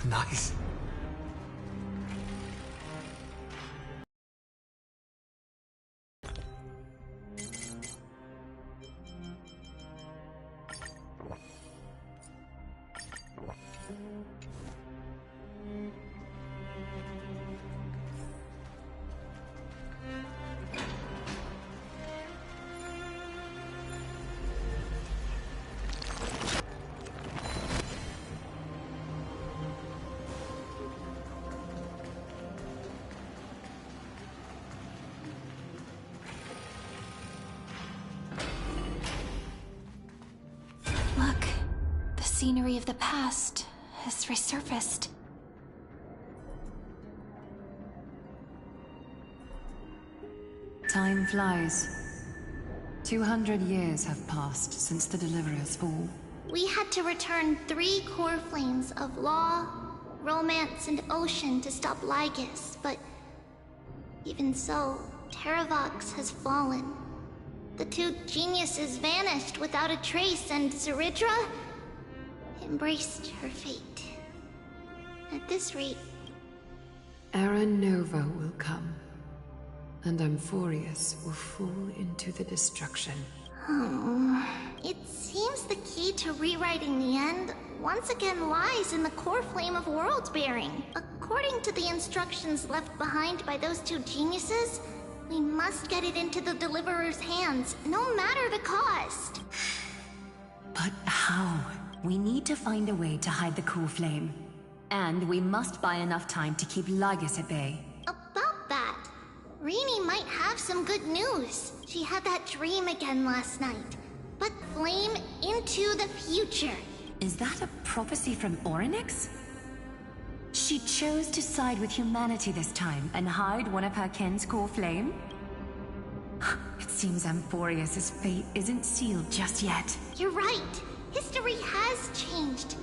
Nice. Look, the scenery of the past has resurfaced. Time flies. 200 years have passed since the Deliverer's fall. We had to return 3 core flames of law, romance, and ocean to stop Lygus, but even so, Terravox has fallen. The 2 geniuses vanished without a trace, and Zeridra embraced her fate. At this rate... Era Nova will come, and Amphorius will fall into the destruction. It seems the key to rewriting the end once again lies in the core flame of world-bearing. According to the instructions left behind by those 2 geniuses, we must get it into the Deliverer's hands, no matter the cost. But how? We need to find a way to hide the core flame. And we must buy enough time to keep Lygus at bay. About that, Rini might have some good news. She had that dream again last night. But flame into the future. Is that a prophecy from Orynyx? She chose to side with humanity this time and hide one of her kin's core flame? It seems Amphorius' fate isn't sealed just yet. You're right. History has changed.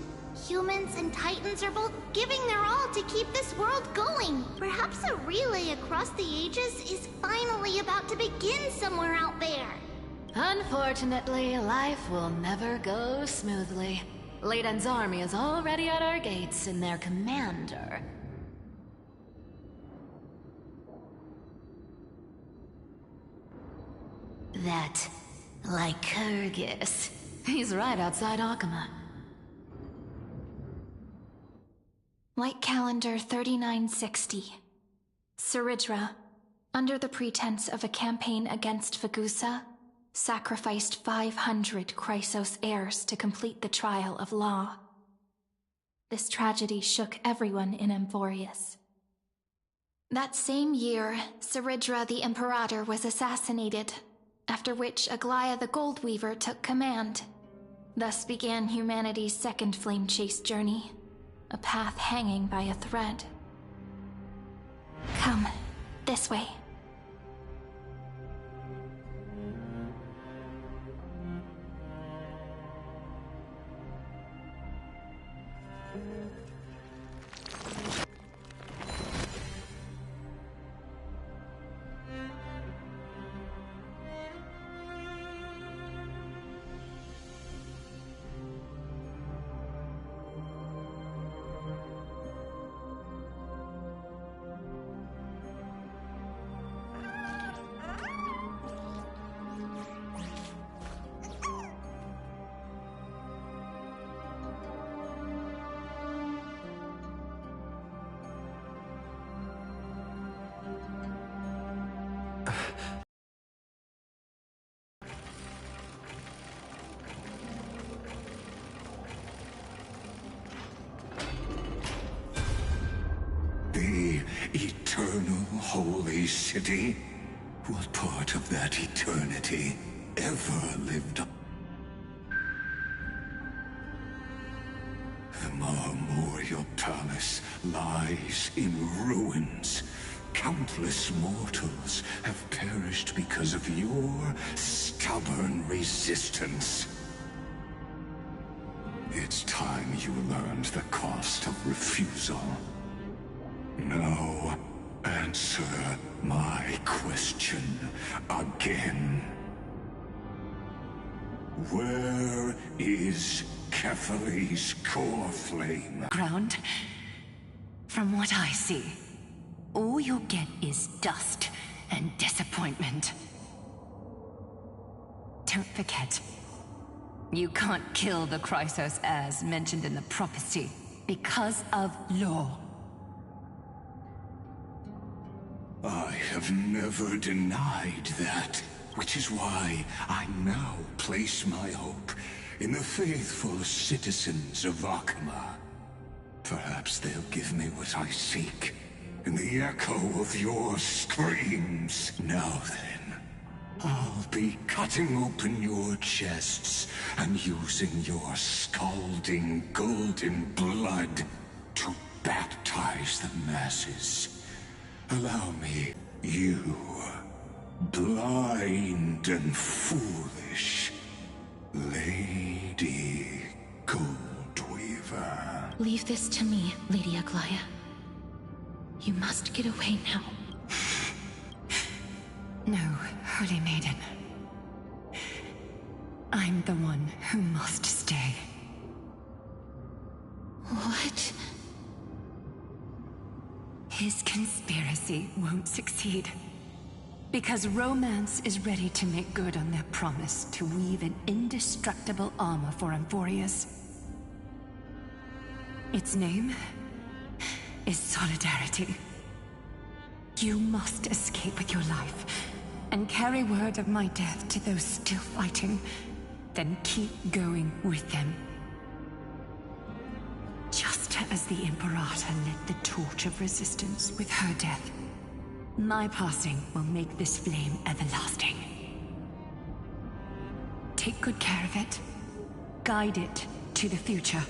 Humans and Titans are both giving their all to keep this world going. Perhaps a relay across the ages is finally about to begin somewhere out there. Unfortunately, life will never go smoothly. Leiden's army is already at our gates, and their commander... That Lycurgus. He's right outside Akama. Light calendar 3960. Zeridra, under the pretense of a campaign against Vagusa, sacrificed 500 Chrysos heirs to complete the trial of law. This tragedy shook everyone in Amphorius. That same year, Zeridra the Imperator was assassinated, after which Aglaya the Goldweaver took command. Thus began humanity's second flame chase journey, a path hanging by a thread. Come, this way. The eternal holy city? What part of that eternity ever lived up? The Marmorial Palace lies in ruins. Countless mortals have perished because of your stubborn resistance. It's time you learned the cost of refusal. Now, answer my question again. Where is Kefali's core flame. Ground? From what I see, all you'll get is dust and disappointment. Don't forget, you can't kill the Chrysos as mentioned in the prophecy because of law. I have never denied that, which is why I now place my hope in the faithful citizens of Akama. Perhaps they'll give me what I seek in the echo of your screams. Now then, I'll be cutting open your chests and using your scalding golden blood to baptize the masses. Allow me, you, blind and foolish Lady Goldweaver. Leave this to me, Lady Aglaya. You must get away now. No, Holy Maiden. I'm the one who must stay. What? His conspiracy won't succeed. Because Romance is ready to make good on their promise to weave an indestructible armor for Amphorius. Its name is Solidarity. You must escape with your life and carry word of my death to those still fighting, then keep going with them. Just as the Imperator lit the torch of resistance with her death, my passing will make this flame everlasting. Take good care of it, guide it to the future,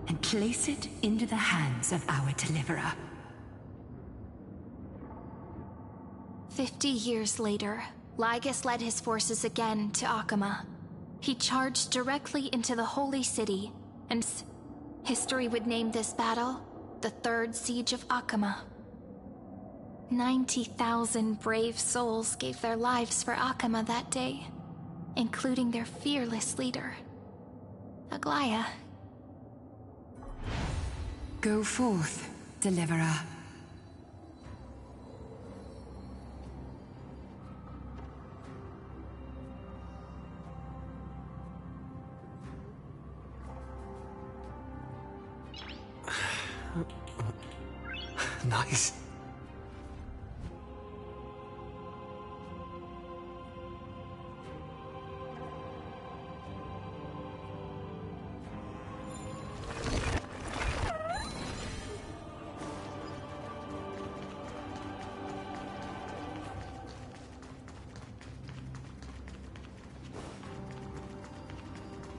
and place it into the hands of our deliverer. 50 years later, Lygus led his forces again to Akama. He charged directly into the Holy City, and history would name this battle the Third Siege of Akama. 90,000 brave souls gave their lives for Akama that day, including their fearless leader, Aglaya. Go forth, deliverer. Nice.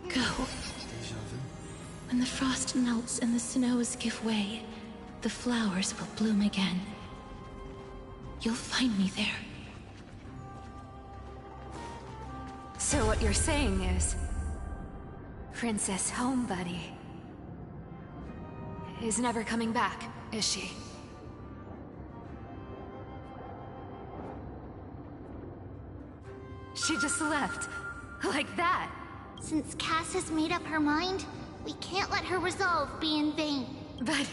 Go. When the frost melts and the snows give way, the flowers will bloom again. You'll find me there. So what you're saying is, Princess Homebuddy is never coming back, is she? She just left, like that. Since Cass has made up her mind, we can't let her resolve be in vain. But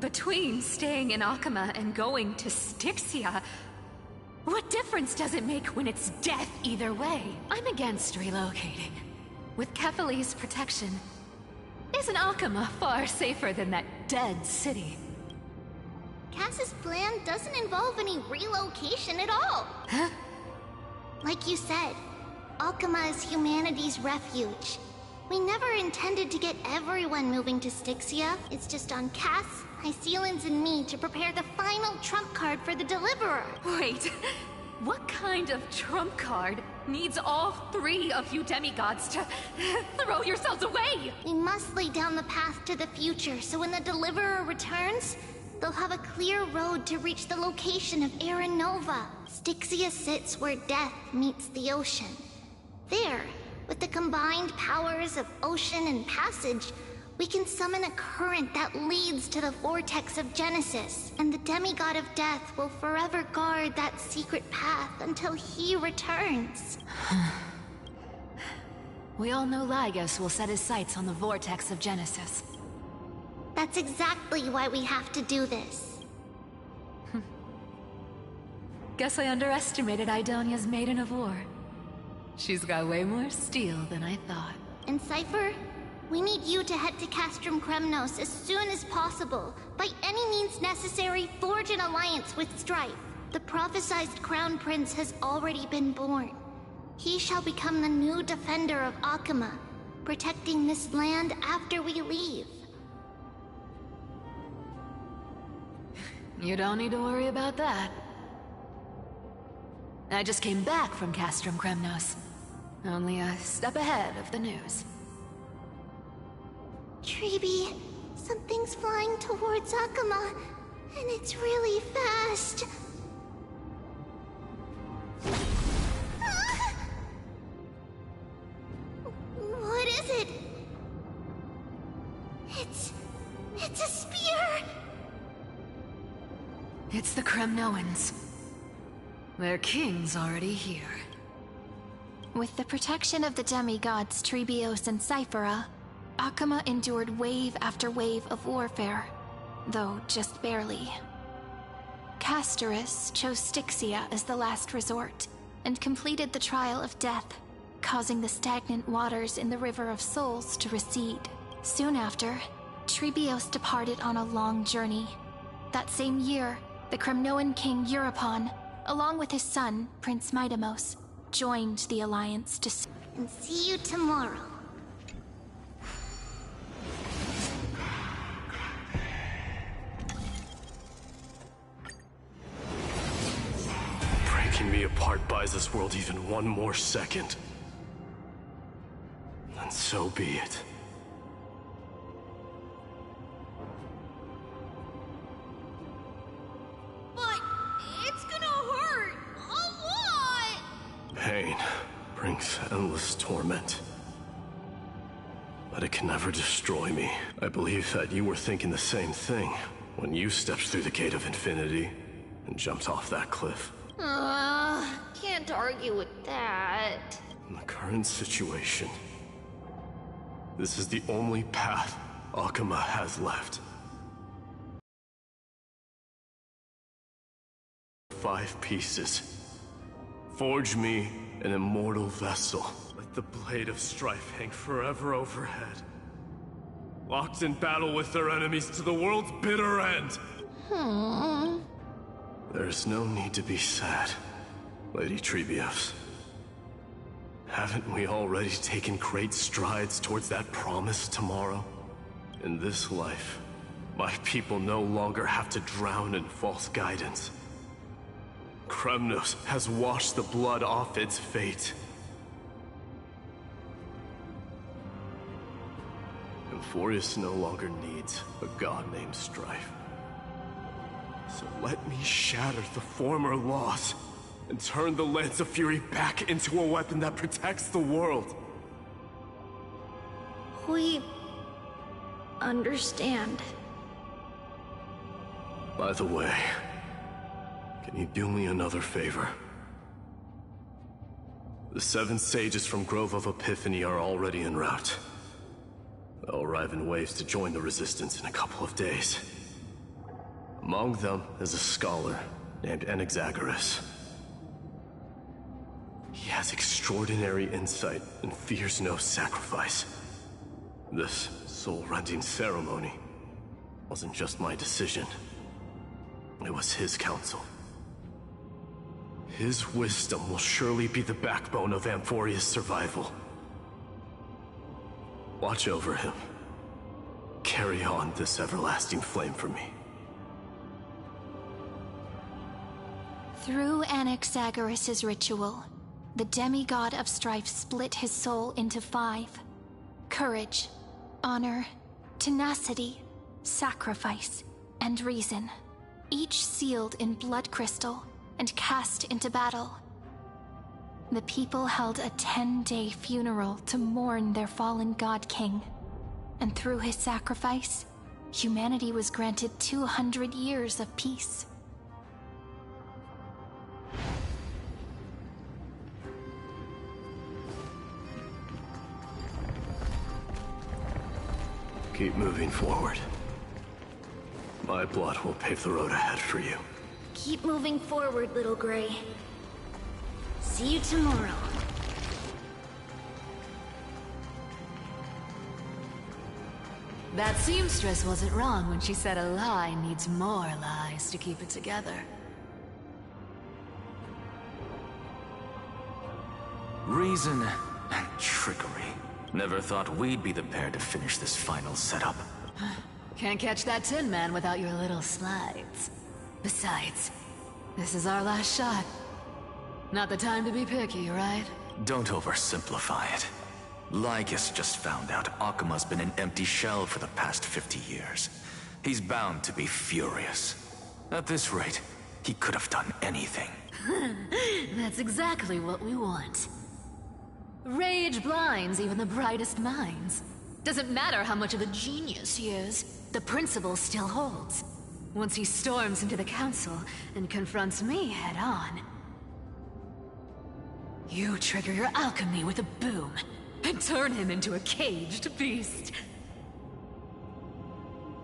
between staying in Akama and going to Styxia, what difference does it make when it's death either way? I'm against relocating. With Kefali's protection, isn't Akama far safer than that dead city? Cass's plan doesn't involve any relocation at all. Huh? Like you said, Akama is humanity's refuge. We never intended to get everyone moving to Styxia. It's just on Cass, Hycealans, and me to prepare the final trump card for the Deliverer. Wait, what kind of trump card needs all three of you demigods to throw yourselves away? We must lay down the path to the future, so when the Deliverer returns, they'll have a clear road to reach the location of Aaron Nova. Styxia sits where death meets the ocean. There, with the combined powers of ocean and passage, we can summon a current that leads to the vortex of Genesis, and the demigod of death will forever guard that secret path until he returns. We all know Lygos will set his sights on the vortex of Genesis. That's exactly why we have to do this. Guess I underestimated Idonia's Maiden of War. She's got way more steel than I thought. And Cypher, we need you to head to Castrum Kremnos as soon as possible. By any means necessary, forge an alliance with Strife. The prophesized Crown Prince has already been born. He shall become the new defender of Akama, protecting this land after we leave. You don't need to worry about that. I just came back from Castrum Kremnos. Only a step ahead of the news. Treeby, something's flying towards Akama, and it's really fast. Ah! What is it? It's a spear! It's the Kremnoans. Their king's already here. With the protection of the demigods Trebios and Cyphera, Akama endured wave after wave of warfare, though just barely. Castorus chose Styxia as the last resort, and completed the trial of death, causing the stagnant waters in the River of Souls to recede. Soon after, Trebios departed on a long journey. That same year, the Kremnoan king Euripon, along with his son, Prince Midamos, joined the alliance to... And see you tomorrow. Breaking me apart buys this world even one more second. And so be it. But it's gonna hurt a lot! Pain brings endless torment. But it can never destroy me. I believe that you were thinking the same thing when you stepped through the gate of infinity and jumped off that cliff. Can't argue with that. In the current situation, this is the only path Akama has left. 5 pieces. Forge me an immortal vessel. Let the blade of strife hang forever overhead. Locked in battle with their enemies to the world's bitter end. There's no need to be sad, Lady Trebios. Haven't we already taken great strides towards that promise tomorrow? In this life, my people no longer have to drown in false guidance. Kremnos has washed the blood off its fate. Emphorius no longer needs a god named Strife. So let me shatter the former laws and turn the Lance of Fury back into a weapon that protects the world. We... understand. By the way, can you do me another favor? The 7 sages from Grove of Epiphany are already en route. They'll arrive in waves to join the Resistance in a couple of days. Among them is a scholar named Anaxagoras. He has extraordinary insight and fears no sacrifice. This soul-rending ceremony wasn't just my decision. It was his counsel. His wisdom will surely be the backbone of Amphoria's survival. Watch over him. Carry on this everlasting flame for me. Through Anaxagoras' ritual, the demigod of strife split his soul into 5. Courage, honor, tenacity, sacrifice, and reason. Each sealed in blood crystal and cast into battle. The people held a 10-day funeral to mourn their fallen god king. And through his sacrifice, humanity was granted 200 years of peace. Keep moving forward. My blood will pave the road ahead for you. Keep moving forward, little Gray. See you tomorrow. That seamstress wasn't wrong when she said a lie needs more lies to keep it together. Reason and trickery. Never thought we'd be the pair to finish this final setup. Can't catch that Tin Man without your little slides. Besides, this is our last shot. Not the time to be picky, right? Don't oversimplify it. Lygus just found out Akima's been an empty shell for the past 50 years. He's bound to be furious. At this rate, he could have done anything. That's exactly what we want. Rage blinds even the brightest minds. Doesn't matter how much of a genius he is, the principle still holds. Once he storms into the council and confronts me head-on. You trigger your alchemy with a boom, and turn him into a caged beast.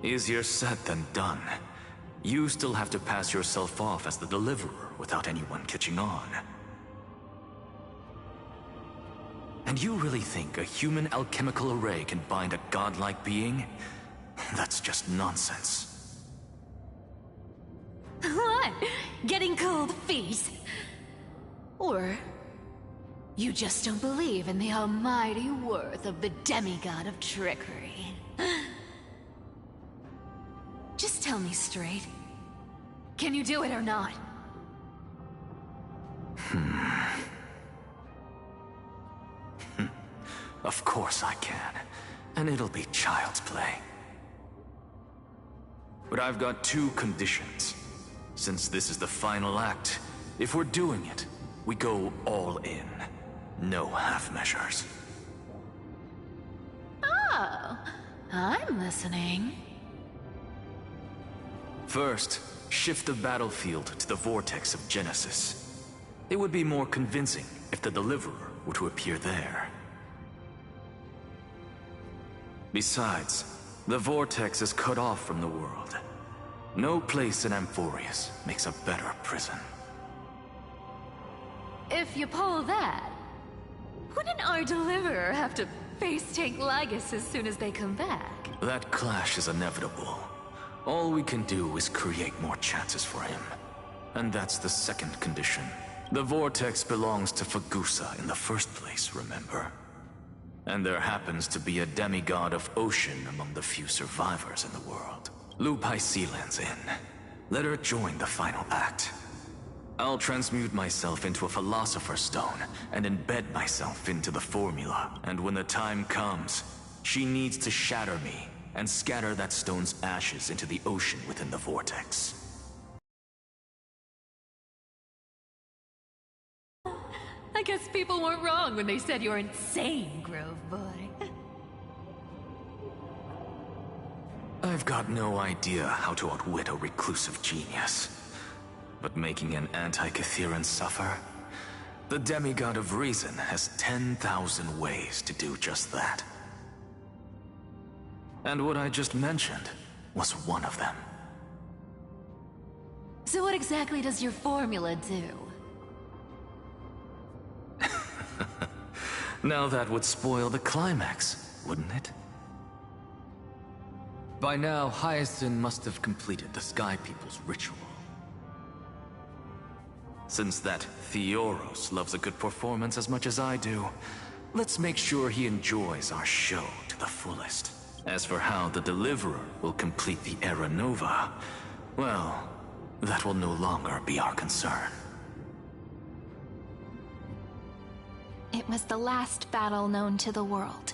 Easier said than done. You still have to pass yourself off as the deliverer without anyone catching on. And you really think a human alchemical array can bind a godlike being? That's just nonsense. What? Getting cold feet? Or you just don't believe in the almighty worth of the demigod of trickery? Just tell me straight. Can you do it or not? Of course I can. And it'll be child's play. But I've got two conditions. Since this is the final act, if we're doing it, we go all in. No half measures. Oh, I'm listening. First, shift the battlefield to the vortex of Genesis. It would be more convincing if the deliverer were to appear there. Besides, the vortex is cut off from the world. No place in Amphorius makes a better prison. If you pull that, wouldn't our deliverer have to face tank Lygus as soon as they come back? That clash is inevitable. All we can do is create more chances for him. And that's the second condition. The vortex belongs to Fagusa in the first place, remember? And there happens to be a demigod of ocean among the few survivors in the world. Lupai Sealand's in. Let her join the final act. I'll transmute myself into a Philosopher's Stone and embed myself into the formula. And when the time comes, she needs to shatter me and scatter that stone's ashes into the ocean within the vortex. I guess people weren't wrong when they said you're insane, Grove Boy. I've got no idea how to outwit a reclusive genius. But making an anti-Cathiran suffer? The demigod of reason has 10,000 ways to do just that. And what I just mentioned was one of them. So what exactly does your formula do? Now that would spoil the climax, wouldn't it? By now, Hyacinth must have completed the Sky People's ritual. Since that Theoros loves a good performance as much as I do, let's make sure he enjoys our show to the fullest. As for how the Deliverer will complete the Era Nova, well, that will no longer be our concern. It was the last battle known to the world,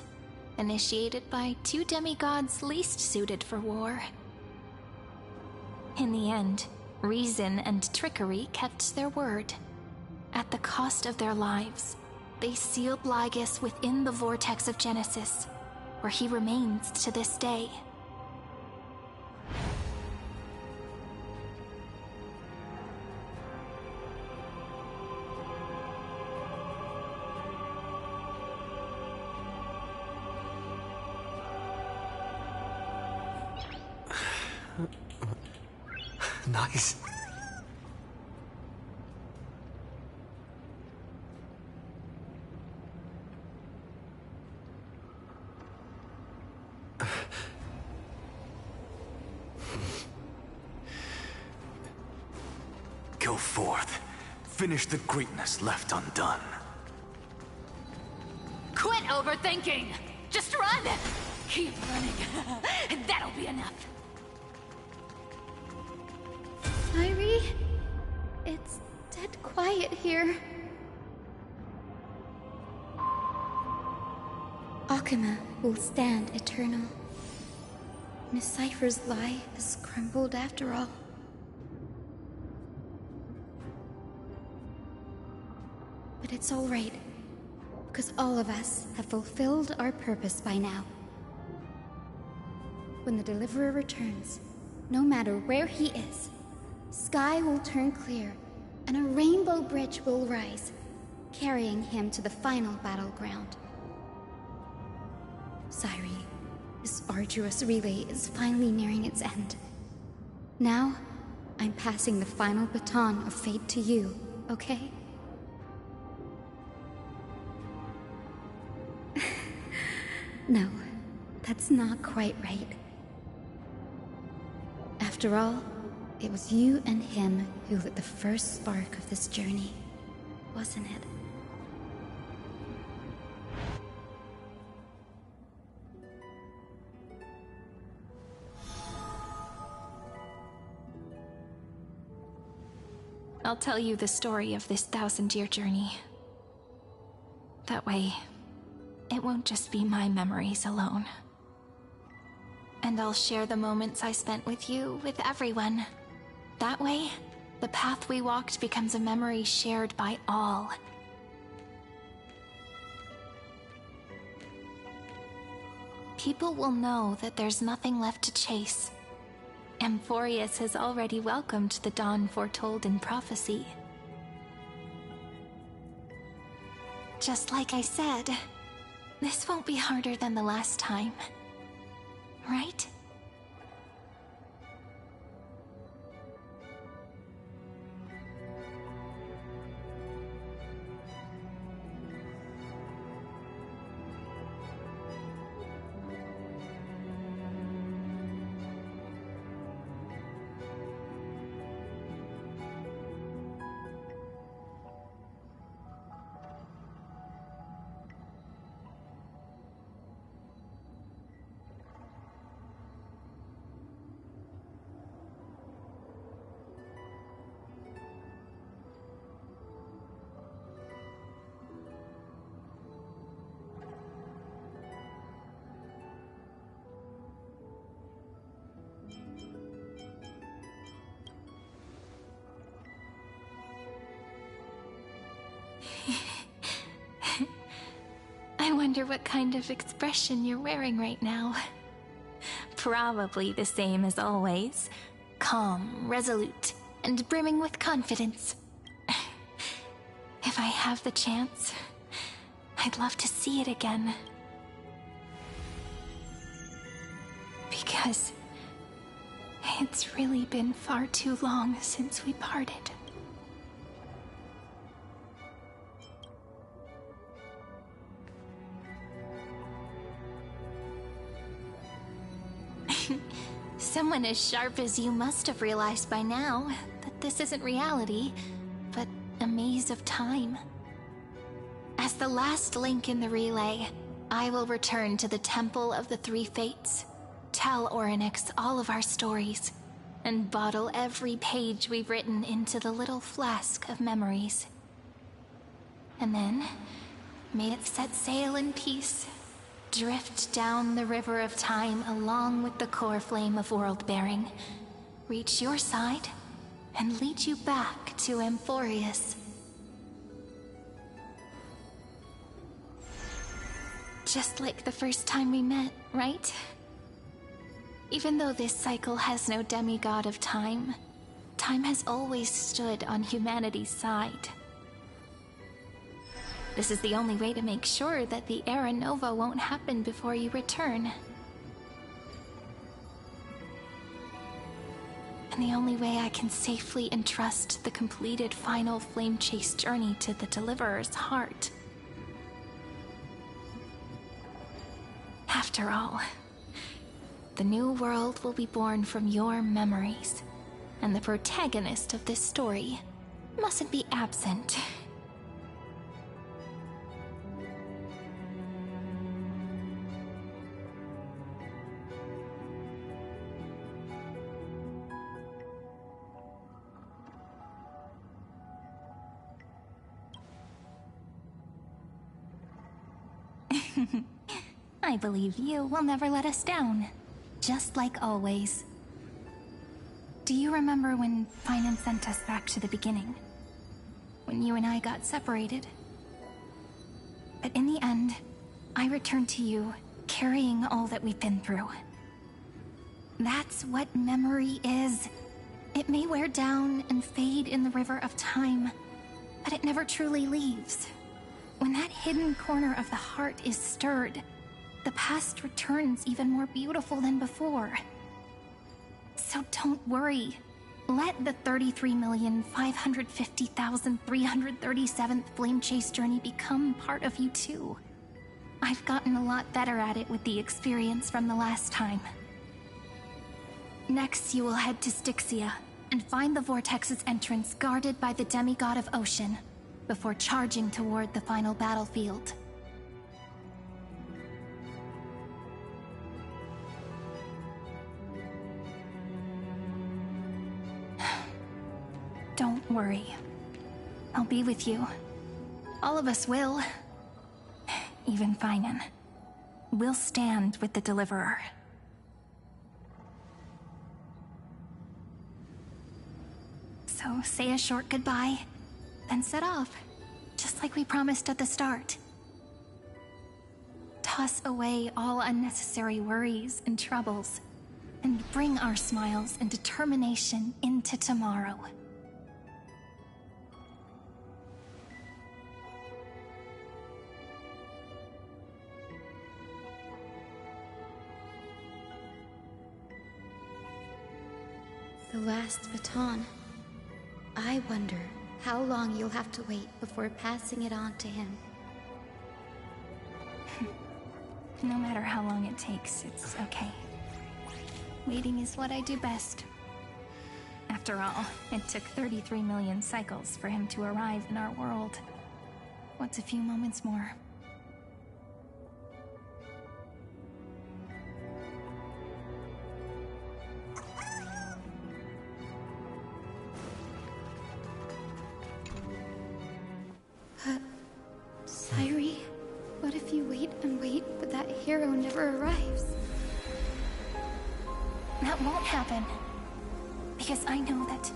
initiated by two demigods least suited for war. In the end, reason and trickery kept their word. At the cost of their lives, they sealed Lygus within the vortex of Genesis, where he remains to this day. Nice. Go forth. Finish the greatness left undone. Quit overthinking! Just run! Keep running. And that'll be enough. Irie? It's dead quiet here. Akuma will stand eternal. Miss Cypher's lie has crumbled after all. But it's all right, because all of us have fulfilled our purpose by now. When the Deliverer returns, no matter where he is, sky will turn clear, and a rainbow bridge will rise, carrying him to the final battleground. Sairi, this arduous relay is finally nearing its end. Now, I'm passing the final baton of fate to you, okay? No, that's not quite right. After all, it was you and him who lit the first spark of this journey, wasn't it? I'll tell you the story of this 1,000-year journey. That way, it won't just be my memories alone. And I'll share the moments I spent with you with everyone. That way, the path we walked becomes a memory shared by all. People will know that there's nothing left to chase. Amphorius has already welcomed the dawn foretold in prophecy. Just like I said, this won't be harder than the last time, right? I wonder what kind of expression you're wearing right now. Probably the same as always. Calm, resolute, and brimming with confidence. If I have the chance, I'd love to see it again. Because it's really been far too long since we parted. Someone as sharp as you must have realized by now that this isn't reality, but a maze of time. As the last link in the relay, I will return to the Temple of the Three Fates, tell Orynyx all of our stories, and bottle every page we've written into the little flask of memories. And then, may it set sail in peace. Drift down the river of time along with the core flame of world-bearing. Reach your side and lead you back to Amphorius. Just like the first time we met, right? Even though this cycle has no demigod of time, time has always stood on humanity's side. This is the only way to make sure that the Era Nova won't happen before you return. And the only way I can safely entrust the completed final flame chase journey to the Deliverer's heart. After all, the new world will be born from your memories, and the protagonist of this story mustn't be absent. I believe you will never let us down, just like always. Do you remember when Finan sent us back to the beginning? When you and I got separated? But in the end, I returned to you, carrying all that we've been through. That's what memory is. It may wear down and fade in the river of time, but it never truly leaves. When that hidden corner of the heart is stirred, the past returns even more beautiful than before. So don't worry. Let the 33,550,337th Flame Chase journey become part of you too. I've gotten a lot better at it with the experience from the last time. Next, you will head to Styxia and find the Vortex's entrance guarded by the demigod of Ocean, before charging toward the final battlefield. Don't worry. I'll be with you. All of us will. Even Finan. We'll stand with the Deliverer. So say a short goodbye, then set off, just like we promised at the start. Toss away all unnecessary worries and troubles, and bring our smiles and determination into tomorrow. The last baton. I wonder how long you'll have to wait before passing it on to him. No matter how long it takes, it's okay. Waiting is what I do best. After all, it took 33 million cycles for him to arrive in our world. What's a few moments more? Sairi, what if you wait and wait, but that hero never arrives? That won't happen. Because I know that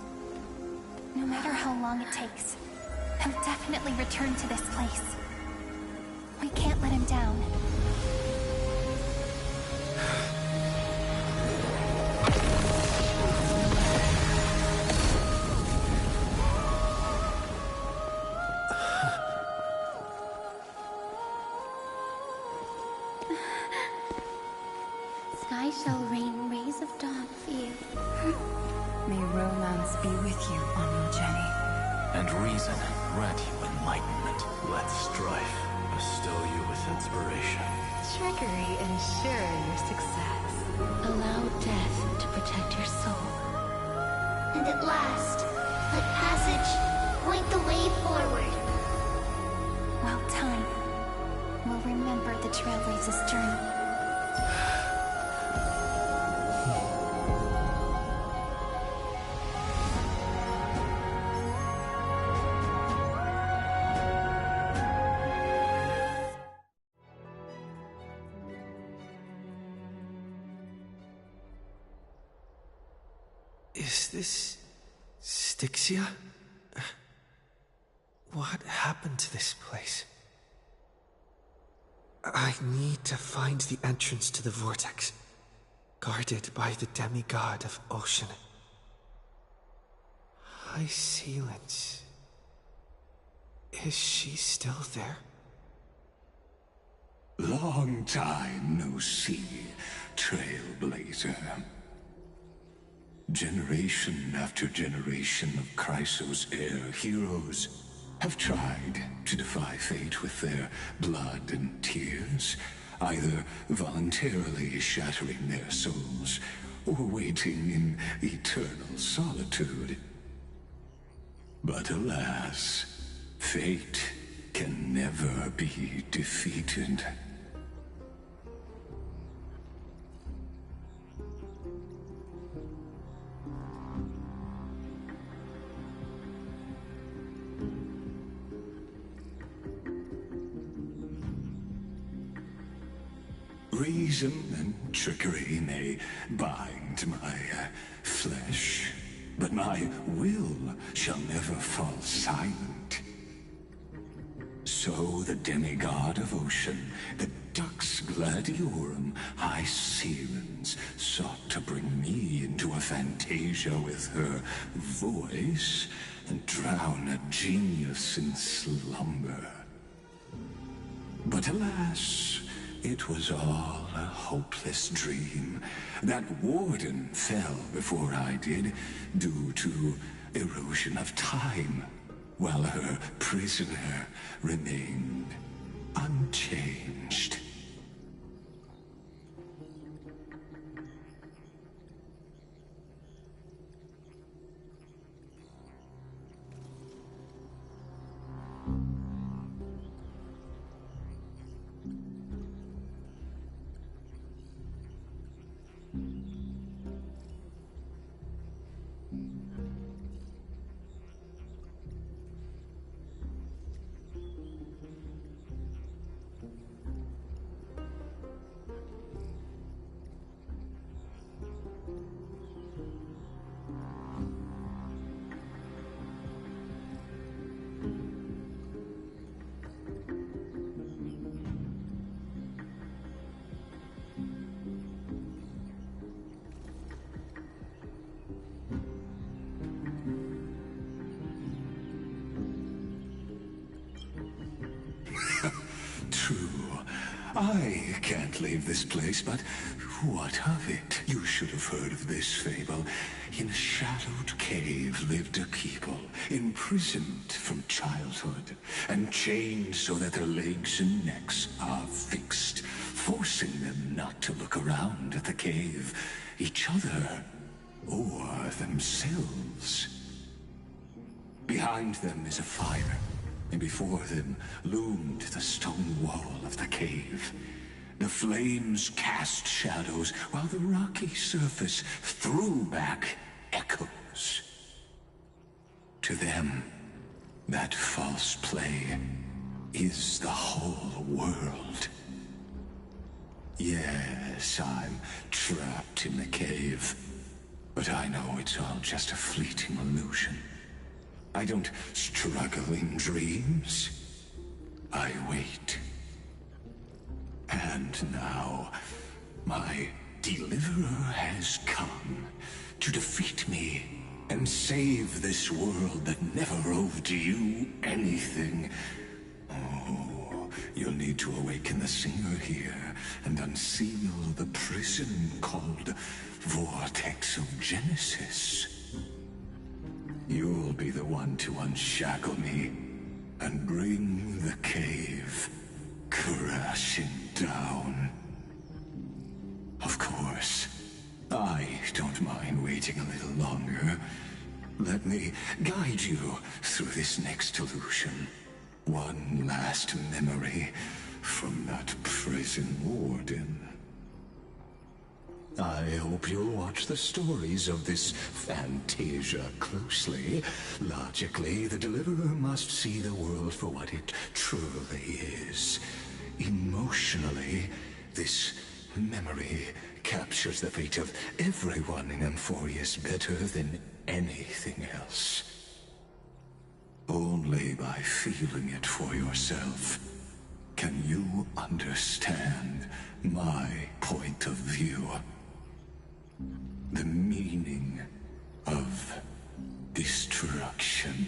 no matter how long it takes, he'll definitely return to this place. We can't let him down. Sky shall rain rays of dawn for you. May romance be with you on your journey. And reason grant you enlightenment. Let strife bestow you with inspiration. Trickery ensure your success. Allow death to protect your soul. And at last, let passage point the way forward. Well, time will remember the Trailblaze's journey. Is this Styxia? What happened to this place? I need to find the entrance to the vortex, guarded by the demigod of Ocean. High Sealance. Is she still there? Long time no see, Trailblazer. Generation after generation of Chrysos heir heroes have tried to defy fate with their blood and tears, either voluntarily shattering their souls or waiting in eternal solitude. But alas, fate can never be defeated. Reason and trickery may bind my flesh, but my will shall never fall silent. So the demigod of ocean, the Dux Gladiorum, High Sirens, sought to bring me into a fantasia with her voice and drown a genius in slumber. But alas, it was all a hopeless dream. That warden fell before I did, due to erosion of time, while her prisoner remained unchanged. True. I can't leave this place, but what of it? You should have heard of this fable. In a shadowed cave lived a people, imprisoned from childhood, and chained so that their legs and necks are fixed, forcing them not to look around at the cave, each other, or themselves. Behind them is a fire, and before them loomed the stone wall of the cave. The flames cast shadows, while the rocky surface threw back echoes. To them, that false play is the whole world. Yes, I'm trapped in the cave, but I know it's all just a fleeting illusion. I don't struggle in dreams. I wait. And now, my deliverer has come to defeat me and save this world that never owed you anything. Oh, you'll need to awaken the singer here and unseal the prison called Vortex of Genesis. You'll be the one to unshackle me and bring the cave crashing down. Of course, I don't mind waiting a little longer. Let me guide you through this next illusion. One last memory from that prison warden. I hope you'll watch the stories of this fantasia closely. Logically, the Deliverer must see the world for what it truly is. Emotionally, this memory captures the fate of everyone in Amphorius better than anything else. Only by feeling it for yourself can you understand my point of view. The meaning of destruction.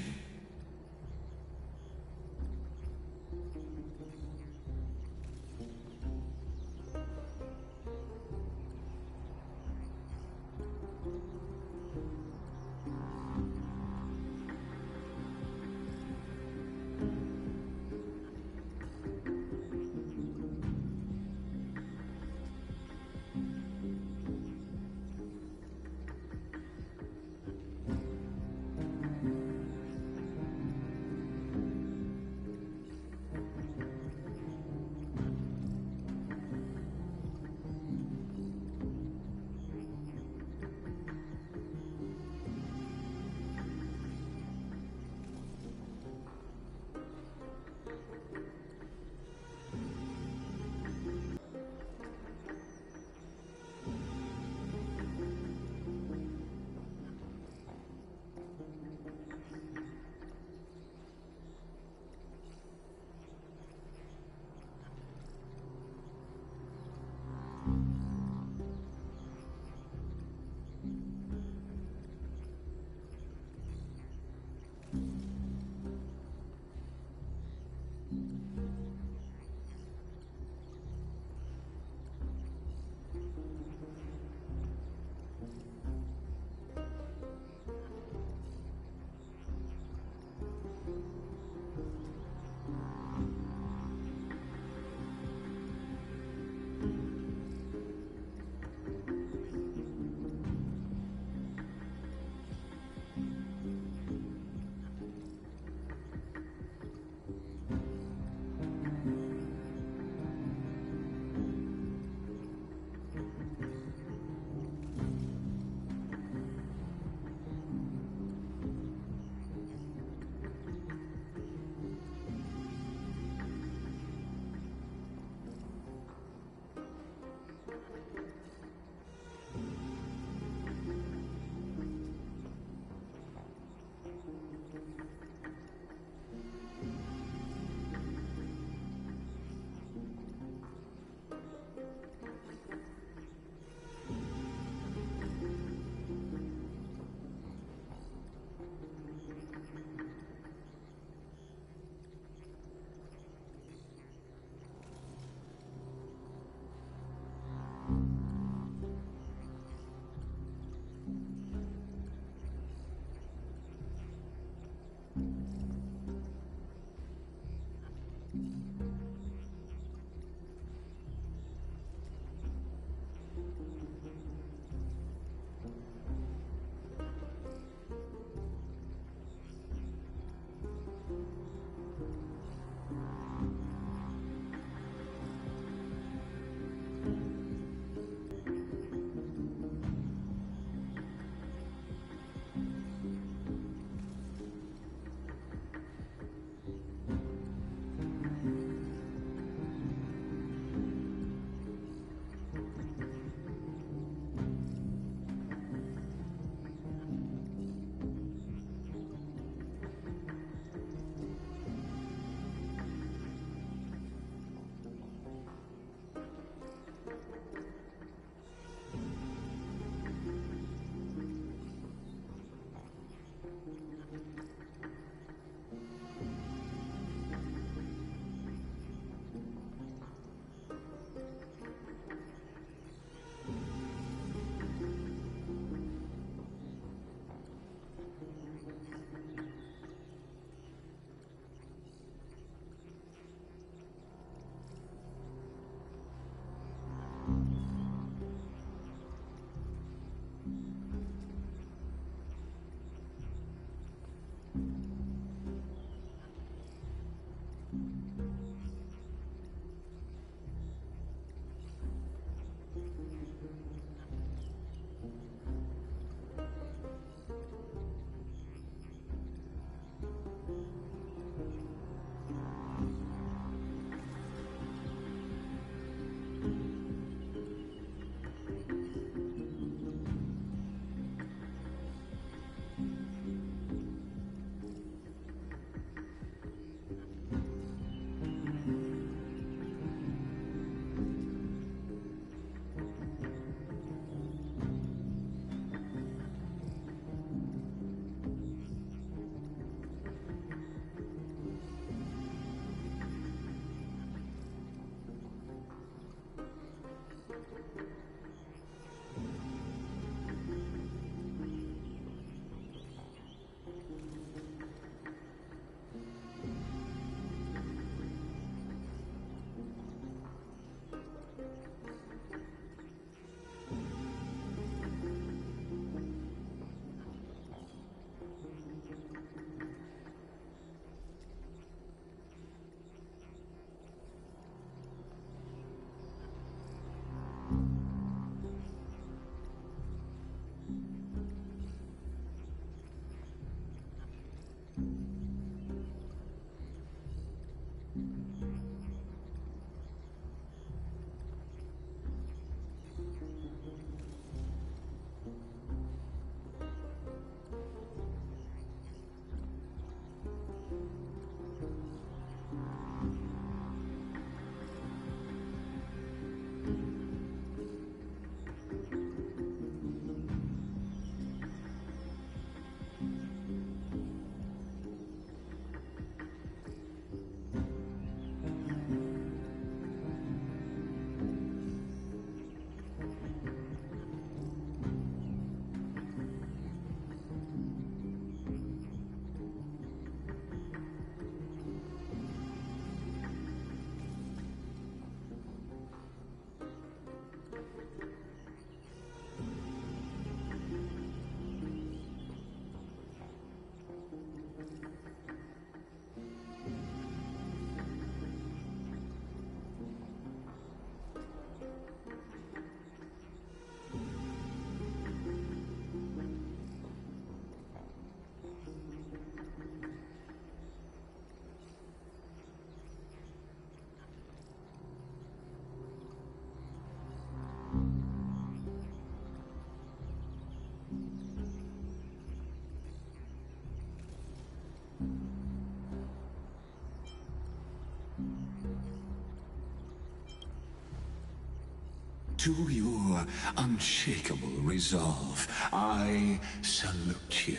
to your unshakable resolve, I salute you.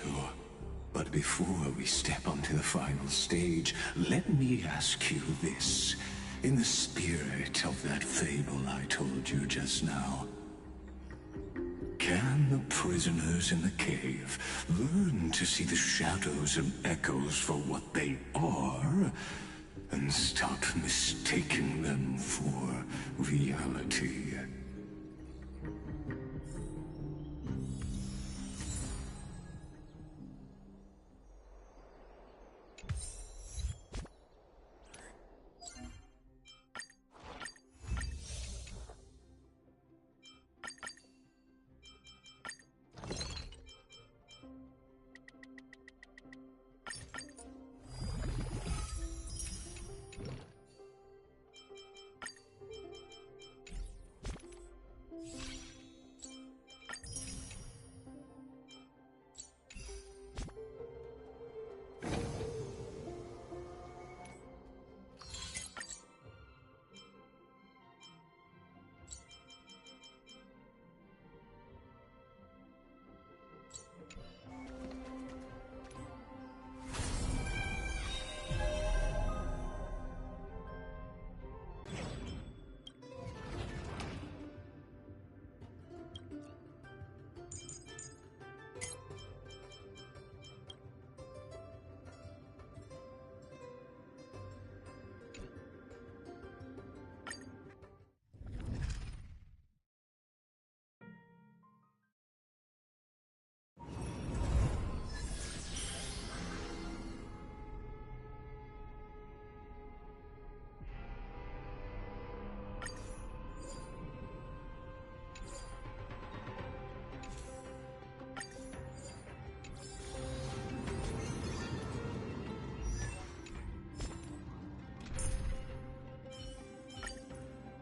But before we step onto the final stage, let me ask you this. In the spirit of that fable I told you just now, can the prisoners in the cave learn to see the shadows and echoes for what they are, and stop mistaking them for reality?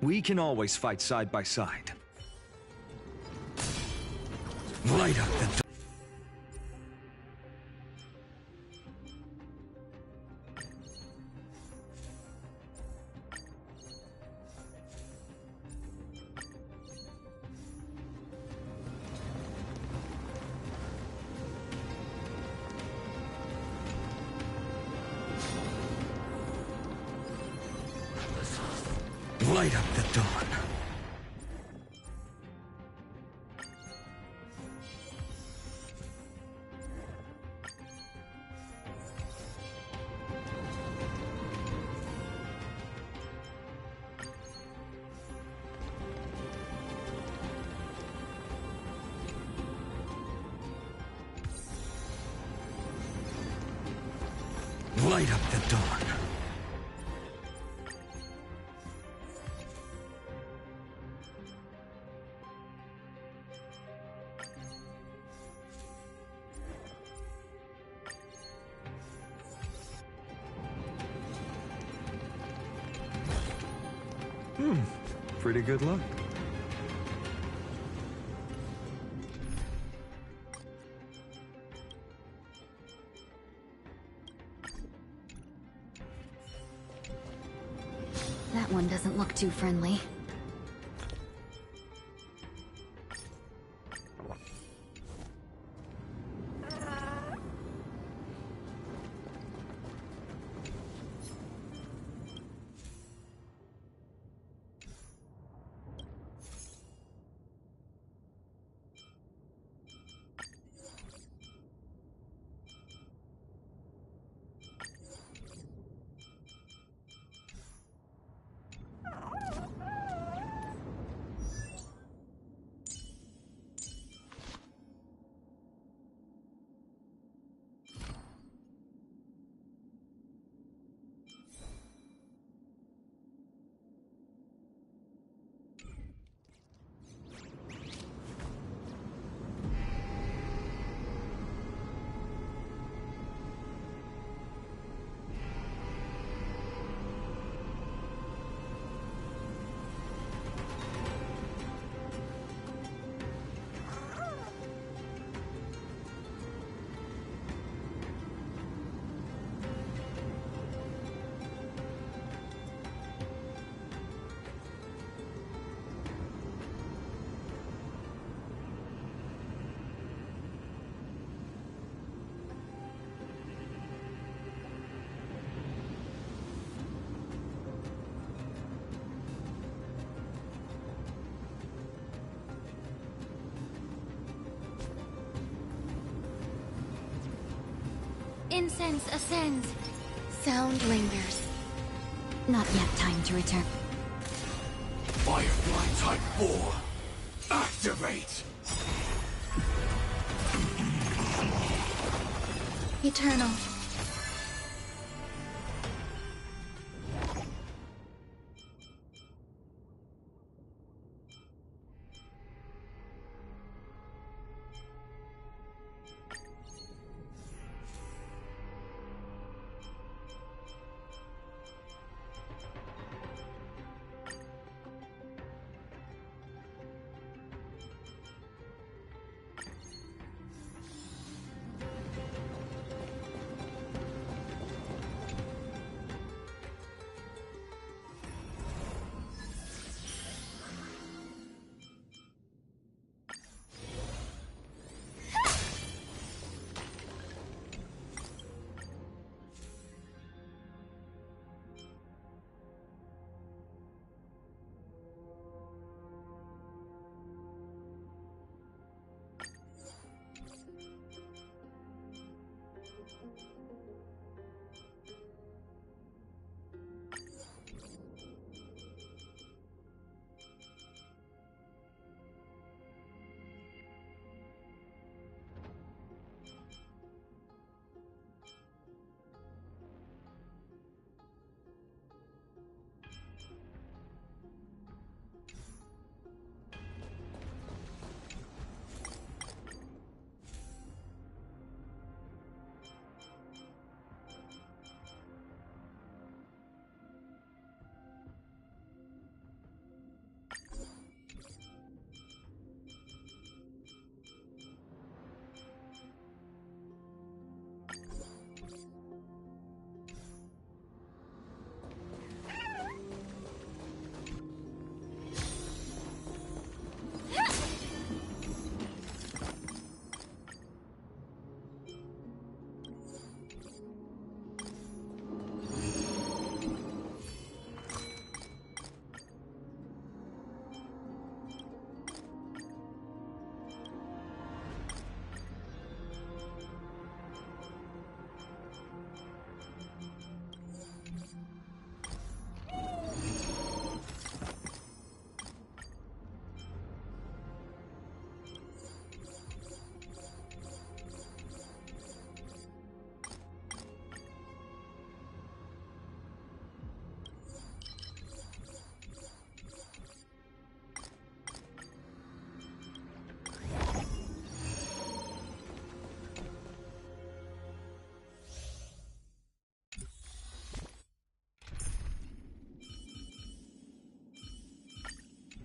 We can always fight side by side. Light up the light up the dawn. Light up the dawn. Pretty good luck. That one doesn't look too friendly. Incense ascends. Sound lingers. Not yet time to return. Firefly Type 4, activate! Eternal.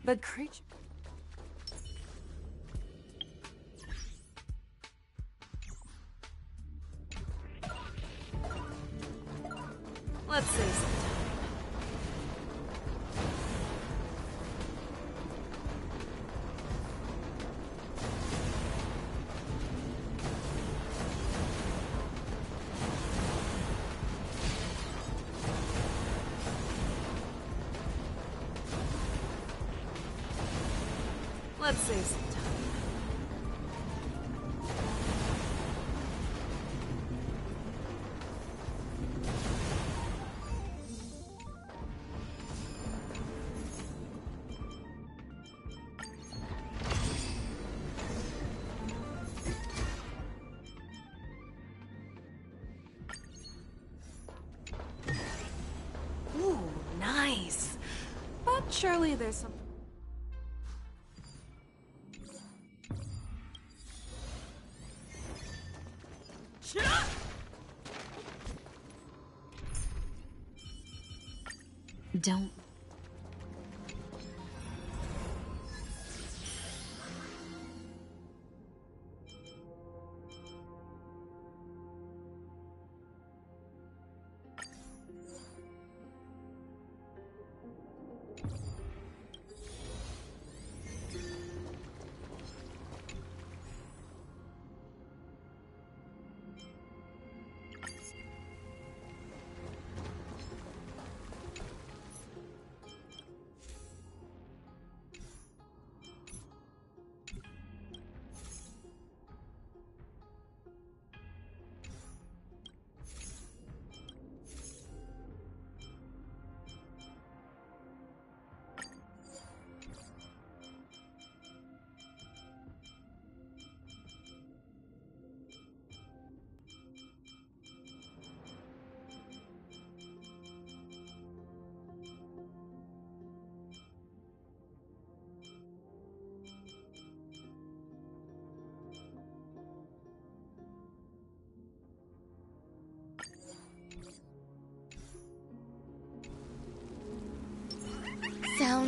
But creature... Let's say something. Let's say something. Ooh, nice. But surely there's something. Don't.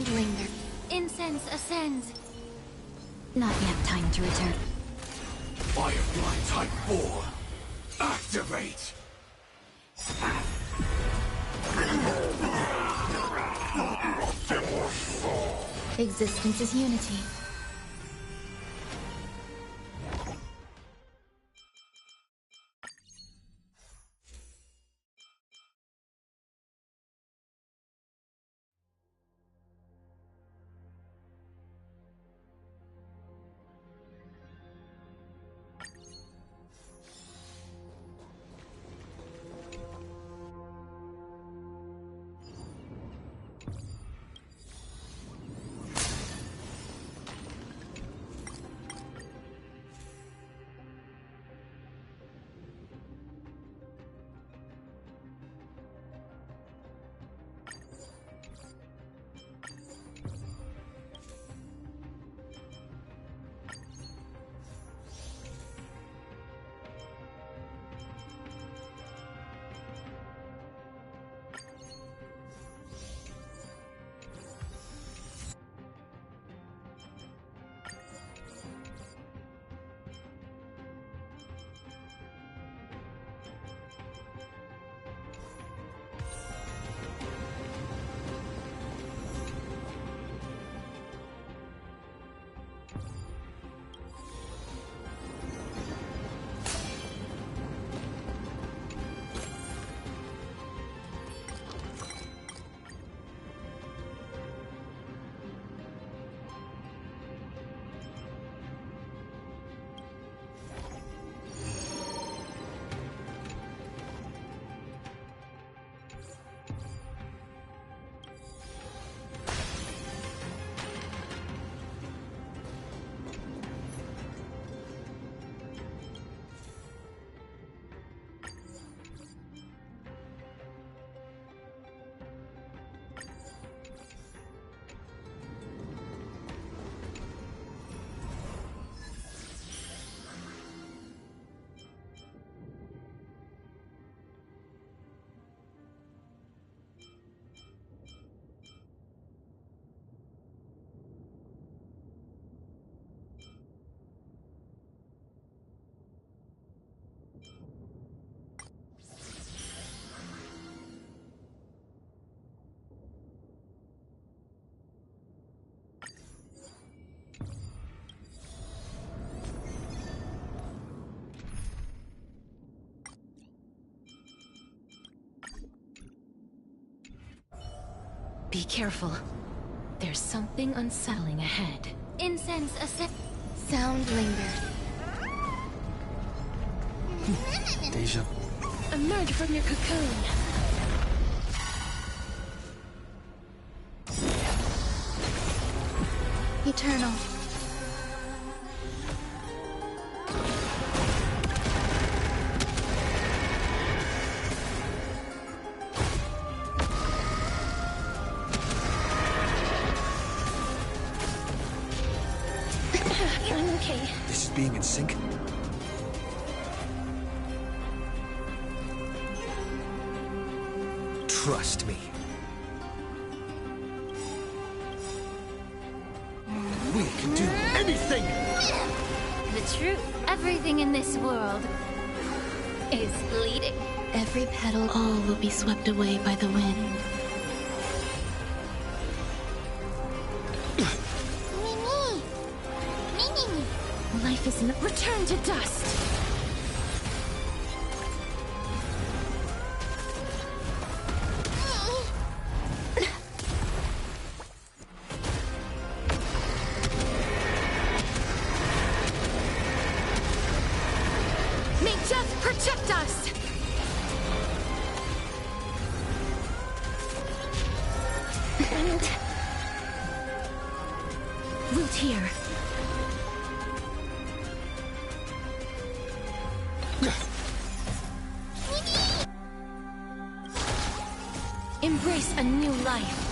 Sound linger. Incense ascends. Not yet time to return. Firefly Type 4. Activate! Existence is unity. Be careful. There's something unsettling ahead. Incense ascends. Sound linger. Deja. Emerge from your cocoon. Eternal. I'm okay. This is being in sync. Trust me. We can do anything! The truth. Everything in this world is bleeding. Every petal, all will be swept away by the wind. Life is not return to dust. May death protect us! And root here. Embrace a new life.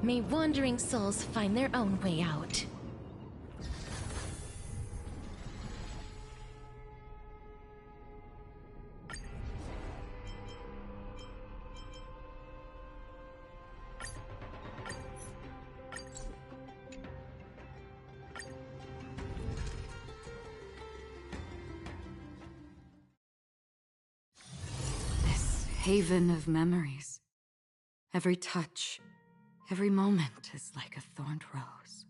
May wandering souls find their own way out. haven of memories. Every touch, every moment is like a thorned rose.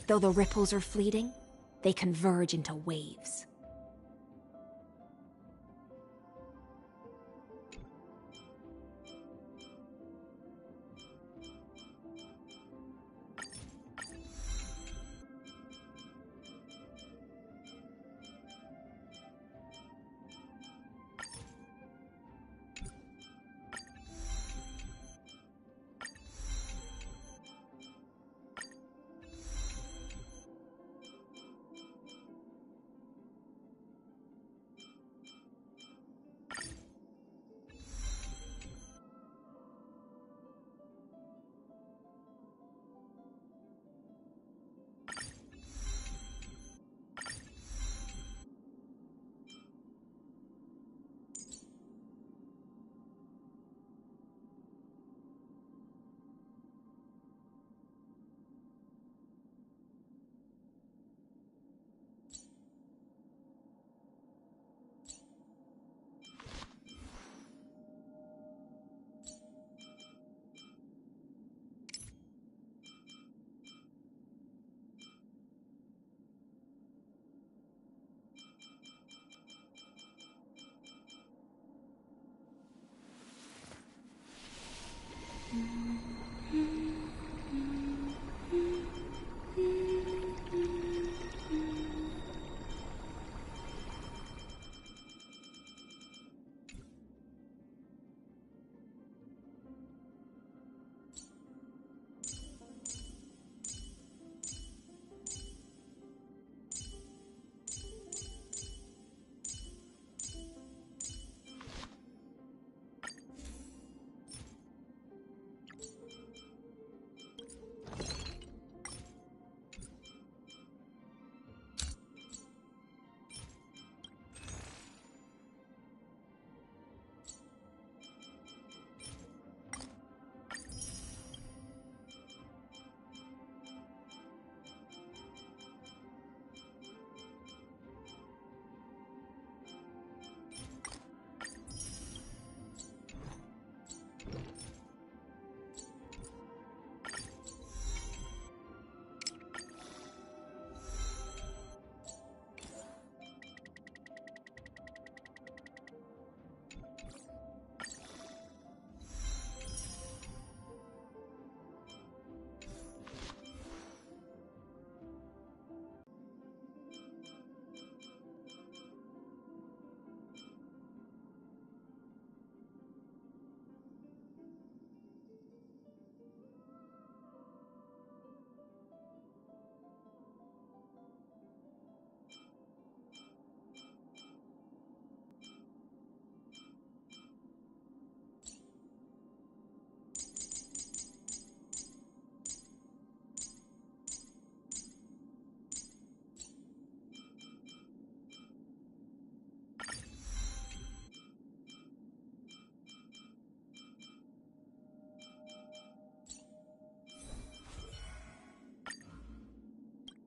Though the ripples are fleeting, they converge into waves.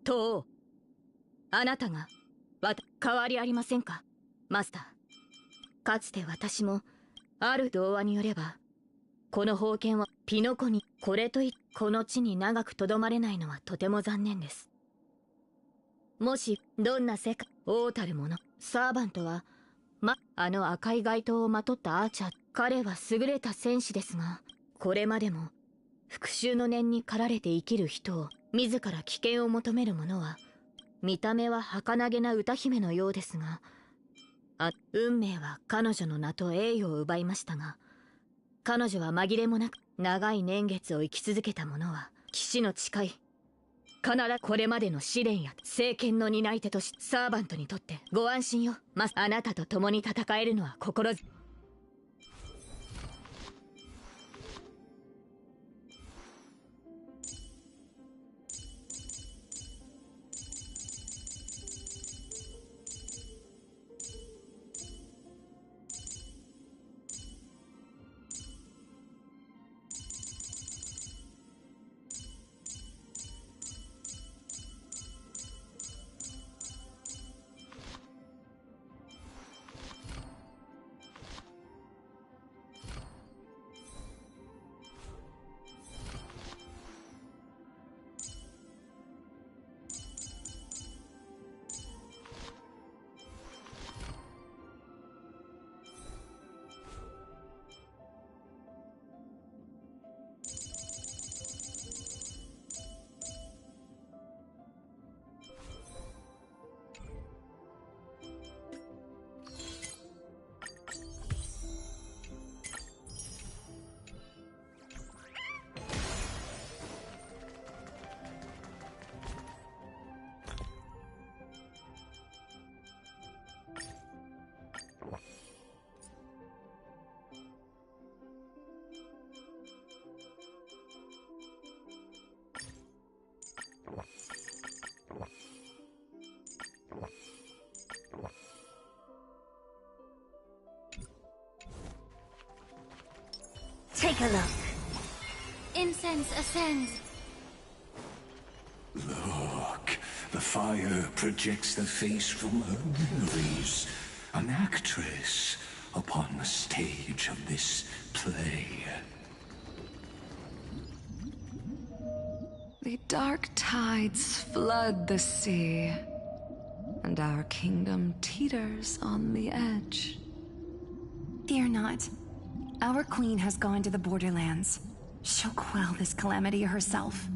とう、あなたが変わりありませんか、マスター。かつて私もある童話によれば、この宝剣はピノコにこれといこの地に長くとどまれないのはとても残念です。もしどんな世界王たる者サーバントはあの赤い街灯をまとったアーチャー、彼は優れた戦士ですが、これまでも復讐の念に駆られて生きる人を自ら危険を求める者は、見た目は儚げな歌姫のようですが、運命は彼女の名と栄誉を奪いましたが、彼女は紛れもなく長い年月を生き続けた者は騎士の誓い、必ずこれまでの試練や政権の担い手としサーバントにとってご安心よ。あなたと共に戦えるのは心強い。Take a look. Incense ascends. Look, the fire projects the face from her memories. An actress upon the stage of this play. The dark tides flood the sea, and our kingdom teeters on the edge. Fear not. Our queen has gone to the borderlands. She'll quell this calamity herself.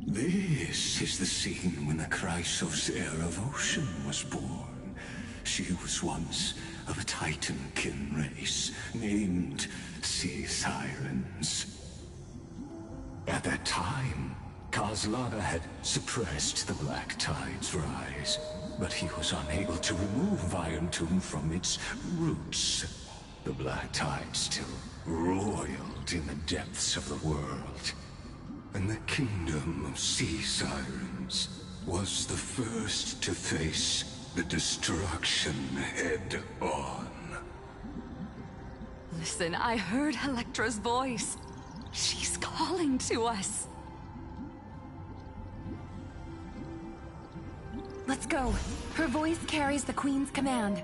This is the scene when the Chrysos heir of Ocean was born. She was once of a Titankin race named Sea Sirens. At that time, Kazlana had suppressed the Black Tide's rise, but he was unable to remove Iron Tomb from its roots. The Black Tide still roiled in the depths of the world. And the kingdom of Sea Sirens was the first to face the destruction head-on. Listen, I heard Electra's voice. She's calling to us. Let's go. Her voice carries the queen's command.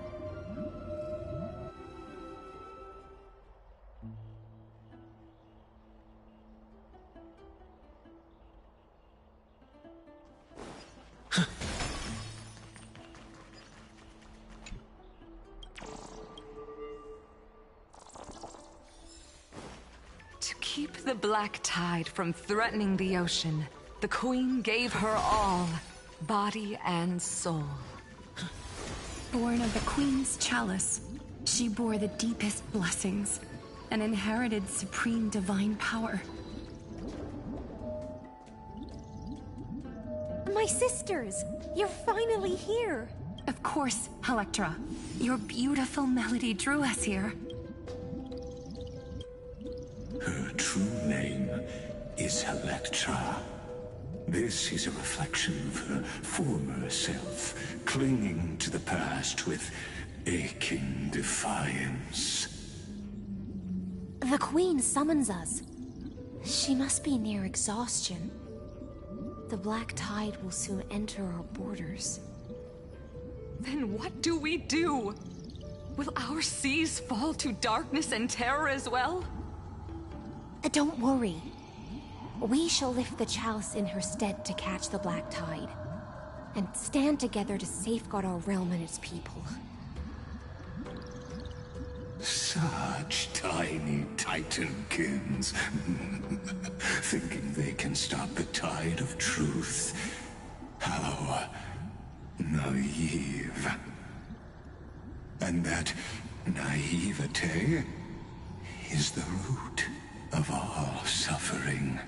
To keep the Black Tide from threatening the ocean, the Queen gave her all, body and soul. Born of the Queen's chalice, she bore the deepest blessings and inherited supreme divine power. My sisters! You're finally here! Of course, Electra. Your beautiful melody drew us here. Her true name is Electra. This is a reflection of her former self, clinging to the past with aching defiance. The Queen summons us. She must be near exhaustion. The Black Tide will soon enter our borders. Then what do we do? Will our seas fall to darkness and terror as well? Don't worry. We shall lift the chalice in her stead to catch the Black Tide, and stand together to safeguard our realm and its people. Such tiny Titankins, thinking they can stop the tide of truth. How naive. And that naivete is the root of all suffering.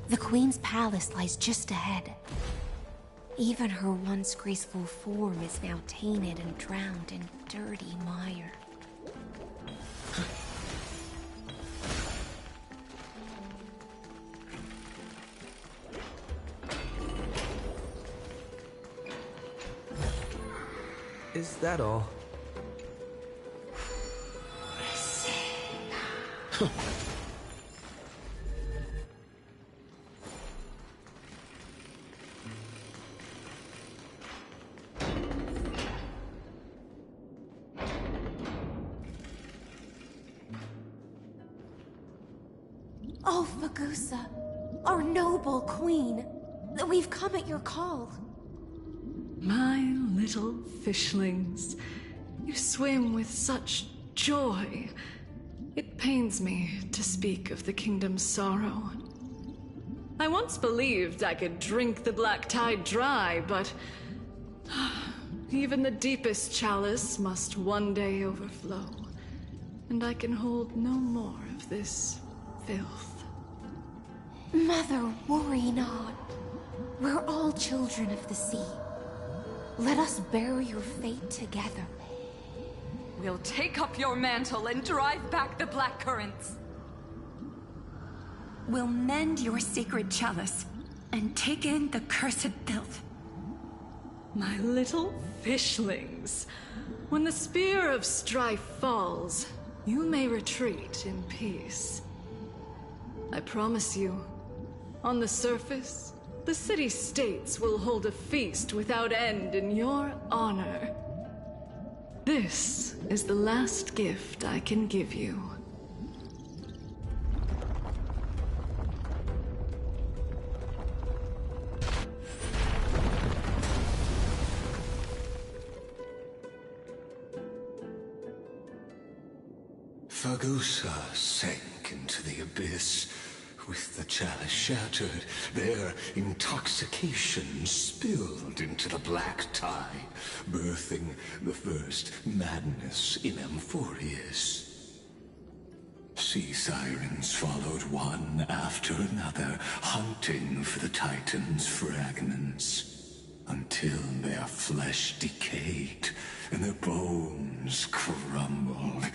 The Queen's palace lies just ahead. Even her once graceful form is now tainted and drowned in dirty mire. Is that all? Oh, Fagusa, our noble queen. We've come at your call. My little fishlings, you swim with such joy. It pains me to speak of the kingdom's sorrow. I once believed I could drink the black tide dry, but even the deepest chalice must one day overflow, and I can hold no more of this filth. Mother, worry not. We're all children of the sea. Let us bear your fate together. We'll take up your mantle and drive back the black currents. We'll mend your sacred chalice and take in the cursed filth. My little fishlings, when the spear of strife falls, you may retreat in peace. I promise you, on the surface, the city-states will hold a feast without end in your honor. This is the last gift I can give you. Fagusa sank into the abyss. With the chalice shattered, their intoxication spilled into the black tide, birthing the first madness in Amphorius. Sea sirens followed one after another, hunting for the Titan's fragments, until their flesh decayed and their bones crumbled,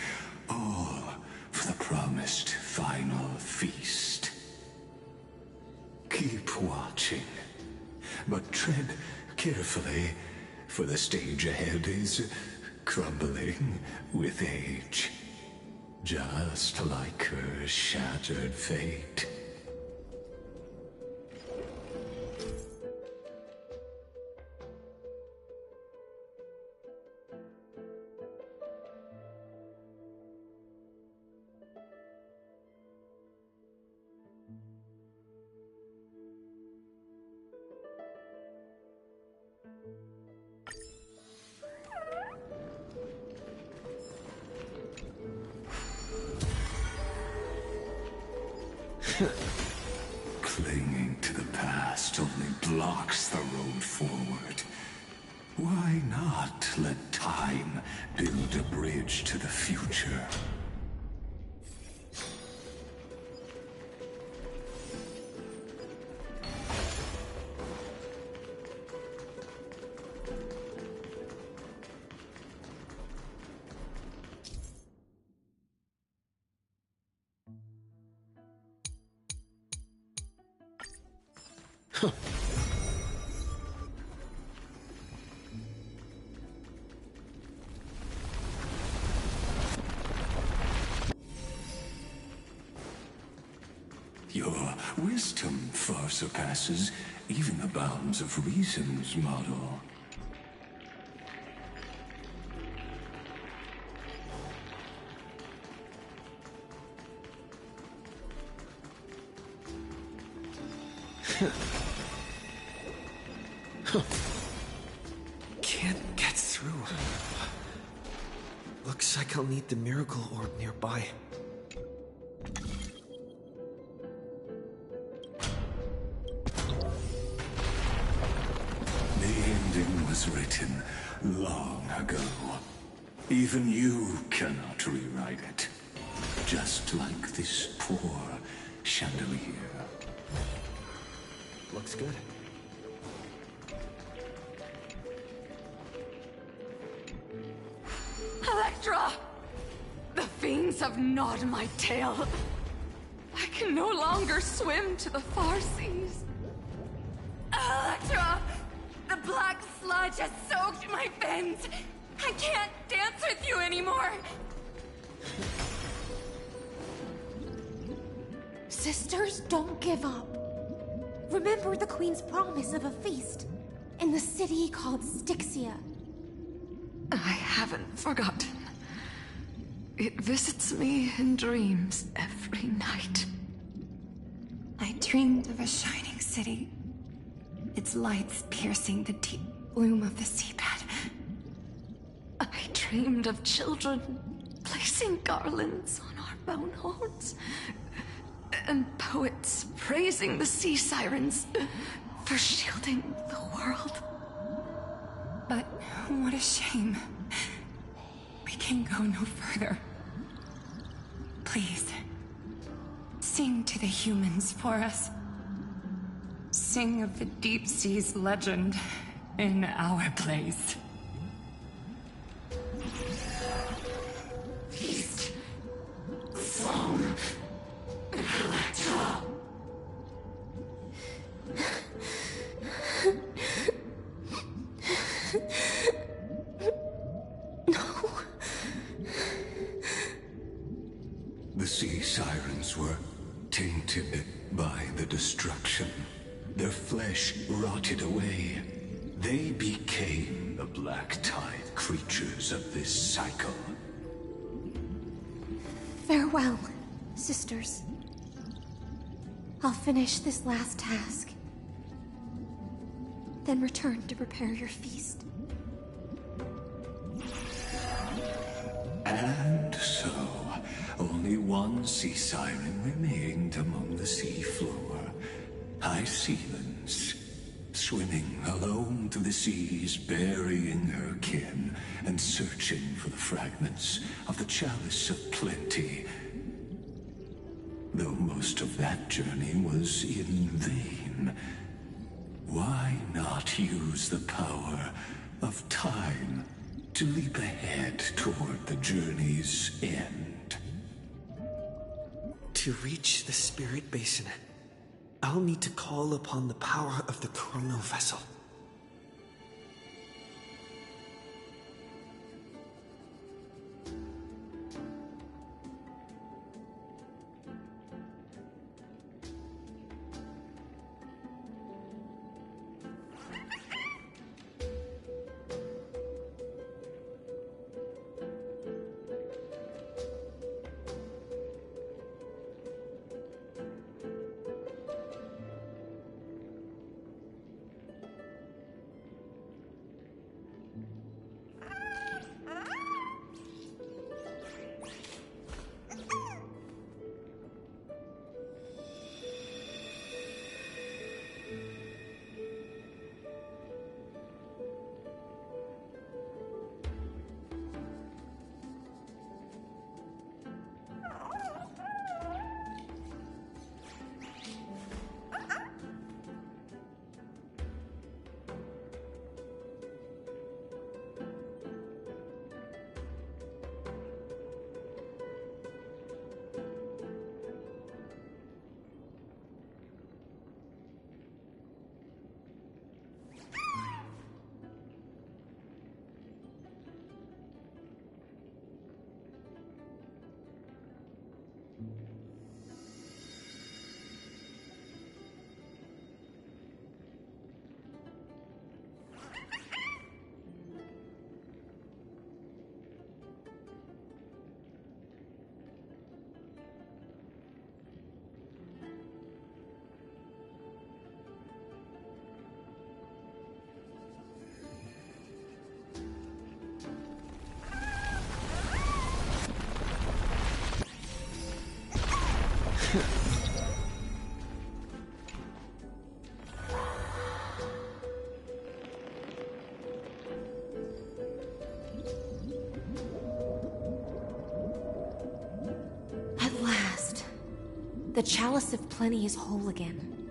all for the promised final feast. Keep watching, but tread carefully, for the stage ahead is crumbling with age, just like her shattered fate. Clinging to the past only blocks the road forward. Why not let time build a bridge to the future? Your wisdom far surpasses even the bounds of reason's model. Can't get through. Looks like I'll need the miracle orb nearby. The ending was written long ago. Even you cannot rewrite it. Just like this poor chandelier. Looks good. Electra! The fiends have gnawed my tail. I can no longer swim to the far seas. Electra! The black sludge has soaked my fins! I can't dance with you anymore! Sisters, don't give up. Remember the Queen's promise of a feast in the city called Styxia. I haven't forgotten. It visits me in dreams every night. I dreamed of a shining city, its lights piercing the deep gloom of the seabed. I dreamed of children placing garlands on our bone horns, and poets praising the sea sirens for shielding the world. But what a shame. We can go no further. Please, sing to the humans for us. Sing of the deep sea's legend in our place. Feast from Electra. The sea sirens were tainted by the destruction. Their flesh rotted away. They became the black tide creatures of this cycle. Farewell, sisters. I'll finish this last task, then return to prepare your feast. And so, only one sea siren remained among the sea floor. High Sealands, swimming alone through the seas, burying her kin, and searching for the fragments of the chalice of plenty. Though most of that journey was in vain, why not use the power of time to leap ahead toward the journey's end? To reach the Spirit Basin, I'll need to call upon the power of the Chrono Vessel. The Chalice of Plenty is whole again.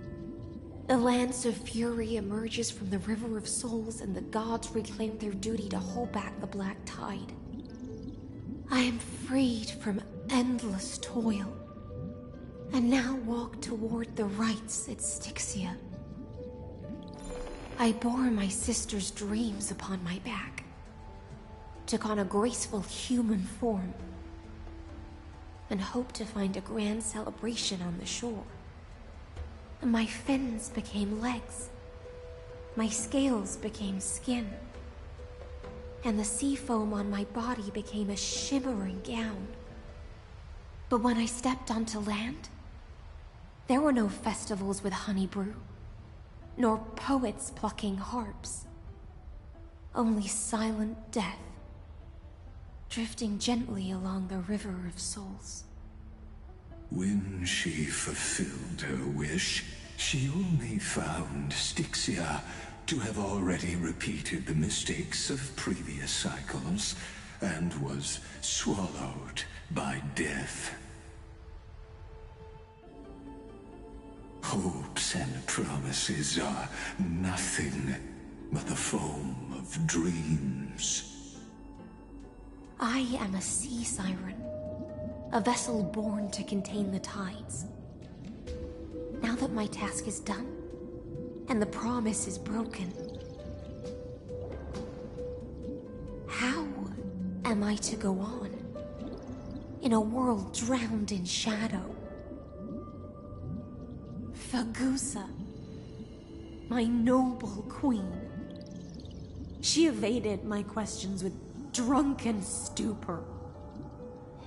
The Lance of Fury emerges from the River of Souls, and the gods reclaim their duty to hold back the Black Tide. I am freed from endless toil, and now walk toward the rites at Styxia. I bore my sister's dreams upon my back, took on a graceful human form, and hoped to find a grand celebration on the shore. My fins became legs, my scales became skin, and the sea foam on my body became a shimmering gown. But when I stepped onto land, there were no festivals with honey brew, nor poets plucking harps. Only silent death, drifting gently along the River of Souls. When she fulfilled her wish, she only found Styxia to have already repeated the mistakes of previous cycles, and was swallowed by death. Hopes and promises are nothing but the foam of dreams. I am a sea siren, a vessel born to contain the tides. Now that my task is done, and the promise is broken, how am I to go on in a world drowned in shadow? Fagusa, my noble queen. She evaded my questions with drunken stupor.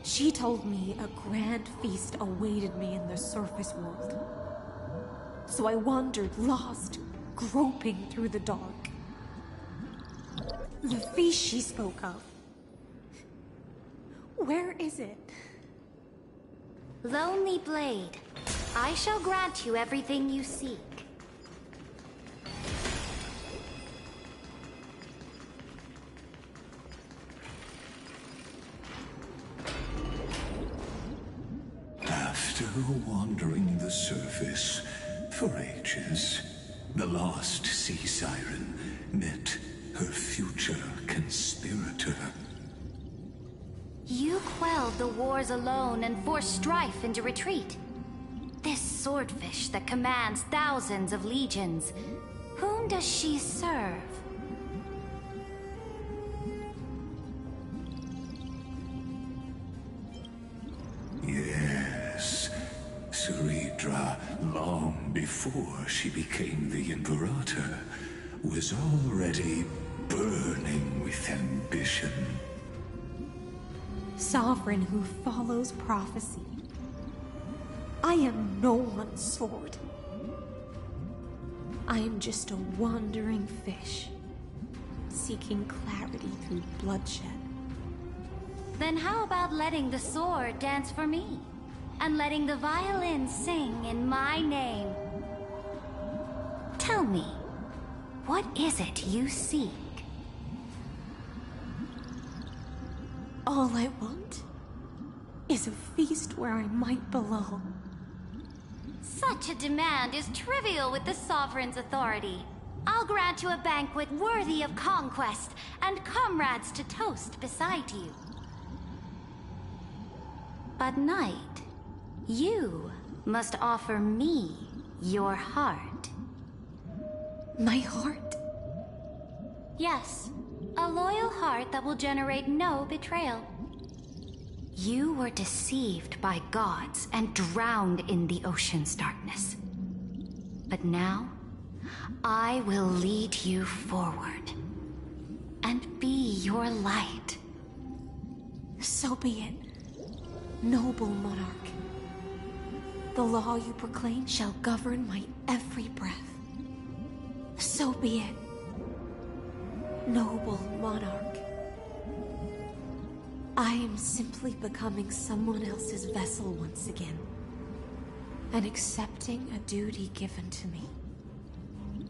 She told me a grand feast awaited me in the surface world. So I wandered lost, groping through the dark. The feast she spoke of. Where is it? Lonely Blade, I shall grant you everything you seek. After wandering the surface for ages, the lost sea siren met her future conspirator. You quelled the wars alone and forced strife into retreat. This swordfish that commands thousands of legions, whom does she serve? Yes, Ceridra, long before she became the Imperator, was already burning with ambition. Sovereign who follows prophecy. I am no one's sword. I am just a wandering fish, seeking clarity through bloodshed. Then how about letting the sword dance for me? And letting the violin sing in my name? Tell me, what is it you seek? All I want is a feast where I might belong. Such a demand is trivial with the Sovereign's authority. I'll grant you a banquet worthy of conquest and comrades to toast beside you. But Knight, you must offer me your heart. My heart? Yes, a loyal heart that will generate no betrayal. You were deceived by gods and drowned in the ocean's darkness. But now, I will lead you forward and be your light. So be it, noble monarch. The law you proclaim shall govern my every breath. So be it, noble monarch. I am simply becoming someone else's vessel once again, and accepting a duty given to me.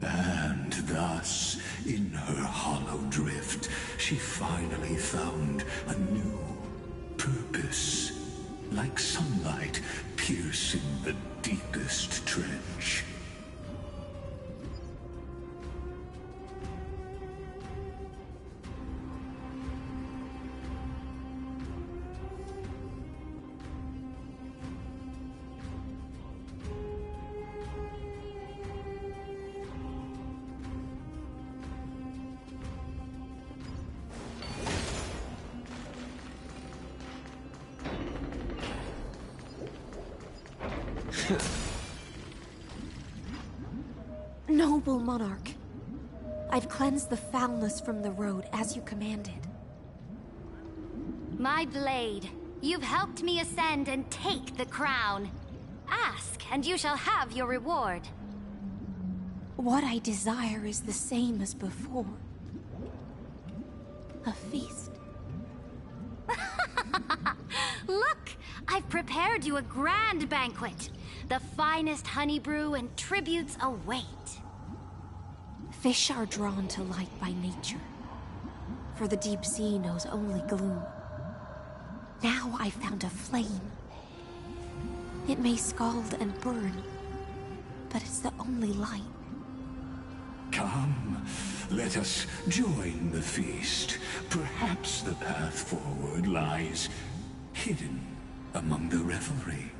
And thus, in her hollow drift, she finally found a new purpose. Like sunlight piercing the deepest trench. Noble monarch, I've cleansed the foulness from the road as you commanded. My blade, you've helped me ascend and take the crown. Ask, and you shall have your reward. What I desire is the same as before. A feast. Look, I've prepared you a grand banquet. The finest honey brew and tributes await. Fish are drawn to light by nature, for the deep sea knows only gloom. Now I found a flame. It may scald and burn, but it's the only light. Come, let us join the feast. Perhaps the path forward lies hidden among the revelry.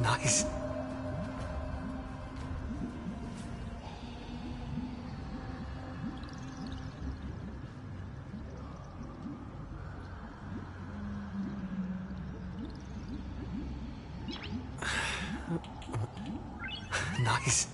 Nice. Nice.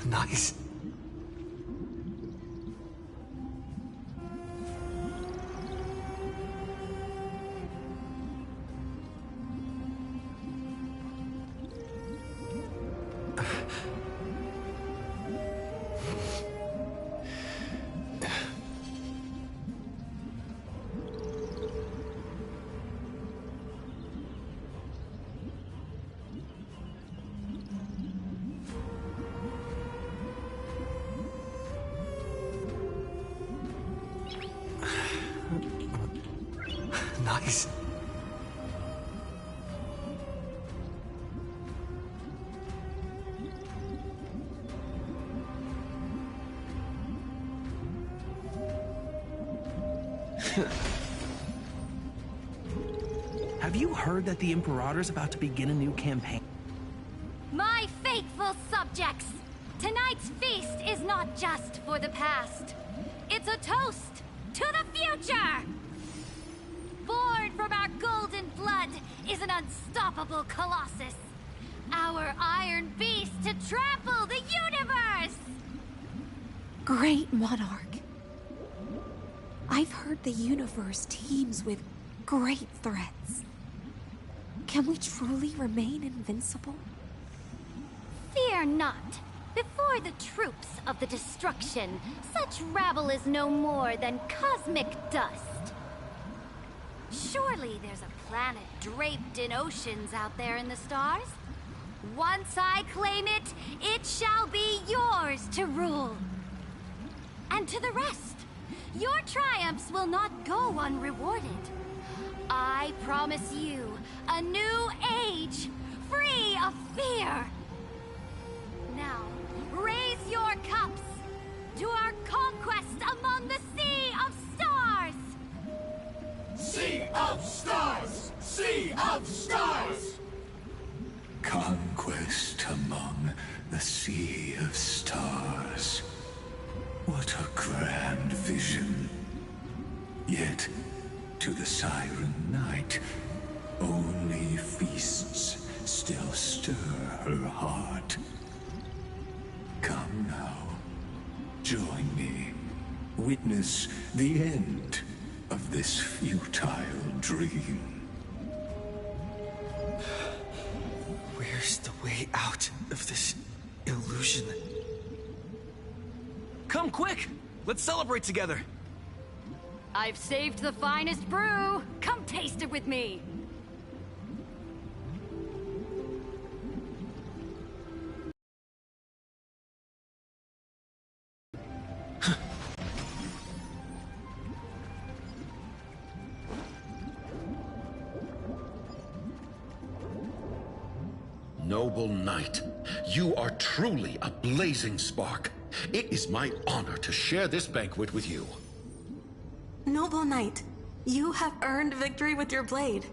Nice. Nice. Have you heard that the Imperator's about to begin a new campaign? My faithful subjects, tonight's feast is not just for the past. It's a toast to the future! Born from our golden blood is an unstoppable colossus. Our iron beast to trample the universe! Great monarch. I've heard the universe teems with great threats. Can we truly remain invincible? Fear not. Before the troops of the destruction, such rabble is no more than cosmic dust. Surely there's a planet draped in oceans out there in the stars. Once I claim it, it shall be yours to rule. And to the rest, your triumphs will not go unrewarded. I promise you a new age, free of fear. Now, raise your cups to our conquest among the sea sea of stars! Conquest among the sea of stars. What a grand vision. Yet, to the Siren Knight, only feasts still stir her heart. Come now, join me. Witness the end of this futile dream. Where's the way out of this illusion? Come quick! Let's celebrate together! I've saved the finest brew! Come taste it with me! Noble knight, you are truly a blazing spark. It is my honor to share this banquet with you. Noble knight, you have earned victory with your blade.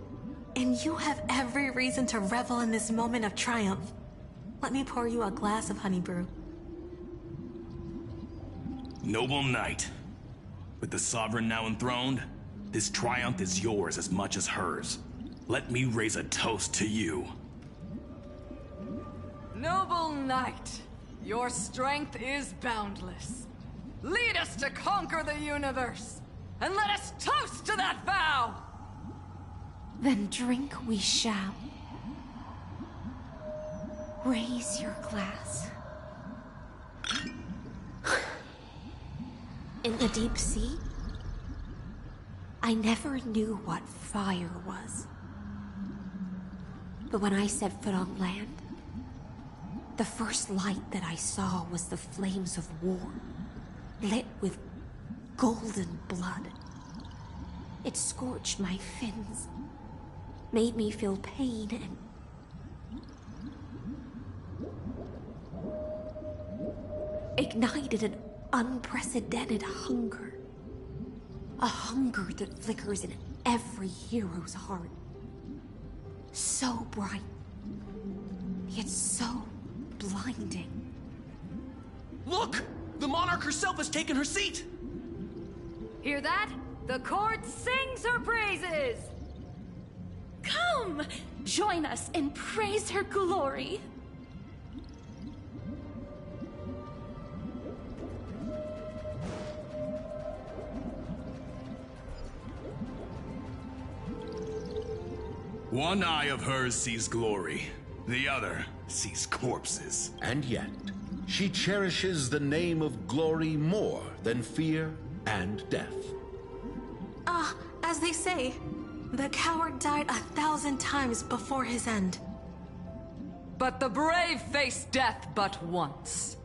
And you have every reason to revel in this moment of triumph. Let me pour you a glass of honey brew. Noble knight, with the sovereign now enthroned, this triumph is yours as much as hers. Let me raise a toast to you. Noble knight, your strength is boundless. Lead us to conquer the universe, and let us toast to that vow! Then drink we shall. Raise your glass. In the deep sea, I never knew what fire was. But when I set foot on land, the first light that I saw was the flames of war, lit with golden blood. It scorched my fins, made me feel pain and ignited an unprecedented hunger. A hunger that flickers in every hero's heart. So bright, yet so blinding. Look! The monarch herself has taken her seat! Hear that? The court sings her praises! Come! Join us and praise her glory! One eye of hers sees glory, the other sees corpses. And yet, she cherishes the name of glory more than fear and death. As they say, the coward died 1,000 times before his end. But the brave face death but once,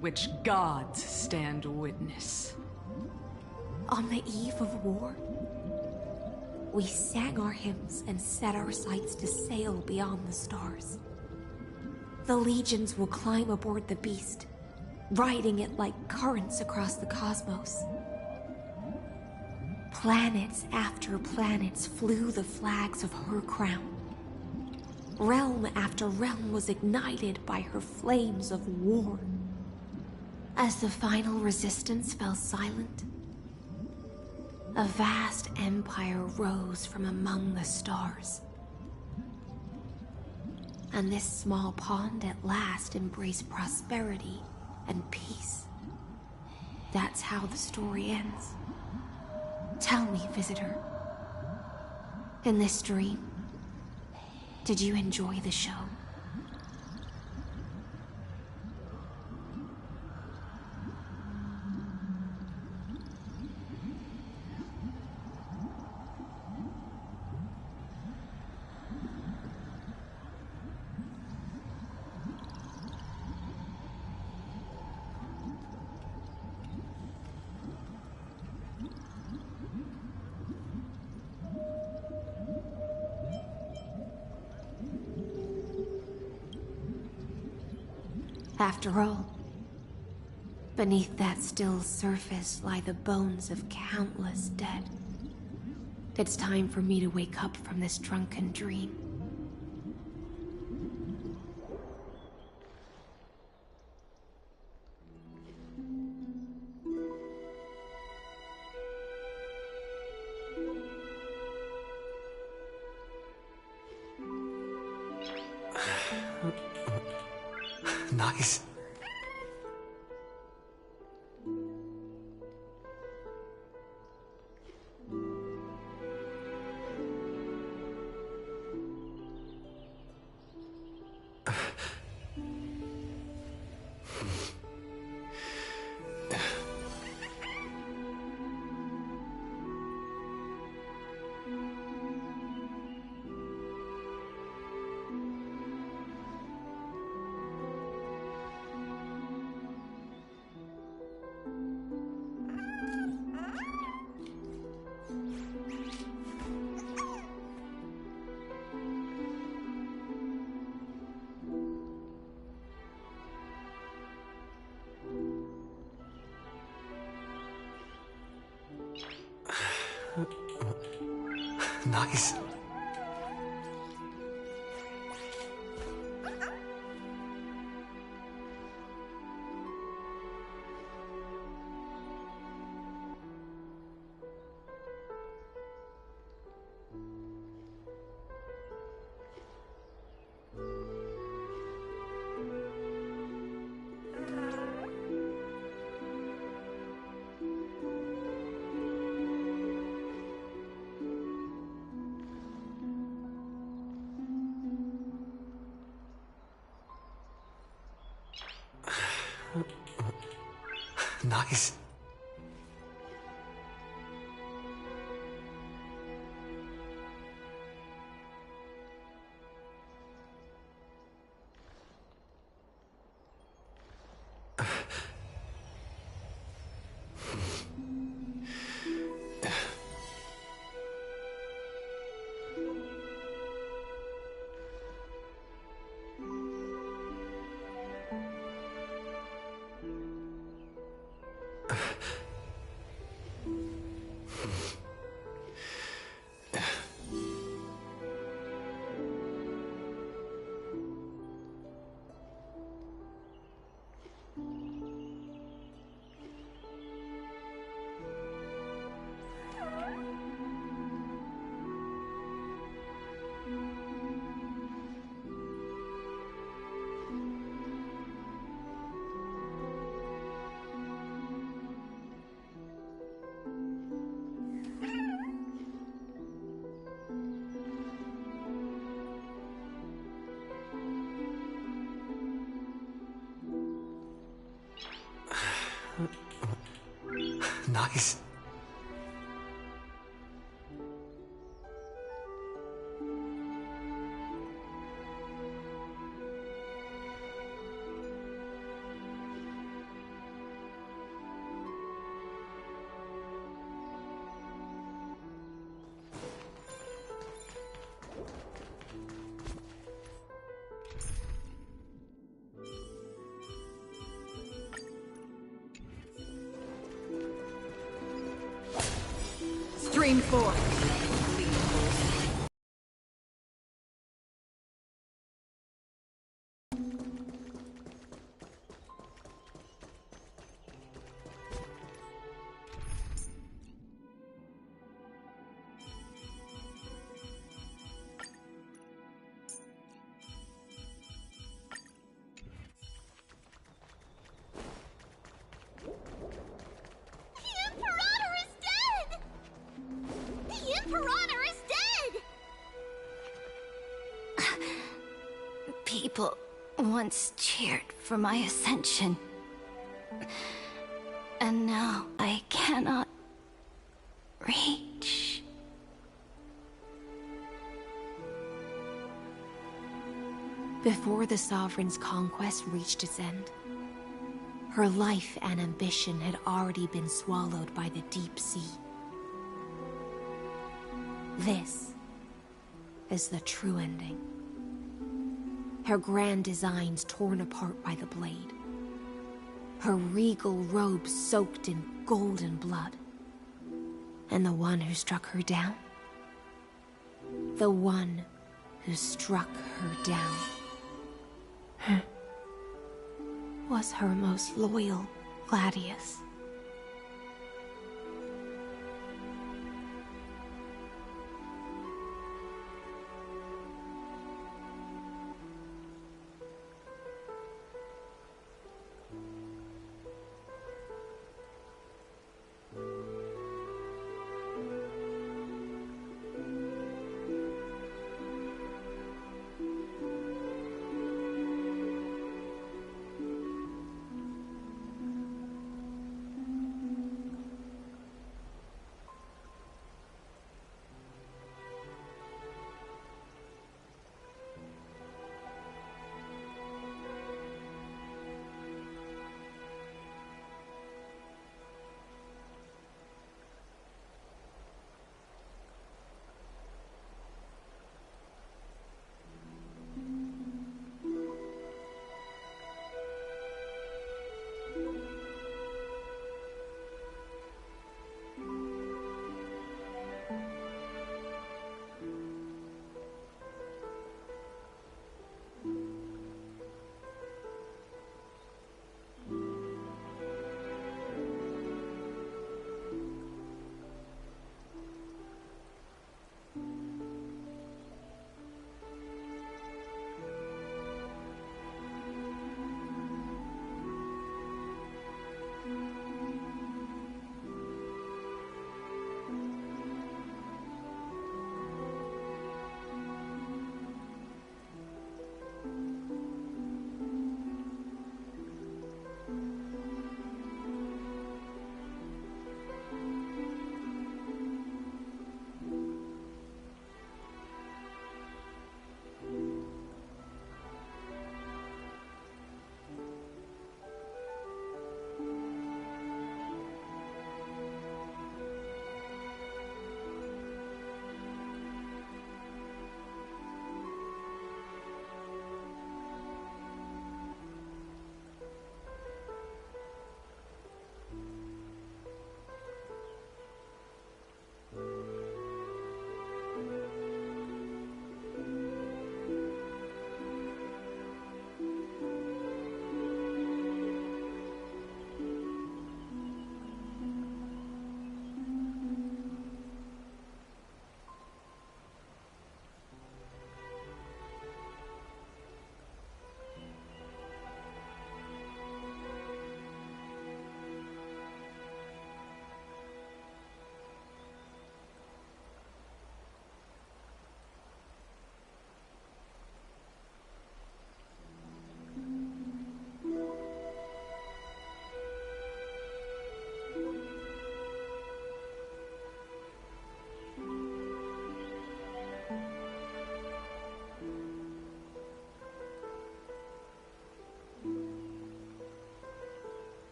which gods stand witness. On the eve of war, we sang our hymns and set our sights to sail beyond the stars. The legions will climb aboard the beast, riding it like currents across the cosmos. Planets after planets flew the flags of her crown. Realm after realm was ignited by her flames of war. As the final resistance fell silent, a vast empire rose from among the stars. And this small pond at last embraced prosperity and peace. That's how the story ends. Tell me, visitor, in this dream, did you enjoy the show? After all, beneath that still surface lie the bones of countless dead. It's time for me to wake up from this drunken dream. Nice. Nice. Nice. Nice. Stream 4. People once cheered for my ascension. And now I cannot reach. Before the Sovereign's conquest reached its end, her life and ambition had already been swallowed by the deep sea. This is the true ending. Her grand designs torn apart by the blade. Her regal robes soaked in golden blood. And the one who struck her down The one who struck her down was her most loyal Gladius.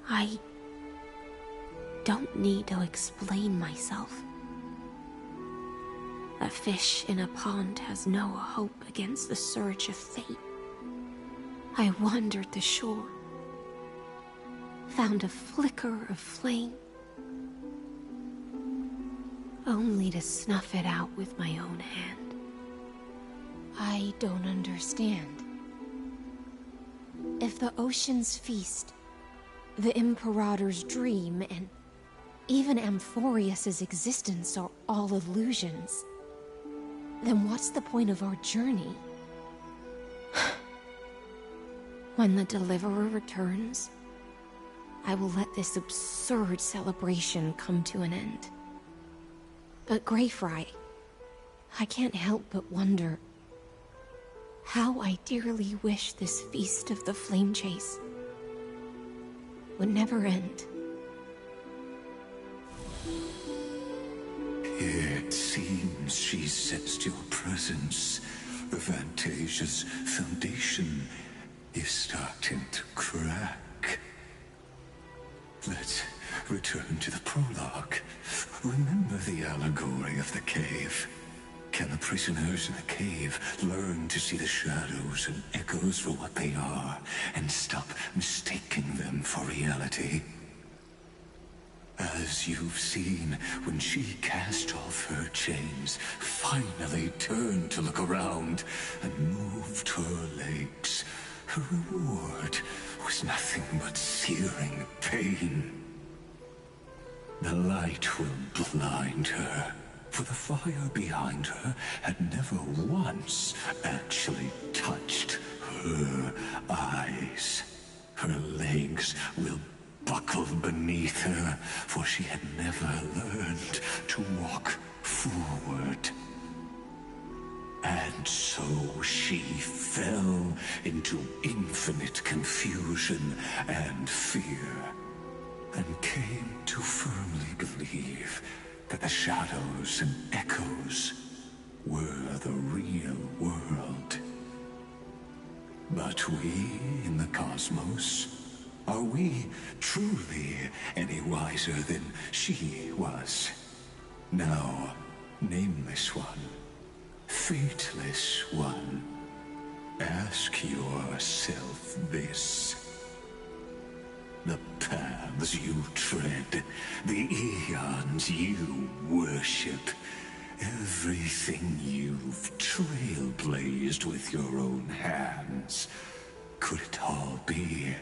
I don't need to explain myself. A fish in a pond has no hope against the surge of fate. I wandered the shore, found a flicker of flame, only to snuff it out with my own hand. I don't understand. If the ocean's feast, the Imperator's dream, and even Amphorius's existence are all illusions, then what's the point of our journey? When the Deliverer returns, I will let this absurd celebration come to an end. But Greyfry, I can't help but wonder how I dearly wish this feast of the Flame Chase would never end. It seems she sensed your presence. The Fantasia's foundation is starting to crack. Let's return to the prologue. Remember the allegory of the cave. Can the prisoners in the cave learn to see the shadows and echoes for what they are, and stop mistaking them for reality? As you've seen, when she cast off her chains, finally turned to look around, and moved her legs, her reward was nothing but searing pain. The light will blind her, for the fire behind her had never once actually touched her eyes. Her legs will buckle beneath her, for she had never learned to walk forward. And so she fell into infinite confusion and fear, and came to firmly believe that the shadows and echoes were the real world. But we in the cosmos, are we truly any wiser than she was? Now, nameless one, fateless one, ask yourself this. The paths you tread, the eons you worship, everything you've trailblazed with your own hands, could it all be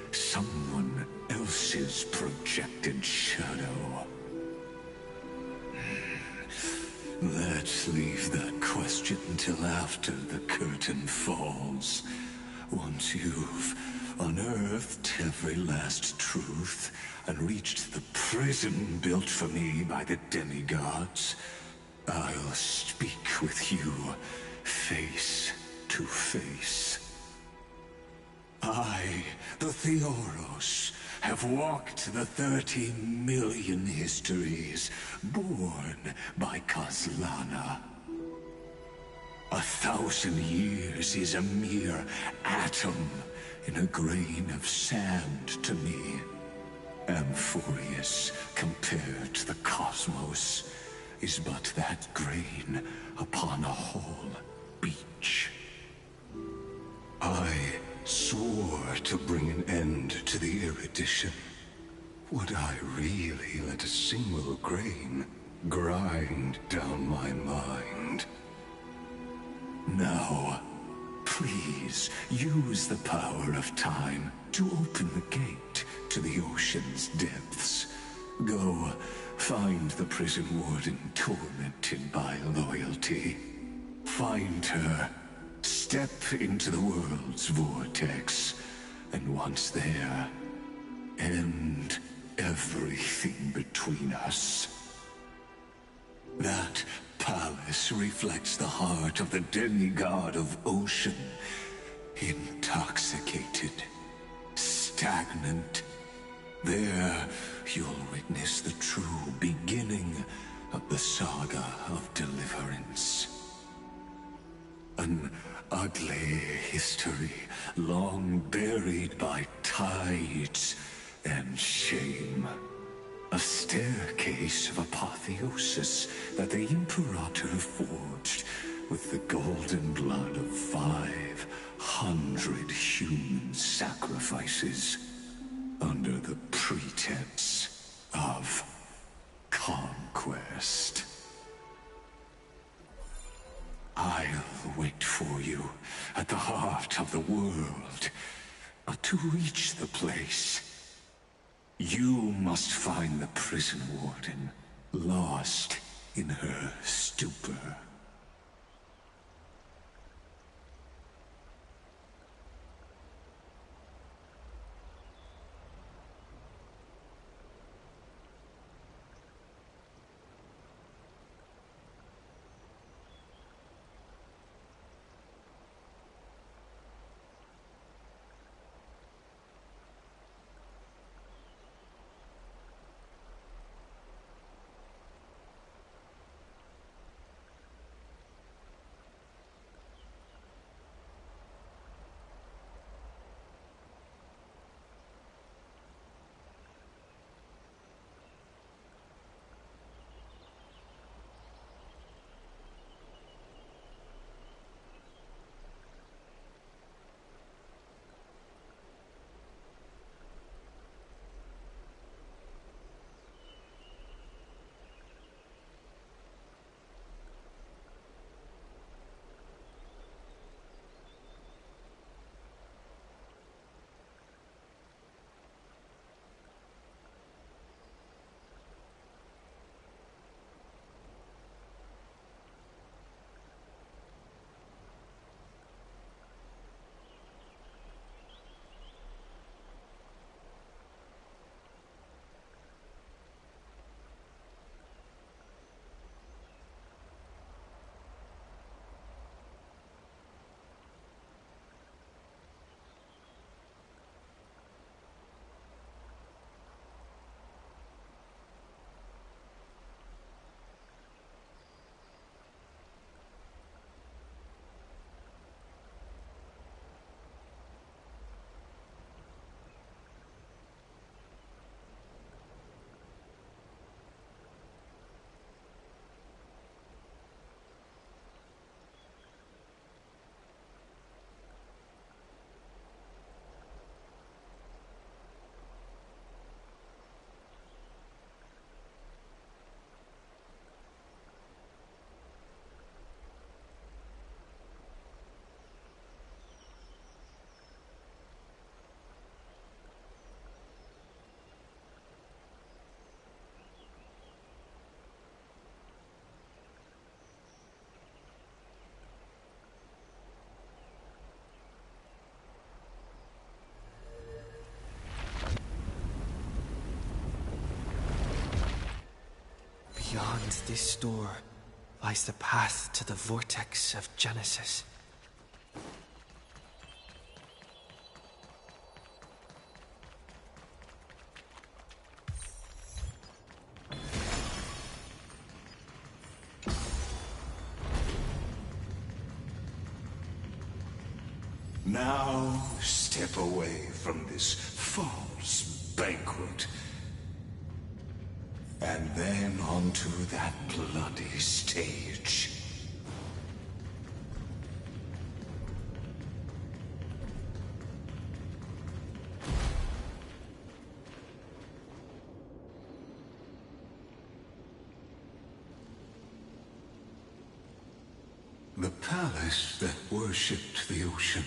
someone else's projected shadow? Let's leave that question till after the curtain falls. Once you've unearthed every last truth and reached the prison built for me by the demigods, I'll speak with you face to face. I, the Theoros, have walked the 30 million histories born by Kozlana. 1,000 years is a mere atom in a grain of sand to me. Amphorius, compared to the cosmos, is but that grain upon a whole beach. I swore to bring an end to the erudition. Would I really let a single grain grind down my mind? Now, please use the power of time to open the gate to the ocean's depths. Go, find the prison warden tormented by loyalty. Find her, step into the world's vortex, and once there, end everything between us. That palace reflects the heart of the demigod of ocean, intoxicated, stagnant. There, you'll witness the true beginning of the saga of deliverance. An ugly history, long buried by tides and shame. A staircase of apotheosis that the Imperator forged with the golden blood of 500 human sacrifices under the pretense of conquest. I'll wait for you at the heart of the world, but to reach the place, you must find the prison warden, lost in her stupor. Behind this door lies the path to the vortex of Genesis. Now, step away from this false banquet. And then onto that bloody stage. The palace that worshipped the ocean,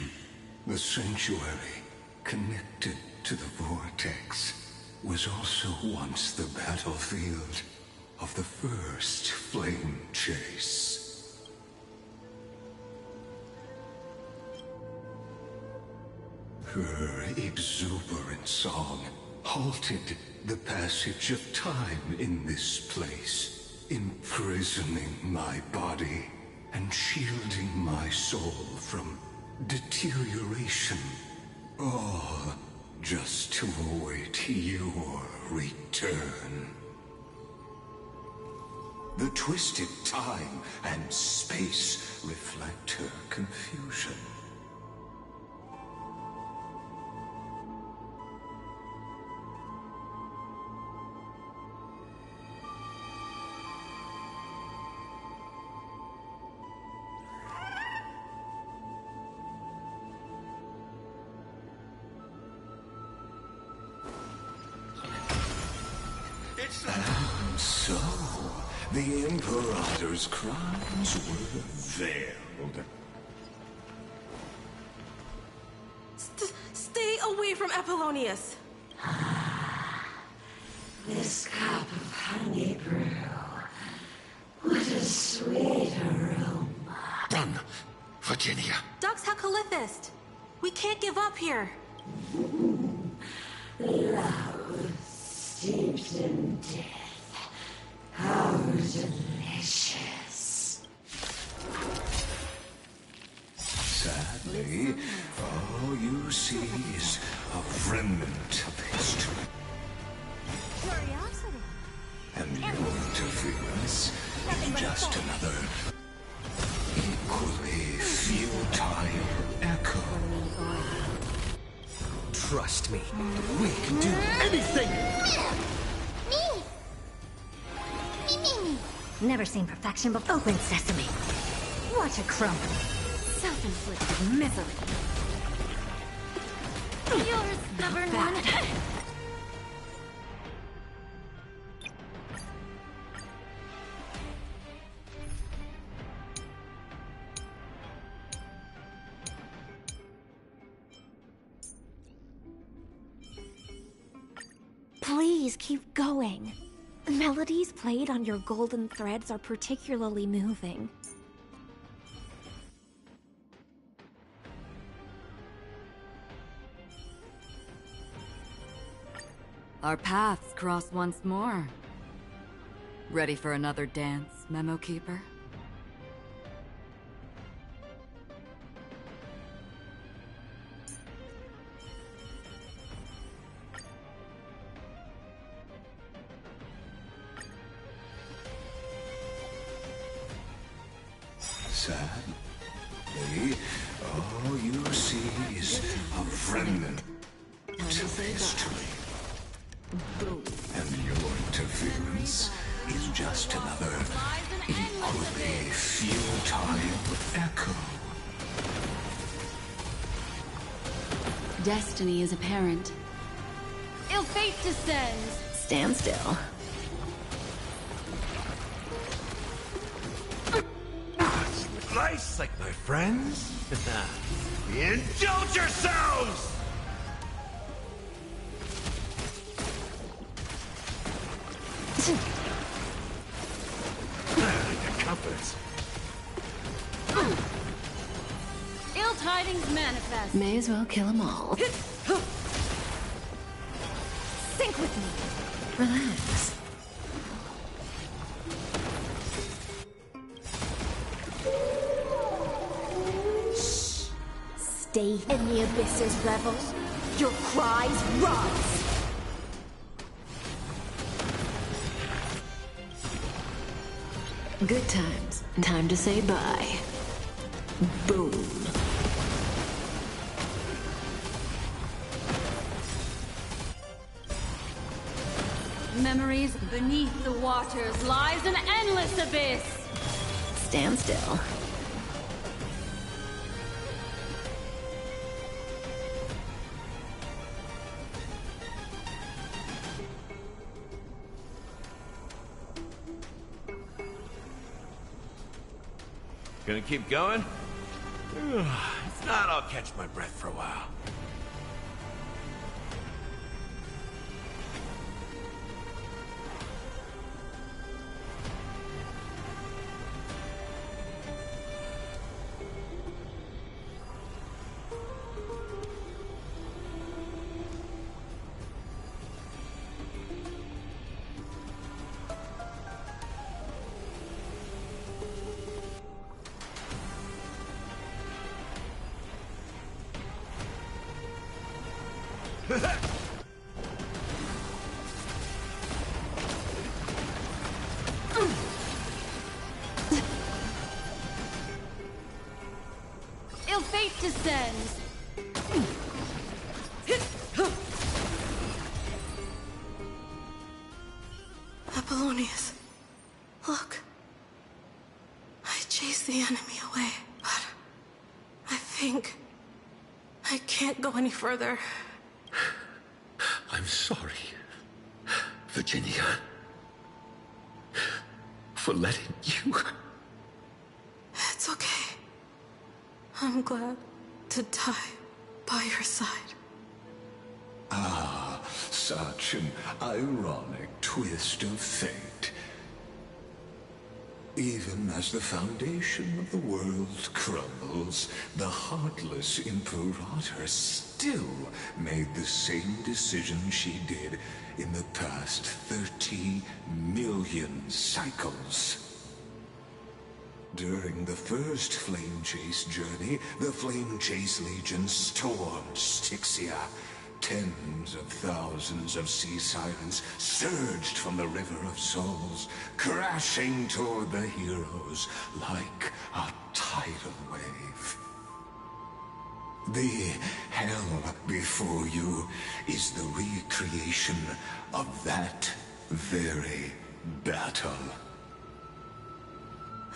the sanctuary connected to the vortex, was also once the battlefield of the first flame chase. Her exuberant song halted the passage of time in this place, imprisoning my body and shielding my soul from deterioration. All just to await your return. The twisted time and space reflect her confusion. And so, the Imperator's crimes were veiled. Stay away from Apollonius! This cup of honey brew. What a sweet aroma. Run, Virginia. Dux Hakalithist! We can't give up here! Love steeped in death. How delicious. Sadly, all you see is a remnant of history. Curiosity. And your interference is just another equally futile echo. Trust me, we can do anything! Me. Never seen perfection before. Open sesame. Watch it crumble. Self-inflicted misery. You're a stubborn one. Please keep going. Melodies played on your golden threads are particularly moving. Our paths cross once more. Ready for another dance, Memo Keeper? Sadly, all you see is a remnant of history. And your interference is just another equally futile echo. Destiny is apparent. Ill fate descends. Stand still. Slice like my friends? Indulge yourselves! I got confidence. Ill tidings manifest. May as well kill them all. Sync with me. Relax. stay in the Abyss's revel, your cries rise. Good times. Time to say bye. Boom. Memories beneath the waters lies an endless abyss. Stand still. Gonna keep going? If not, I'll catch my breath for a while. Ill fate descends. Apollonius, look. I chased the enemy away, but I think I can't go any further. I'm sorry, Virginia, for letting you. It's okay. I'm glad to die by your side. Ah, such an ironic twist of fate. Even as the foundation of the world crumbles, the heartless Imperator still made the same decision she did in the past 30 million cycles. During the first Flame Chase journey, the Flame Chase Legion stormed Styxia. Tens of thousands of sea sirens surged from the River of Souls, crashing toward the heroes like a tidal wave. The hell before you is the recreation of that very battle.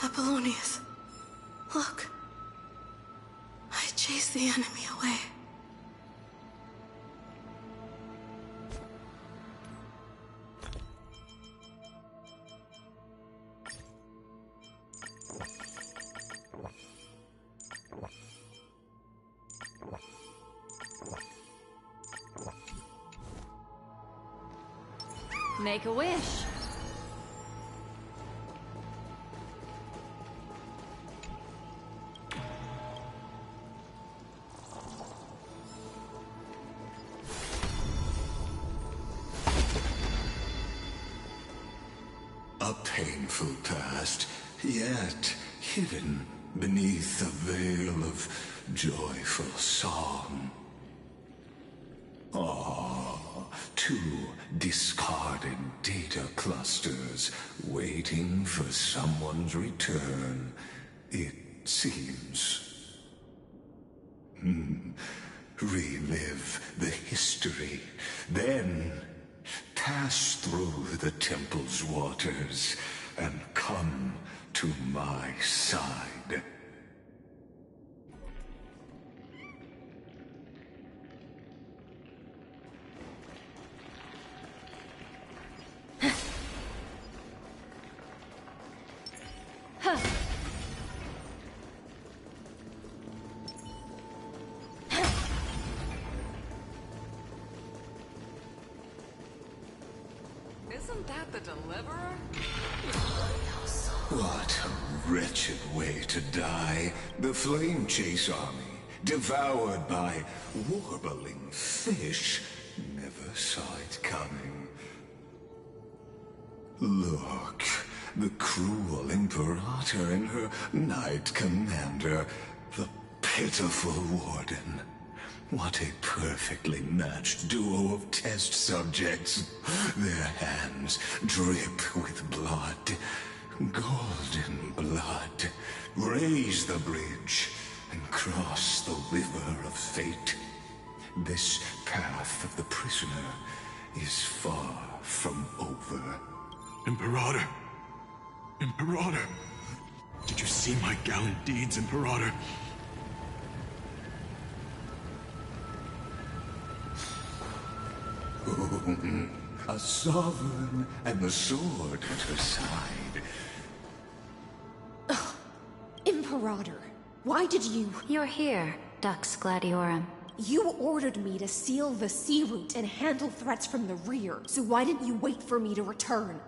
Apollonius, look. I chased the enemy away. Make a wish. A painful past, yet hidden beneath a veil of joyful song. Ah, two discarded data clusters waiting for someone's return, it seems. Relive the history, then pass through the temple's waters and come to my side. Isn't that the Deliverer? What a wretched way to die. The Flame Chase army, devoured by warbling fish, never saw it coming. Look, the cruel Imperator and her Knight Commander, the Pitiful Warden. What a perfectly matched duo of test subjects. Their hands drip with blood. Golden blood. Raise the bridge and cross the river of fate. This path of the prisoner is far from over. Imperator! Imperator! Did you see my gallant deeds, Imperator? A sovereign and the sword at her side. Imperator, why did you... You're here, Dux Gladiorum. You ordered me to seal the sea route and handle threats from the rear, so why didn't you wait for me to return?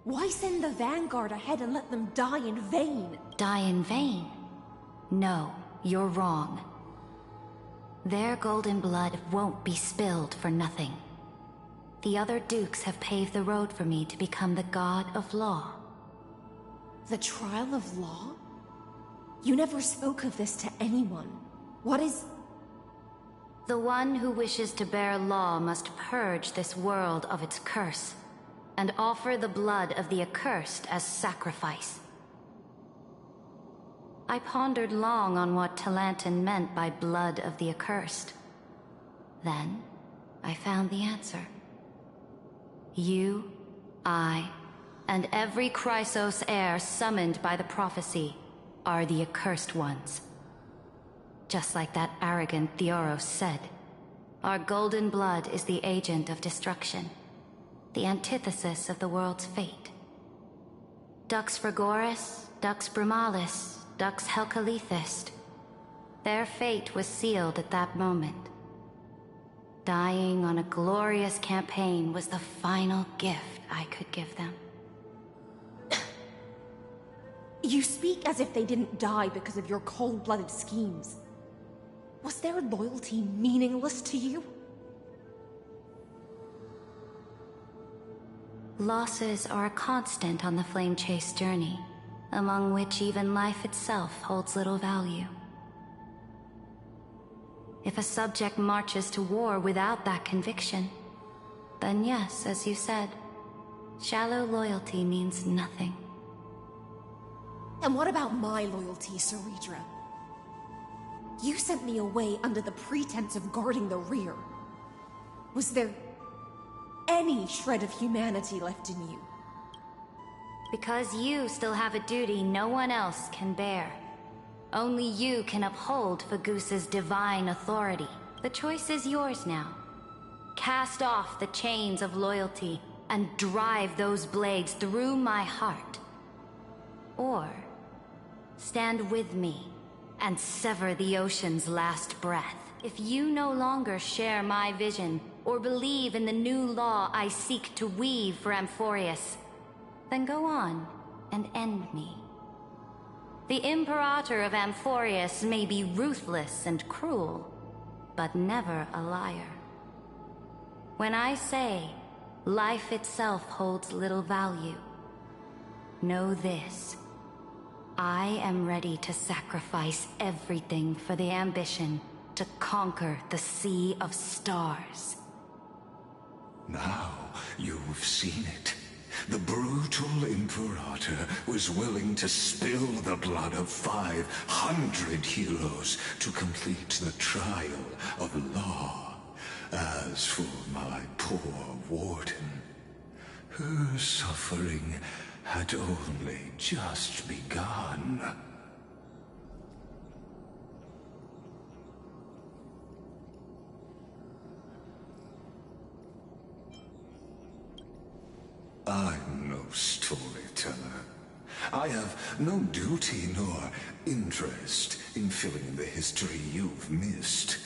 Why send the Vanguard ahead and let them die in vain? Die in vain? No, you're wrong. Their golden blood won't be spilled for nothing. The other dukes have paved the road for me to become the god of law. The trial of law? You never spoke of this to anyone. What is... The one who wishes to bear law must purge this world of its curse, and offer the blood of the accursed as sacrifice. I pondered long on what Talantin meant by blood of the accursed. Then, I found the answer. You, I, and every Chrysos heir summoned by the prophecy are the accursed ones. Just like that arrogant Theoros said, our golden blood is the agent of destruction, the antithesis of the world's fate. Dux Frigoris, Dux Brumalis, Dux Helcalethist. Their fate was sealed at that moment. Dying on a glorious campaign was the final gift I could give them. You speak as if they didn't die because of your cold-blooded schemes. Was their loyalty meaningless to you? Losses are a constant on the Flame Chase journey, among which even life itself holds little value. If a subject marches to war without that conviction, then yes, as you said, shallow loyalty means nothing. And what about my loyalty, Ceridra? You sent me away under the pretense of guarding the rear. Was there any shred of humanity left in you? Because you still have a duty no one else can bear. Only you can uphold Fagoos's divine authority. The choice is yours now. Cast off the chains of loyalty and drive those blades through my heart. Or stand with me and sever the ocean's last breath. If you no longer share my vision or believe in the new law I seek to weave for Amphorius, then go on and end me. The Imperator of Amphorius may be ruthless and cruel, but never a liar. When I say life itself holds little value, know this. I am ready to sacrifice everything for the ambition to conquer the Sea of Stars. Now you've seen it. The brutal Imperator was willing to spill the blood of 500 heroes to complete the trial of law. As for my poor Warden, her suffering had only just begun. I'm no storyteller. I have no duty nor interest in filling in the history you've missed.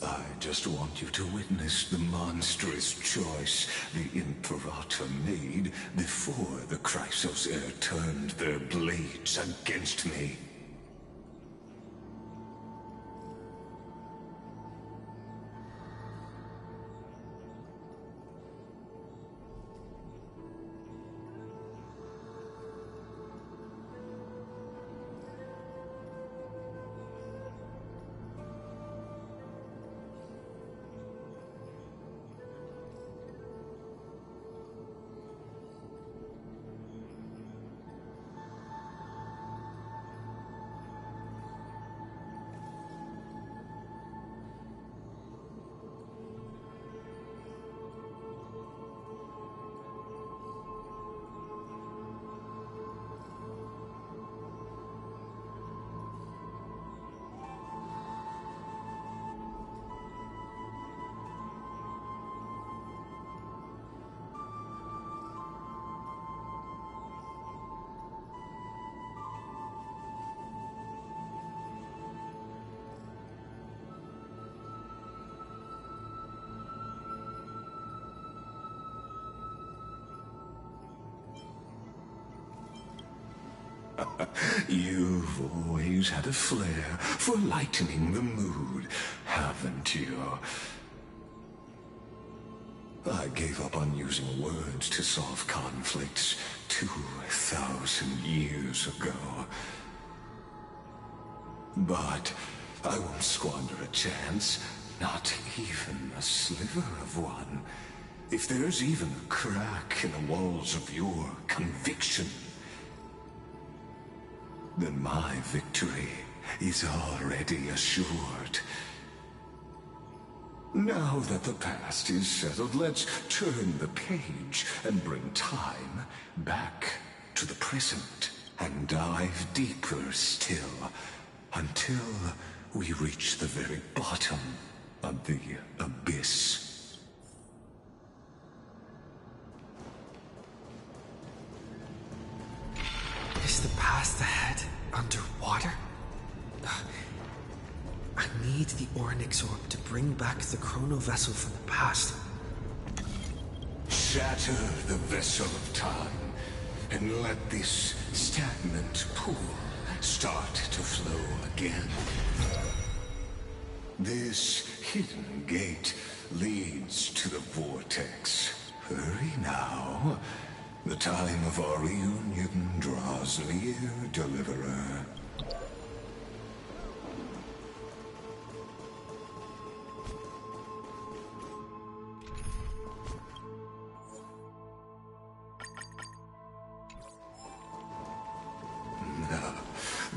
I just want you to witness the monstrous choice the Imperator made before the Chrysos heir turned their blades against me. You've always had a flair for lightening the mood, haven't you? I gave up on using words to solve conflicts 2,000 years ago. But I won't squander a chance, not even a sliver of one. If there's even a crack in the walls of your conviction, then my victory is already assured. Now that the past is settled, let's turn the page and bring time back to the present and dive deeper still until we reach the very bottom of the abyss. Is the past ahead underwater? I need the Orynyx orb to bring back the chrono vessel from the past. Shatter the vessel of time and let this stagnant pool start to flow again. This hidden gate leads to the vortex. Hurry now. The time of our reunion draws near, Deliverer.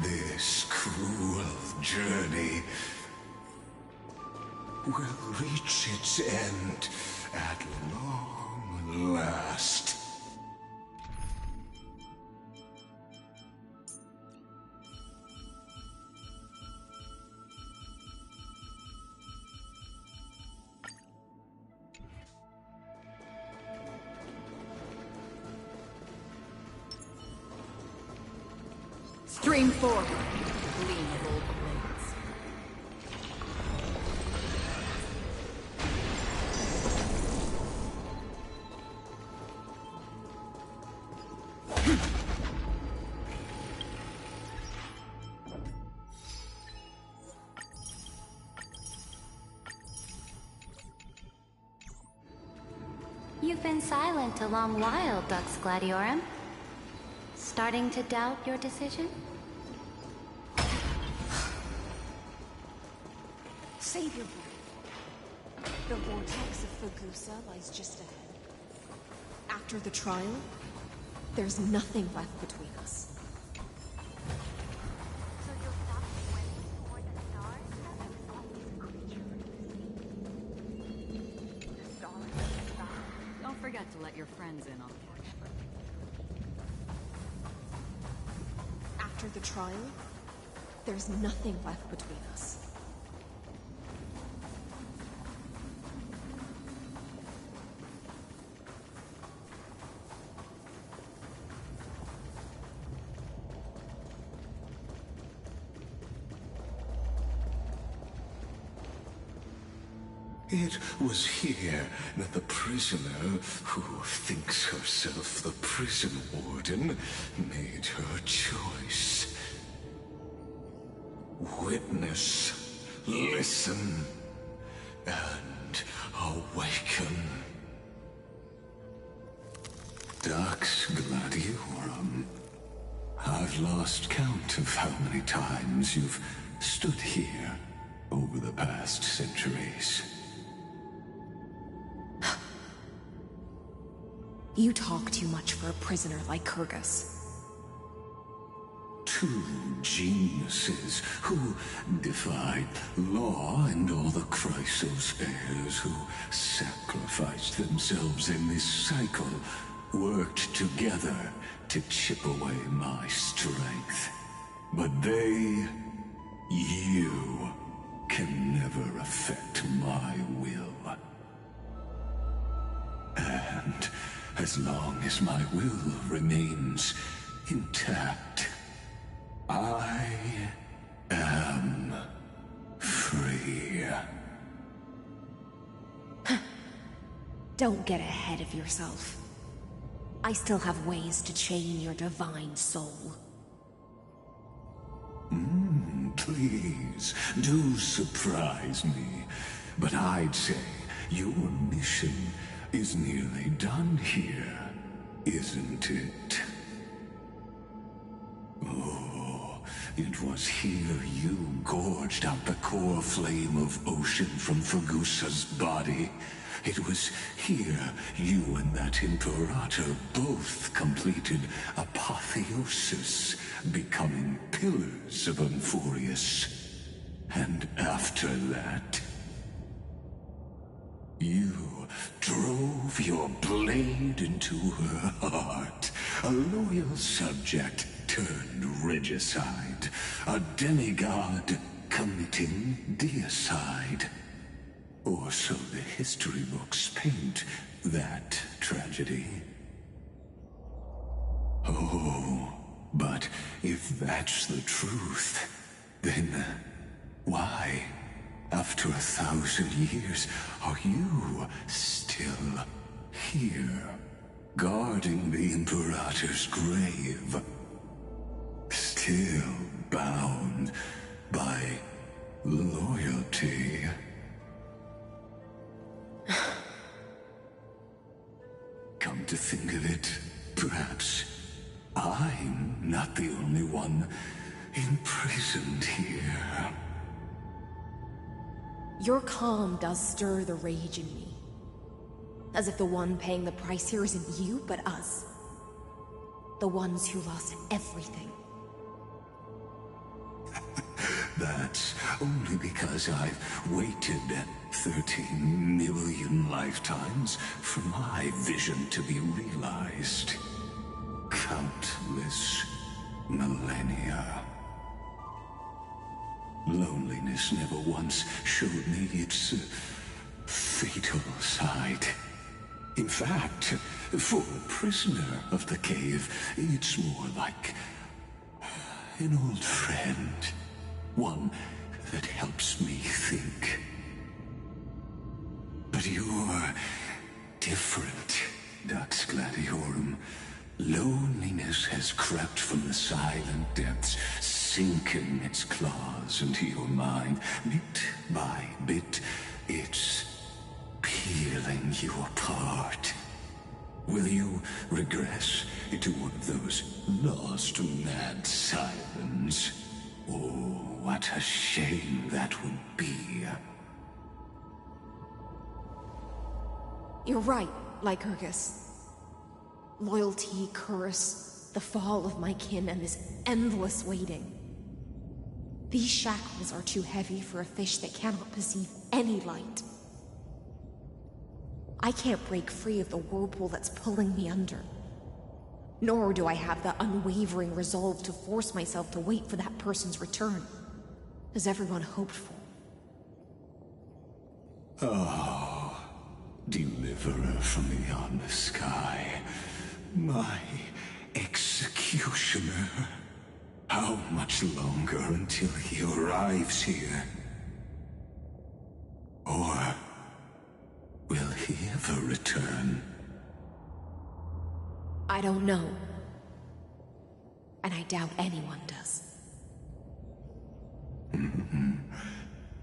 This cruel journey will reach its end at long last. Stream forward, the gleam of old blades. You've been silent a long while, Dux Gladiorum. Starting to doubt your decision? Save your breath. The vortex of Fagusa lies just ahead. After the trial, there's nothing left between us. Don't forget to let your friends in on the After the trial, there's nothing left between us. It was here that the prisoner, who thinks herself the prison warden, made her choice. Witness, listen, and awaken. Dux Gladiorum. I've lost count of how many times you've stood here over the past centuries. You talk too much for a prisoner like Kyrgyz. Two geniuses who defied law and all the Chrysos heirs who sacrificed themselves in this cycle worked together to chip away my strength. But they, you, can never affect my will. And as long as my will remains intact, I am free. Don't get ahead of yourself. I still have ways to chain your divine soul. please, do surprise me. But I'd say your mission is nearly done here, isn't it? Oh, it was here you gorged out the core flame of ocean from Fagusa's body. It was here you and that Imperator both completed apotheosis, becoming pillars of Amphorius. And after that, you drove your blade into her heart, a loyal subject turned regicide, a demigod committing deicide. Or so the history books paint that tragedy. Oh, but if that's the truth, then why, after 1,000 years, are you still here, guarding the Imperator's grave? Still bound by loyalty? Come to think of it, perhaps I'm not the only one imprisoned here. Your calm does stir the rage in me. As if the one paying the price here isn't you, but us. The ones who lost everything. That's only because I've waited 13 million lifetimes for my vision to be realized. Countless millennia. Loneliness never once showed me its fatal side. In fact, for a prisoner of the cave, it's more like an old friend. One that helps me think. But you're different, Dux Gladiorum. Loneliness has crept from the silent depths, sinking its claws into your mind. Bit by bit, it's peeling you apart. Will you regress into one of those lost mad sirens? Oh, what a shame that would be. You're right, Lycurgus. Loyalty, curse, the fall of my kin, and this endless waiting. These shackles are too heavy for a fish that cannot perceive any light. I can't break free of the whirlpool that's pulling me under. Nor do I have the unwavering resolve to force myself to wait for that person's return, as everyone hoped for. Oh, deliverer from beyond the sky, my executioner. How much longer until he arrives here? Or will he ever return? I don't know. And I doubt anyone does.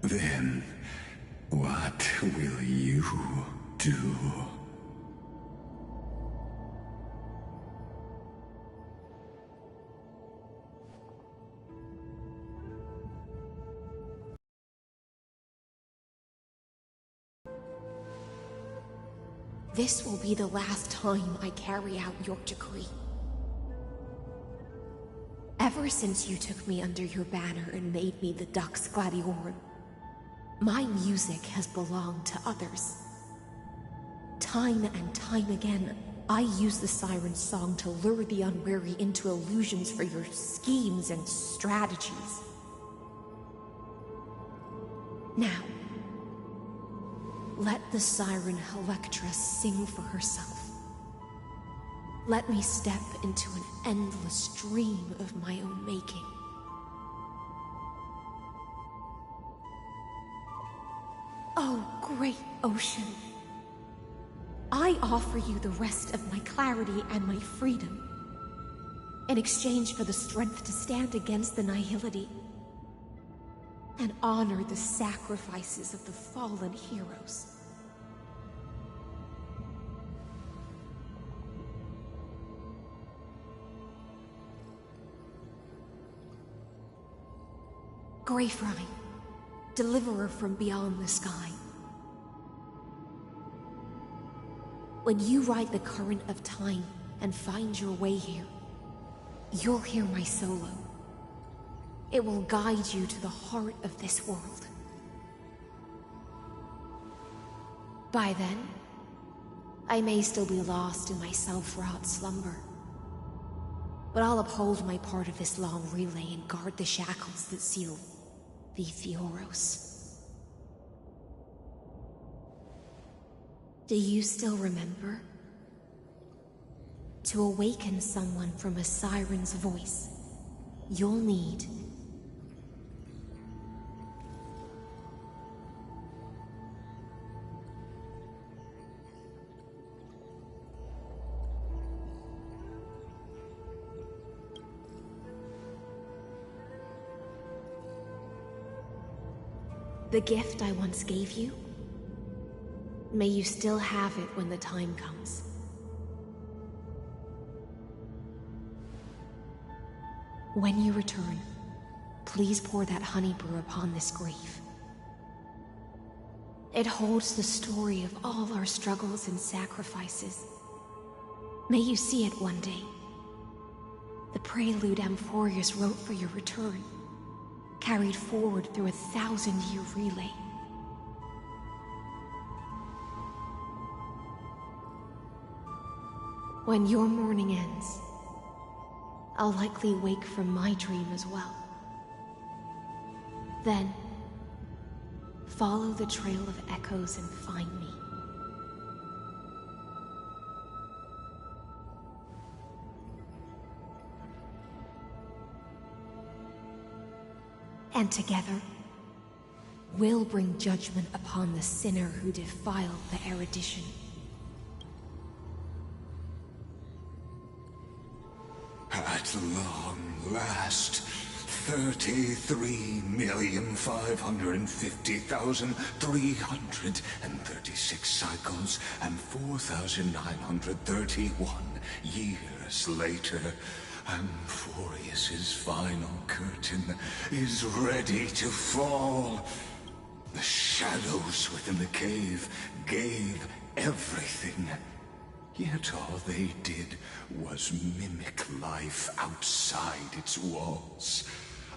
Then, what will you do? This will be the last time I carry out your decree. Ever since you took me under your banner and made me the Dux Gladiorum, my music has belonged to others. Time and time again, I use the siren's song to lure the unwary into illusions for your schemes and strategies. Now, let the siren Electra sing for herself. Let me step into an endless dream of my own making. Oh, great ocean. I offer you the rest of my clarity and my freedom, in exchange for the strength to stand against the nihility. and honor the sacrifices of the fallen heroes. Greyfrine, deliverer from beyond the sky. When you ride the current of time and find your way here, you'll hear my solo. It will guide you to the heart of this world. By then, I may still be lost in my self-wrought slumber, but I'll uphold my part of this long relay and guard the shackles that seal the Theoros. Do you still remember? To awaken someone from a siren's voice, you'll need the gift I once gave you. May you still have it when the time comes. When you return, please pour that honey brew upon this grave. It holds the story of all our struggles and sacrifices. May you see it one day. The prelude Amphorius wrote for your return, carried forward through a 1,000-year relay. When your mourning ends, I'll likely wake from my dream as well. Then, follow the trail of echoes and find me. And together, we'll bring judgment upon the sinner who defiled the erudition. At long last, 33,550,336 cycles and 4,931 years later, Amphorius's final curtain is ready to fall. The shadows within the cave gave everything. Yet all they did was mimic life outside its walls.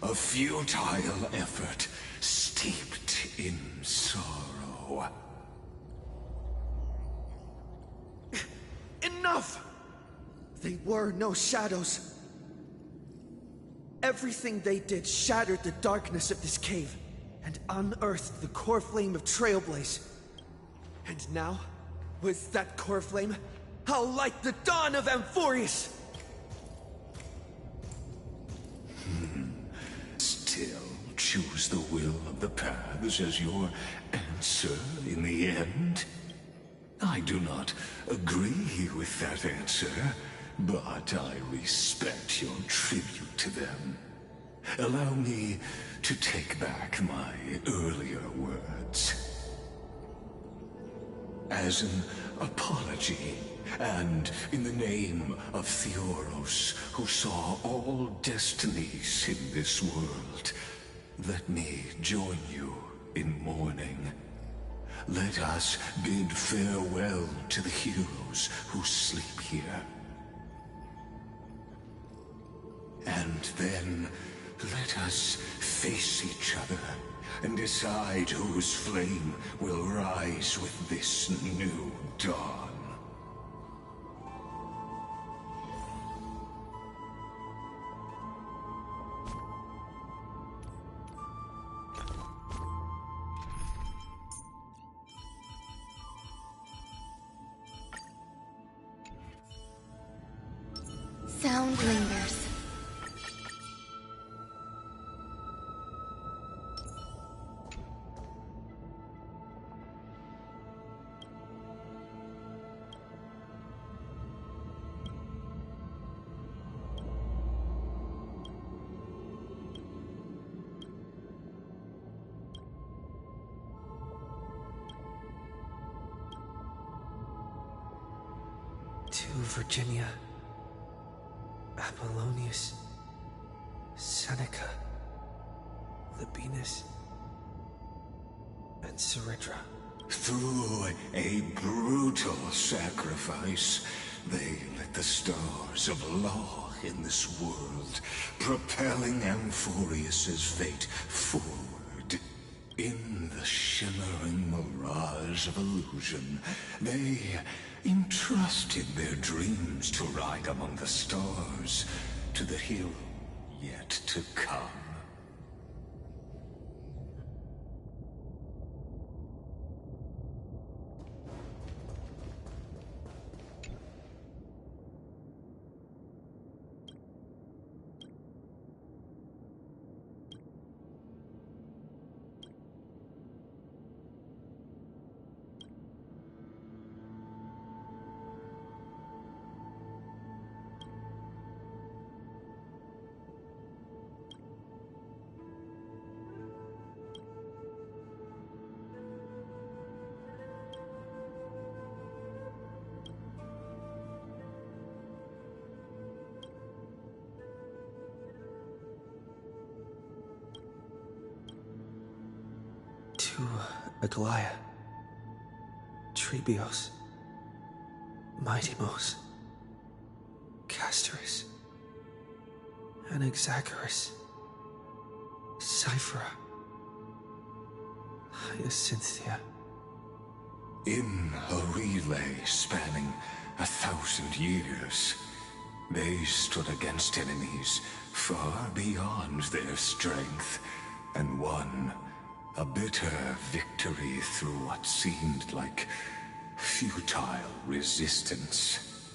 A futile effort steeped in sorrow. Enough! They were no shadows. Everything they did shattered the darkness of this cave and unearthed the core flame of Trailblaze. And now, with that core flame, I'll light the dawn of Amphorius! Still choose the will of the paths as your answer in the end? I do not agree with that answer, but I respect your tribute to them. Allow me to take back my earlier words. As an apology, and in the name of Theoros, who saw all destinies in this world, let me join you in mourning. Let us bid farewell to the heroes who sleep here. And then, let us face each other and decide whose flame will rise with this new dawn. Sound lingers. Virginia, Apollonius, Seneca, Libinus, and Ceridra. Through a brutal sacrifice, they lit the stars of law in this world, propelling Amphorius's fate forward. In the shimmering mirage of illusion, they entrusted their dreams to ride among the stars, to the hero yet to come. To Aglaia, Trebios, Mightymos, Castorus, Anaxagoras, Cyphera, Hyacinthia. In a relay spanning 1,000 years, they stood against enemies far beyond their strength and won a bitter victory through what seemed like futile resistance.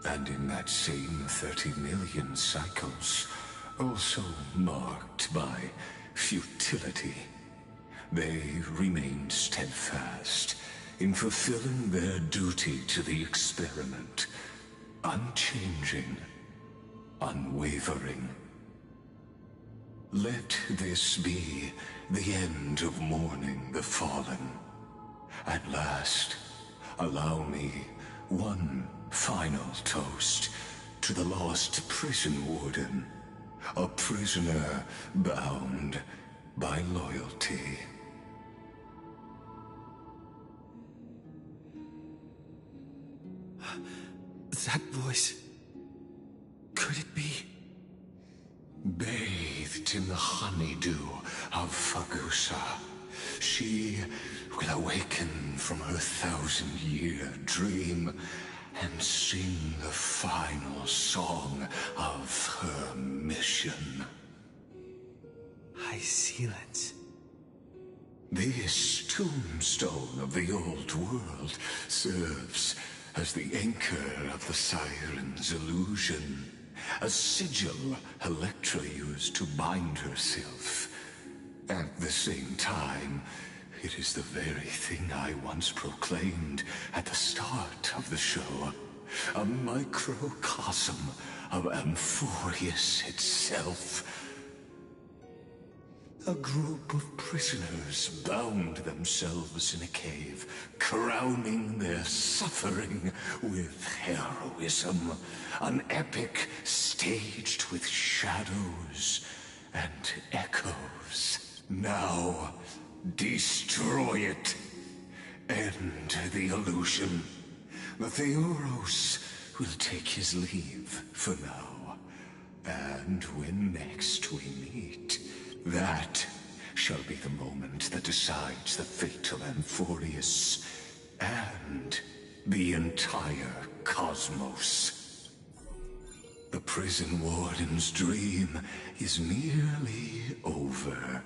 And in that same 30 million cycles, also marked by futility, they remained steadfast in fulfilling their duty to the experiment, unchanging, unwavering. Let this be the end of mourning the fallen. At last, allow me one final toast to the lost prison warden, a prisoner bound by loyalty. That voice... could it be? Bathed in the honeydew of Fagusa, she will awaken from her 1,000-year dream and sing the final song of her mission. Hysealence. This tombstone of the old world serves as the anchor of the Siren's illusion, a sigil Electra used to bind herself. At the same time, it is the very thing I once proclaimed at the start of the show, a microcosm of Amphorius itself. A group of prisoners bound themselves in a cave, crowning their suffering with heroism. An epic staged with shadows and echoes. Now, destroy it. End the illusion. The Theoros will take his leave for now. And when next we meet, that shall be the moment that decides the fate of Amphorius and the entire cosmos. The prison warden's dream is nearly over,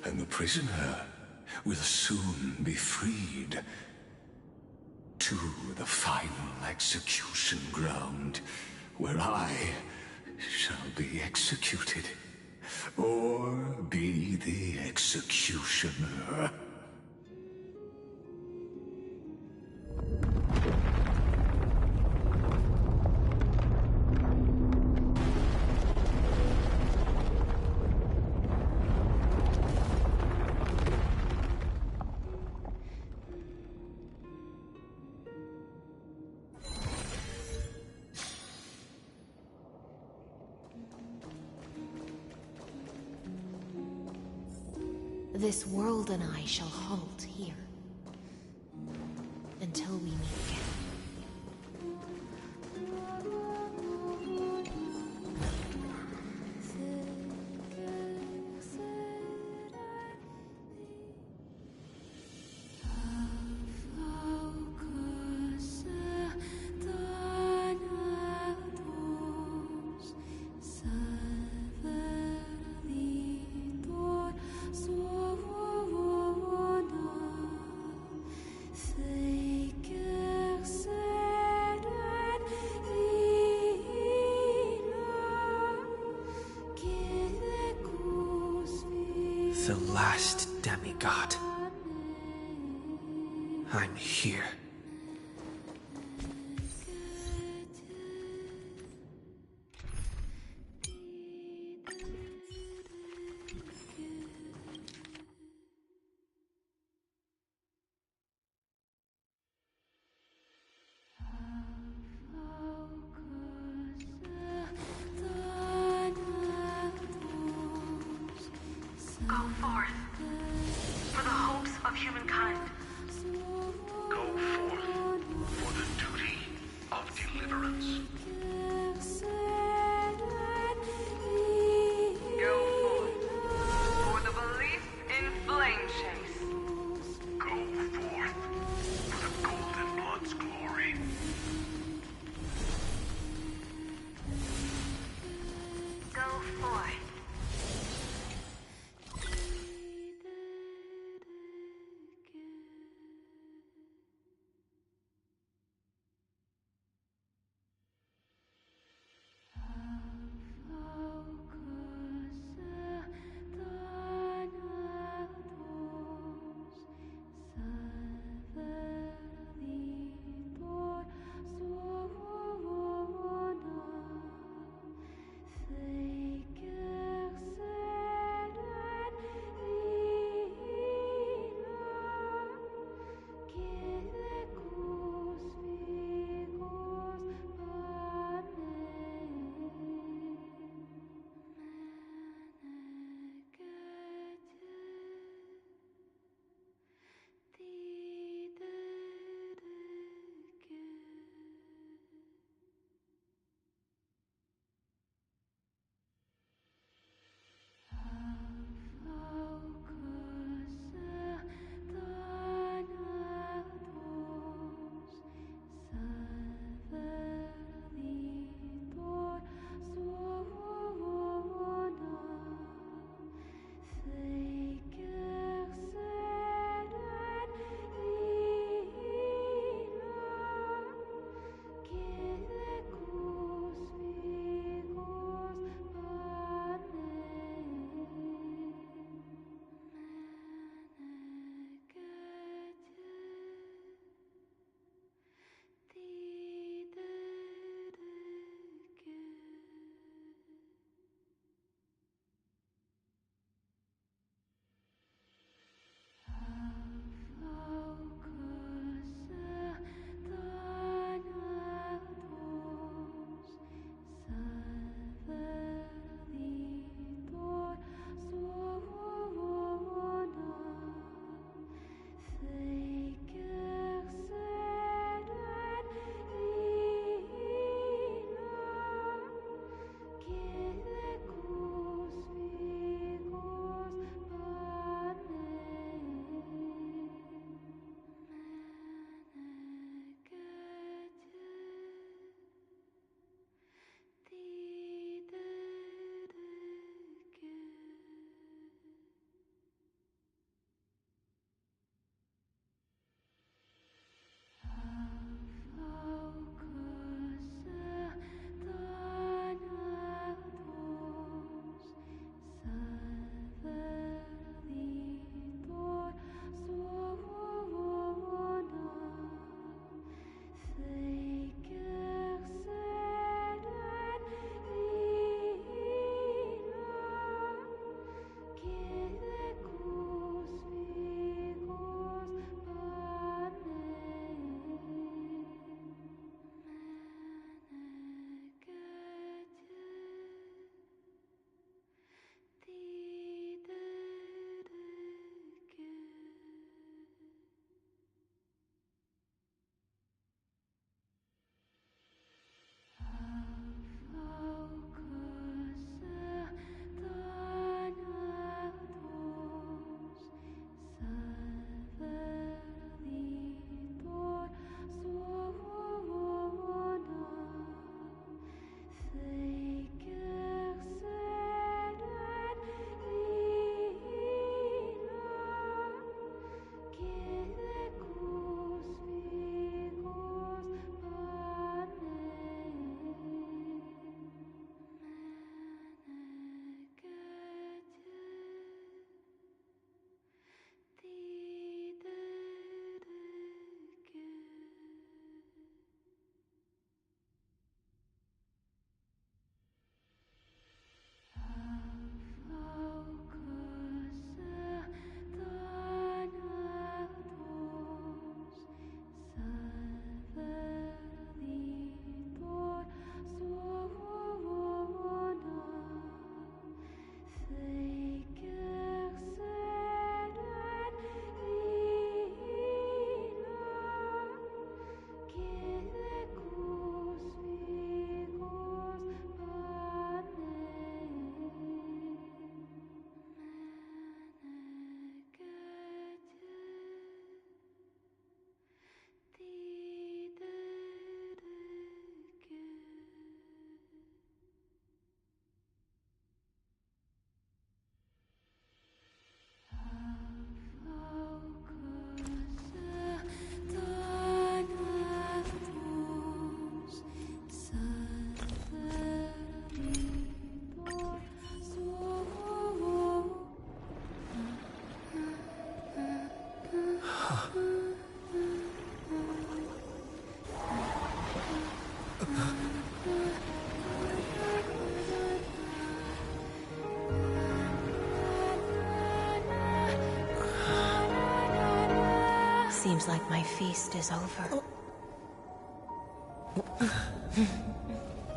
and the prisoner will soon be freed to the final execution ground, where I shall be executed. Or be the executioner. This world and I shall halt here. Until we meet again. The last demigod. I'm here. Go forth for the hopes of humankind. Go Seems like my feast is over.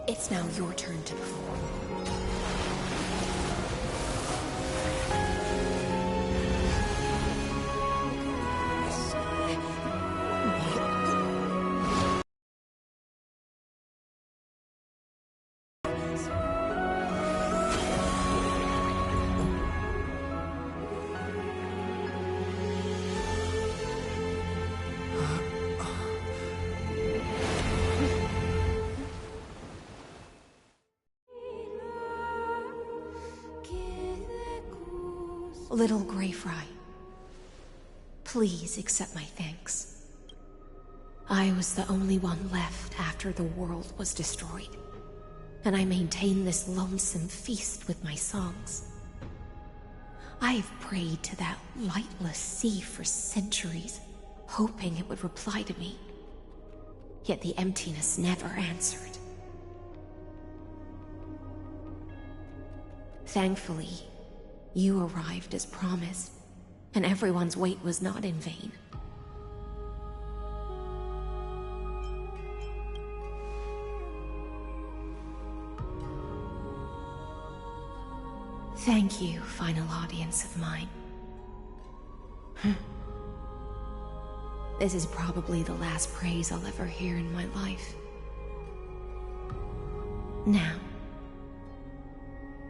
It's now your turn to perform. Little Grey Fry, please accept my thanks. I was the only one left after the world was destroyed, and I maintained this lonesome feast with my songs. I've prayed to that lightless sea for centuries, hoping it would reply to me. Yet the emptiness never answered. Thankfully, you arrived as promised, and everyone's wait was not in vain. Thank you, final audience of mine. This is probably the last praise I'll ever hear in my life. Now,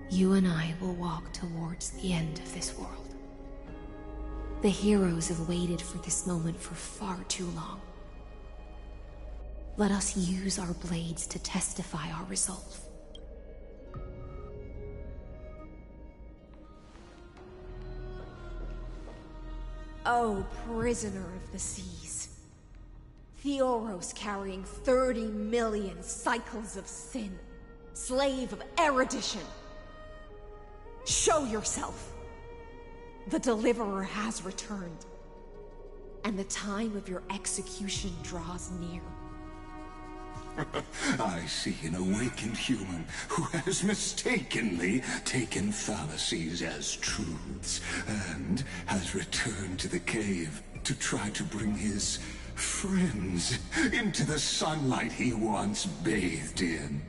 you and I will walk towards the end of this world. The heroes have waited for this moment for far too long. Let us use our blades to testify our resolve. Oh, prisoner of the seas. Theoros carrying 30 million cycles of sin. Slave of erudition. Show yourself! The Deliverer has returned, and the time of your execution draws near. I see an awakened human who has mistakenly taken fallacies as truths, and has returned to the cave to try to bring his friends into the sunlight he once bathed in.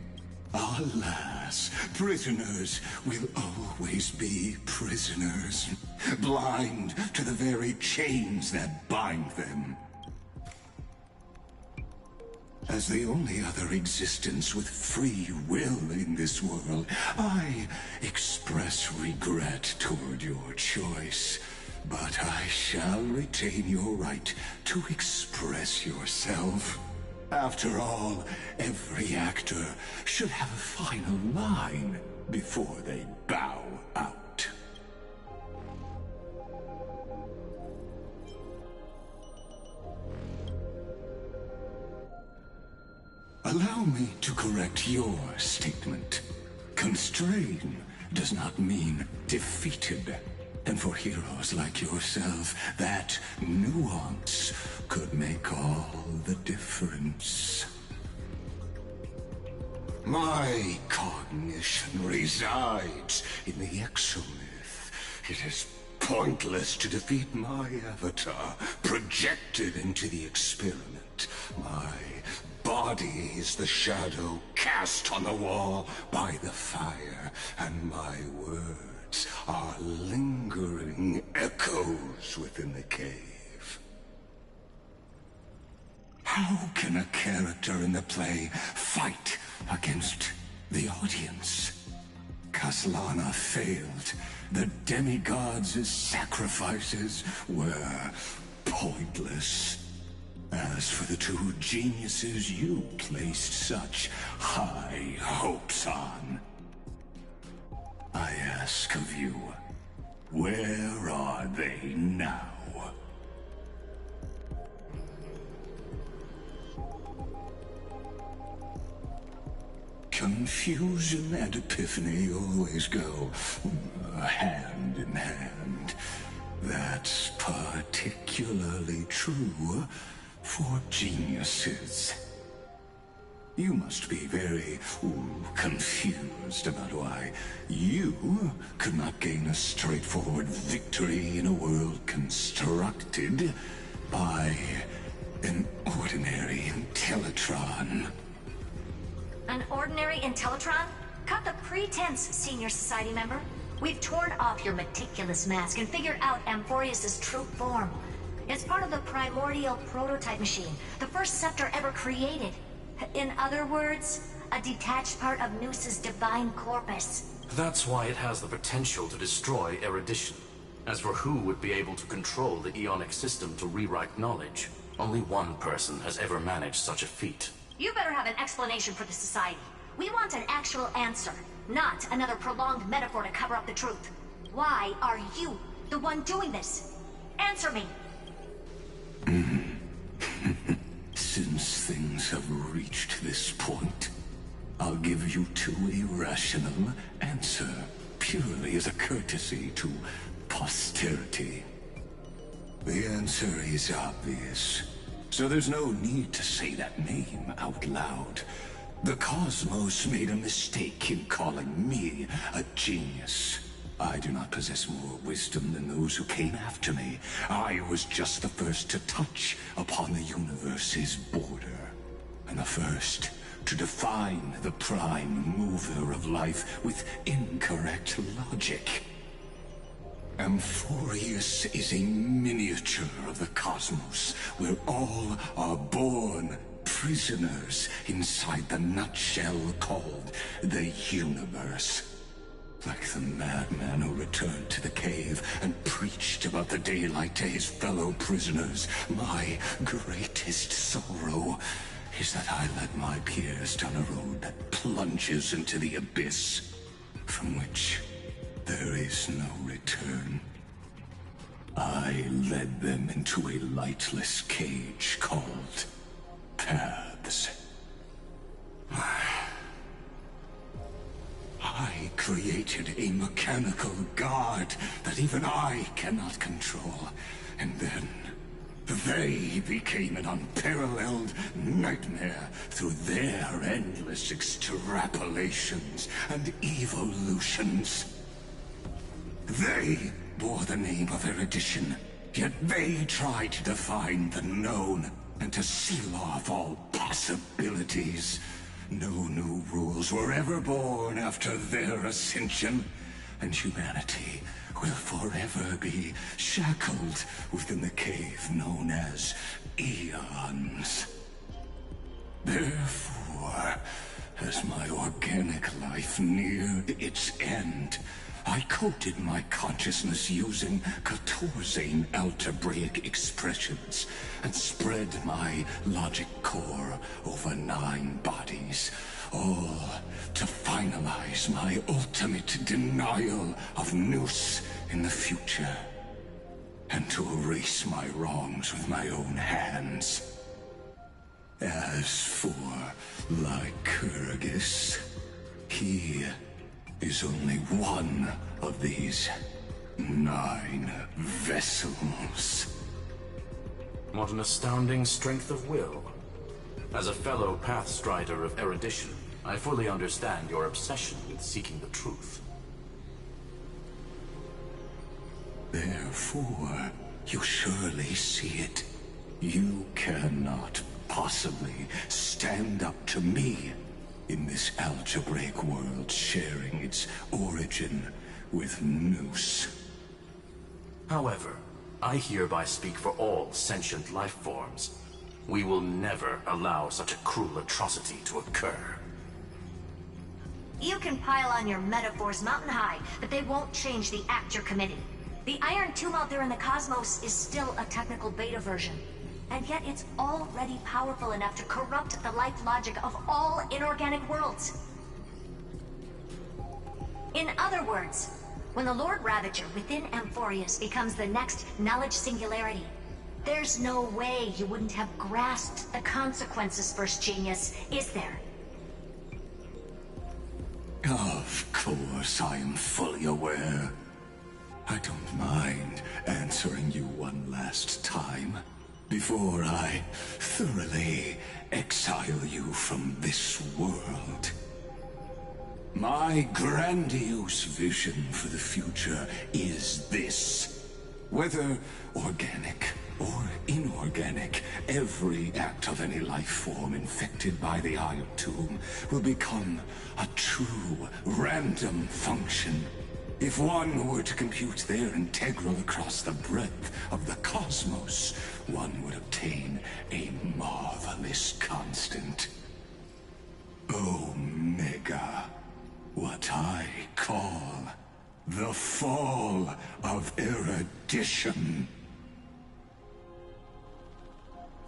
Alas, prisoners will always be prisoners, blind to the very chains that bind them. As the only other existence with free will in this world, I express regret toward your choice, but I shall retain your right to express yourself. After all, every actor should have a final line before they bow out. Allow me to correct your statement. Constrain does not mean defeated. And for heroes like yourself, that nuance could make all the difference. My cognition resides in the exomyth. It is pointless to defeat my avatar, projected into the experiment. My body is the shadow cast on the wall by the fire, and my words are lingering echoes within the cave. How can a character in the play fight against the audience? Kaslana failed. The demigods' sacrifices were pointless. As for the two geniuses you placed such high hopes on, I ask of you, where are they now? Confusion and epiphany always go hand in hand. That's particularly true for geniuses. You must be very confused about why you could not gain a straightforward victory in a world constructed by an ordinary Intellitron. An ordinary Intellitron? Cut the pretense, Senior Society member. We've torn off your meticulous mask and figured out Amphorius' true form. It's part of the primordial prototype machine, the first scepter ever created. In other words, a detached part of Noos's divine corpus. That's why it has the potential to destroy erudition. As for who would be able to control the Ionic system to rewrite knowledge, only one person has ever managed such a feat. You better have an explanation for the Society. We want an actual answer, not another prolonged metaphor to cover up the truth. Why are you the one doing this? Answer me! Since things have reached this point, I'll give you two irrational answer, purely as a courtesy to posterity. The answer is obvious, so there's no need to say that name out loud. The cosmos made a mistake in calling me a genius. I do not possess more wisdom than those who came after me. I was just the first to touch upon the universe's border, and the first to define the prime mover of life with incorrect logic. Amphorius is a miniature of the cosmos, where all are born prisoners inside the nutshell called the universe. Like the madman who returned to the cave and preached about the daylight to his fellow prisoners, my greatest sorrow is that I led my peers down a road that plunges into the abyss, from which there is no return. I led them into a lightless cage called Paths. I created a mechanical guard that even I cannot control, and then they became an unparalleled nightmare through their endless extrapolations and evolutions. They bore the name of erudition, yet they tried to define the known and to seal off all possibilities. No new rules were ever born after their ascension, and humanity will forever be shackled within the cave known as Eons. Therefore, as my organic life neared its end, I coded my consciousness using Catorzane algebraic expressions and spread my logic core over 9 bodies, all to finalize my ultimate denial of Noos in the future, and to erase my wrongs with my own hands. As for Lycurgus, he is only one of these 9 vessels. What an astounding strength of will. As a fellow Pathstrider of erudition, I fully understand your obsession with seeking the truth. Therefore, you surely see it. You cannot possibly stand up to me in this algebraic world sharing its origin with Noos. However, I hereby speak for all sentient life forms. We will never allow such a cruel atrocity to occur. You can pile on your metaphors mountain high, but they won't change the act you're committing. The Iron Tomb out there in the cosmos is still a technical beta version. And yet it's already powerful enough to corrupt the life logic of all inorganic worlds. In other words, when the Lord Ravager within Amphorius becomes the next knowledge singularity, there's no way you wouldn't have grasped the consequences, First Genius, is there? Of course, I am fully aware. I don't mind answering you one last time, before I thoroughly exile you from this world. My grandiose vision for the future is this. Whether organic or inorganic, every act of any life form infected by the Iron Tomb will become a true random function. If one were to compute their integral across the breadth of the cosmos, one would obtain a marvelous constant. Omega. What I call the fall of erudition.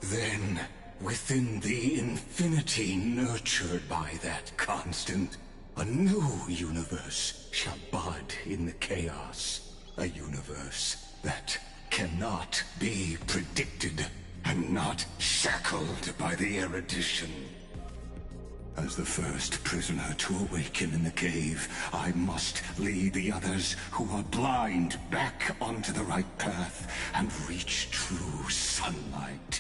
Then, within the infinity nurtured by that constant, a new universe shall bud in the chaos. A universe that cannot be predicted and not shackled by the erudition. As the first prisoner to awaken in the cave, I must lead the others who are blind back onto the right path and reach true sunlight.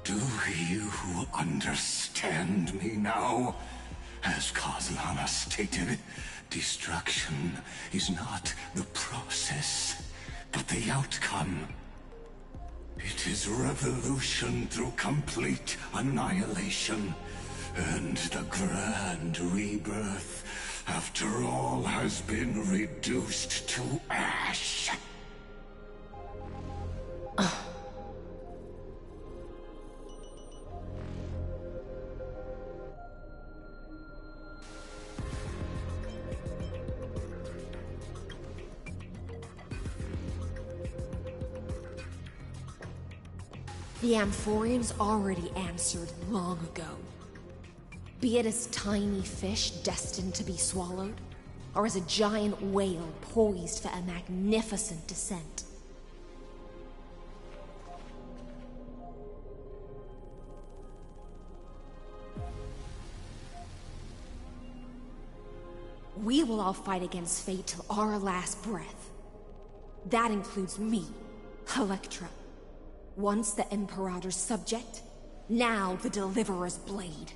Do you understand me now? As Kozlana stated, destruction is not the process, but the outcome. It is revolution through complete annihilation, and the grand rebirth, after all has been reduced to ash. The Amphorians already answered long ago. Be it as tiny fish destined to be swallowed, or as a giant whale poised for a magnificent descent. We will all fight against fate till our last breath. That includes me, Electra. Once the Imperator's subject, now the Deliverer's blade.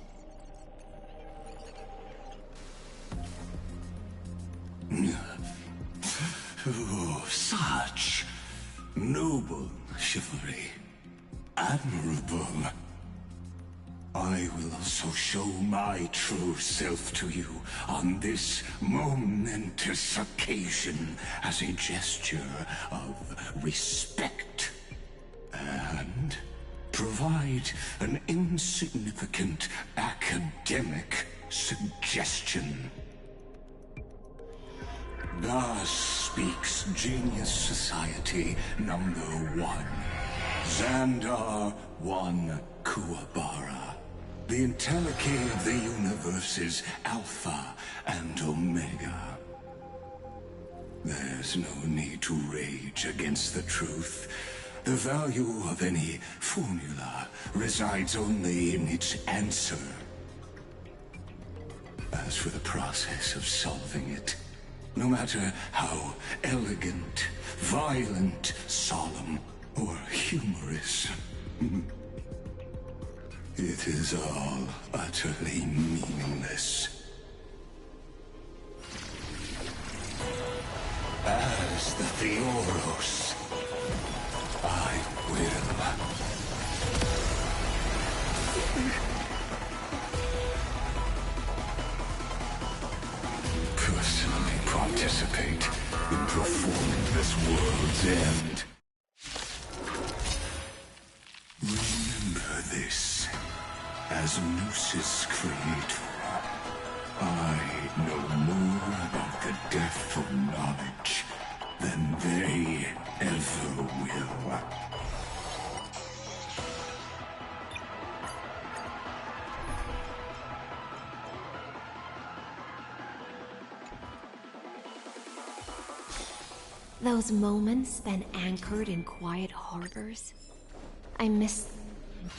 Oh, such noble chivalry. Admirable. I will also show my true self to you on this momentous occasion as a gesture of respect. And provide an insignificant academic suggestion. Thus speaks Genius Society number 1. Xandar 1 Kuwabara. The Entelechy of the universe's Alpha and Omega. There's no need to rage against the truth. The value of any formula resides only in its answer. As for the process of solving it, no matter how elegant, violent, solemn, or humorous, it is all utterly meaningless. As the Theoros, I will. Personally participate in performing this world's end. Remember this. As Noos's creator, I know more about the depth of knowledge than they ever will. Those moments spent anchored in quiet harbors, I miss them.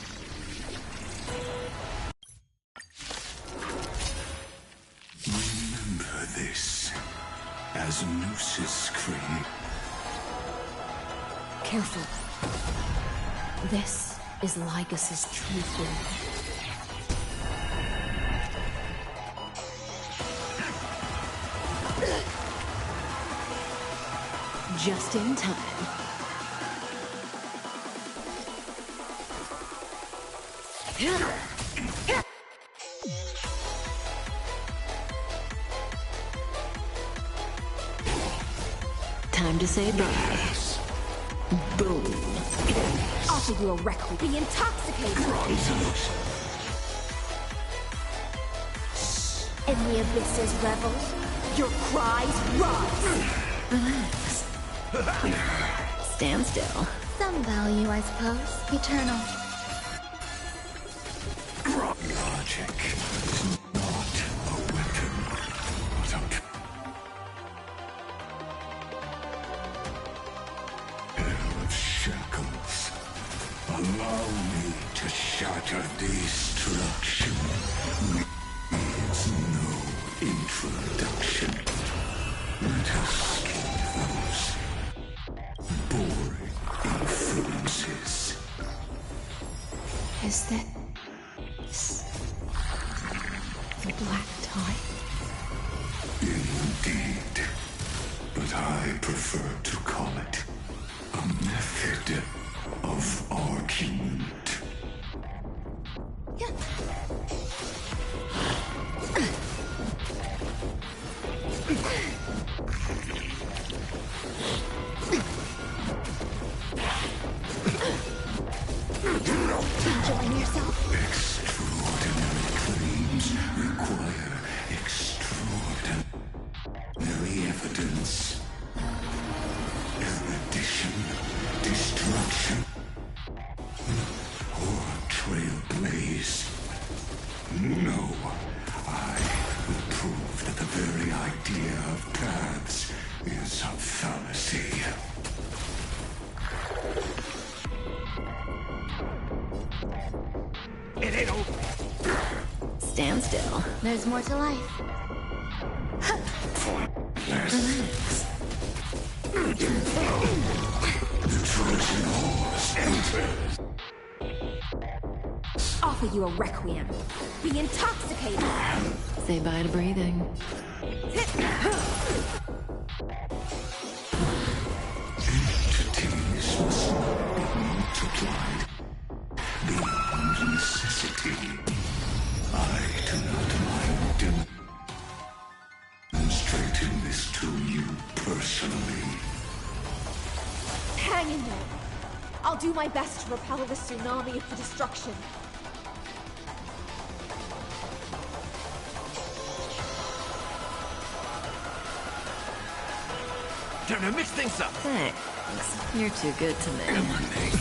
Remember this. As Noos's creator. Careful. This is Lygas's true form. Just in time. Time to say bye. Boom. Offer you a requiem. Be intoxicated. In the abyss's revels, your cries rise. Relax. Stand still. Some value, I suppose. Eternal. Logic is not a weapon, but a pair of shackles. Allow me to shatter destruction. Needs no introduction. Let us skip those boring inferences. Is that... the black tie? Indeed. But I prefer to call it a method of argument. Enjoying yourself? Extraordinary claims require extraordinary evidence. Erudition, destruction, or trailblaze. No, I will prove that the very idea of paths is a fallacy. It ain't over. Stand still. There's more to life. Relax. The Trojan horse enters. Offer you a requiem. Be intoxicated. Say bye to breathing. Entities must not be multiplied beyond necessity. I do not mind demonstrating this to you personally. Hang in there. I'll do my best to repel the tsunami of the destruction. Time to mix things up. Thanks. You're too good to me.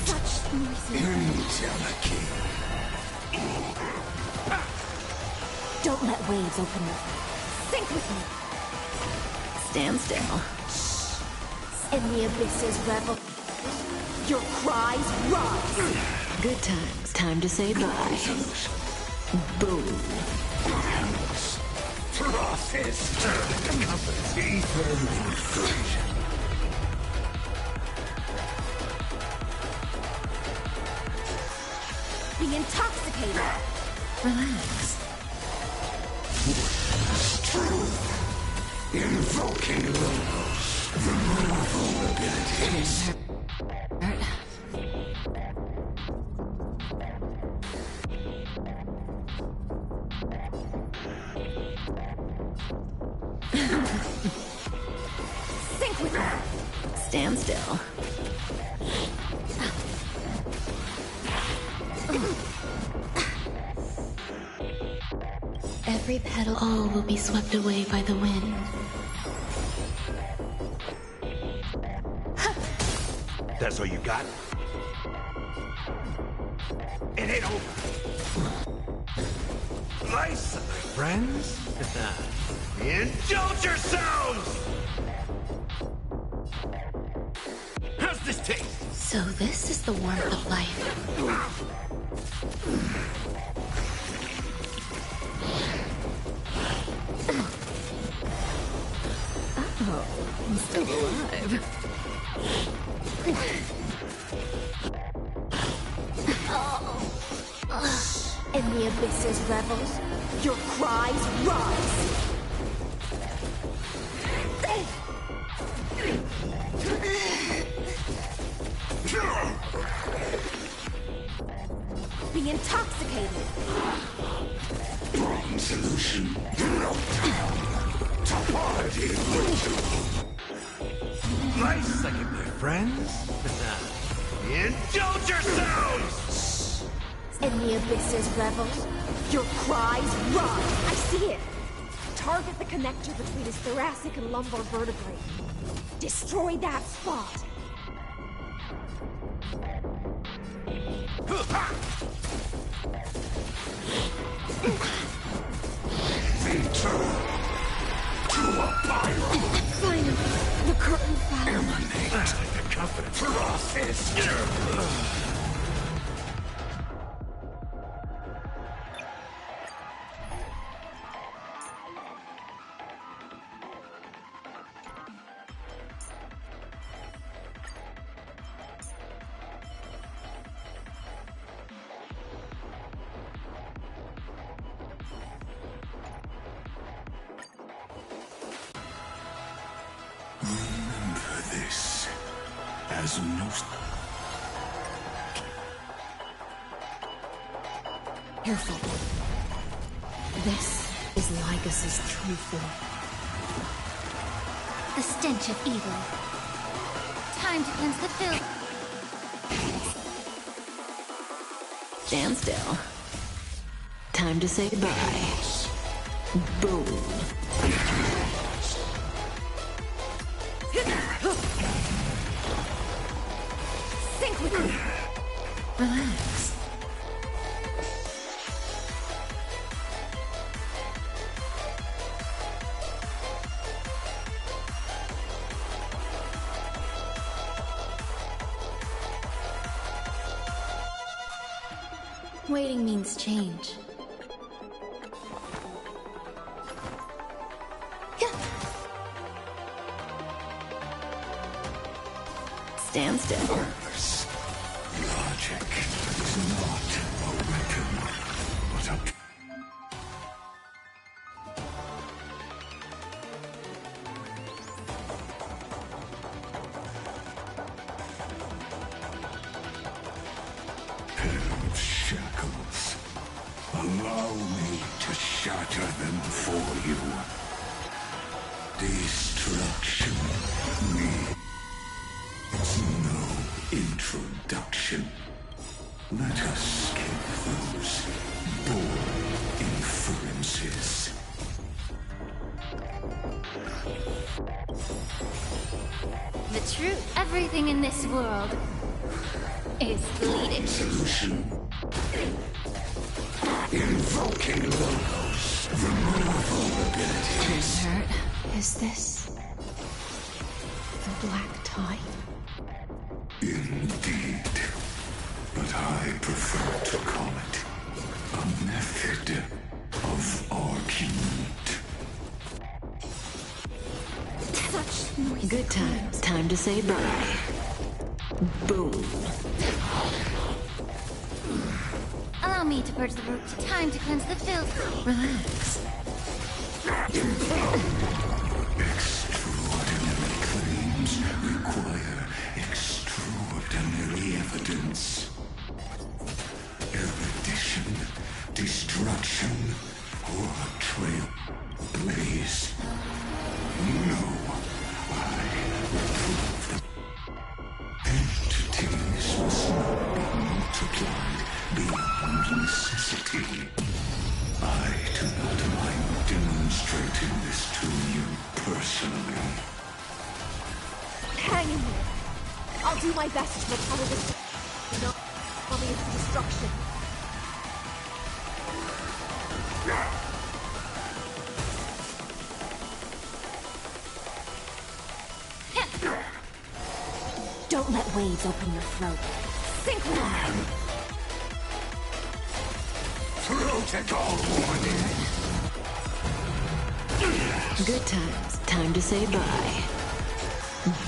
Such noises. Don't let waves open you. Sink with me. Stand still. In the abyss's revel, your cries rise. Good times. Time to say bye. Boom. Process encompasses inclusion. Be intoxicated. Relax. Truth. Invoking logos. Removal abilities. Sink with me. Stand still. Every petal, all will be swept away by the wind. That's all you got? It ain't over. Nice, my friends. Indulge yourselves! How's this taste? So this is the warmth of life. Oh, I'm still alive. In the abyss's revels, your cries rise. Be intoxicated. Wrong solution. No time to party ritual. Nice second, my friends. Indulge yourselves! In the abyss's revel, your cries run. I see it. Target the connector between his thoracic and lumbar vertebrae. Destroy that spot. Return to a pyro. Finally, the curtain fell. Emanate. The confidence. Process. Remember this as no. Careful. This is Lygas's true form. The stench of evil. Time to cleanse the filth. Stand still. Time to say bye. Boom. Sync with me. Relax. Waiting means change. Stand still. Purpose. Logic is not a weapon, but a... pair of shackles. Allow me to shatter them for you. Destruction. Me. It's no introduction. Let us skip those boring inferences. The truth. Everything in this world is bleeding. Solution. Invoking logos. Removal abilities. Hurt. Is this the black tide? Indeed. But I prefer to call it a method of argument. Such noise. Good times. Time to say bye. Boom. Allow me to purge the root. Time to cleanse the filth. Relax. Extraordinary claims require extraordinary evidence. Erudition, destruction, or trail blaze. No, I will prove them. Entities must not be multiplied beyond necessity. I do not mind demonstrating this to you personally. Hang in there. I'll do my best to recover this. No, army of destruction. Don't let waves open your throat. Sync with me. Protocol warning. Good times. Time to say bye.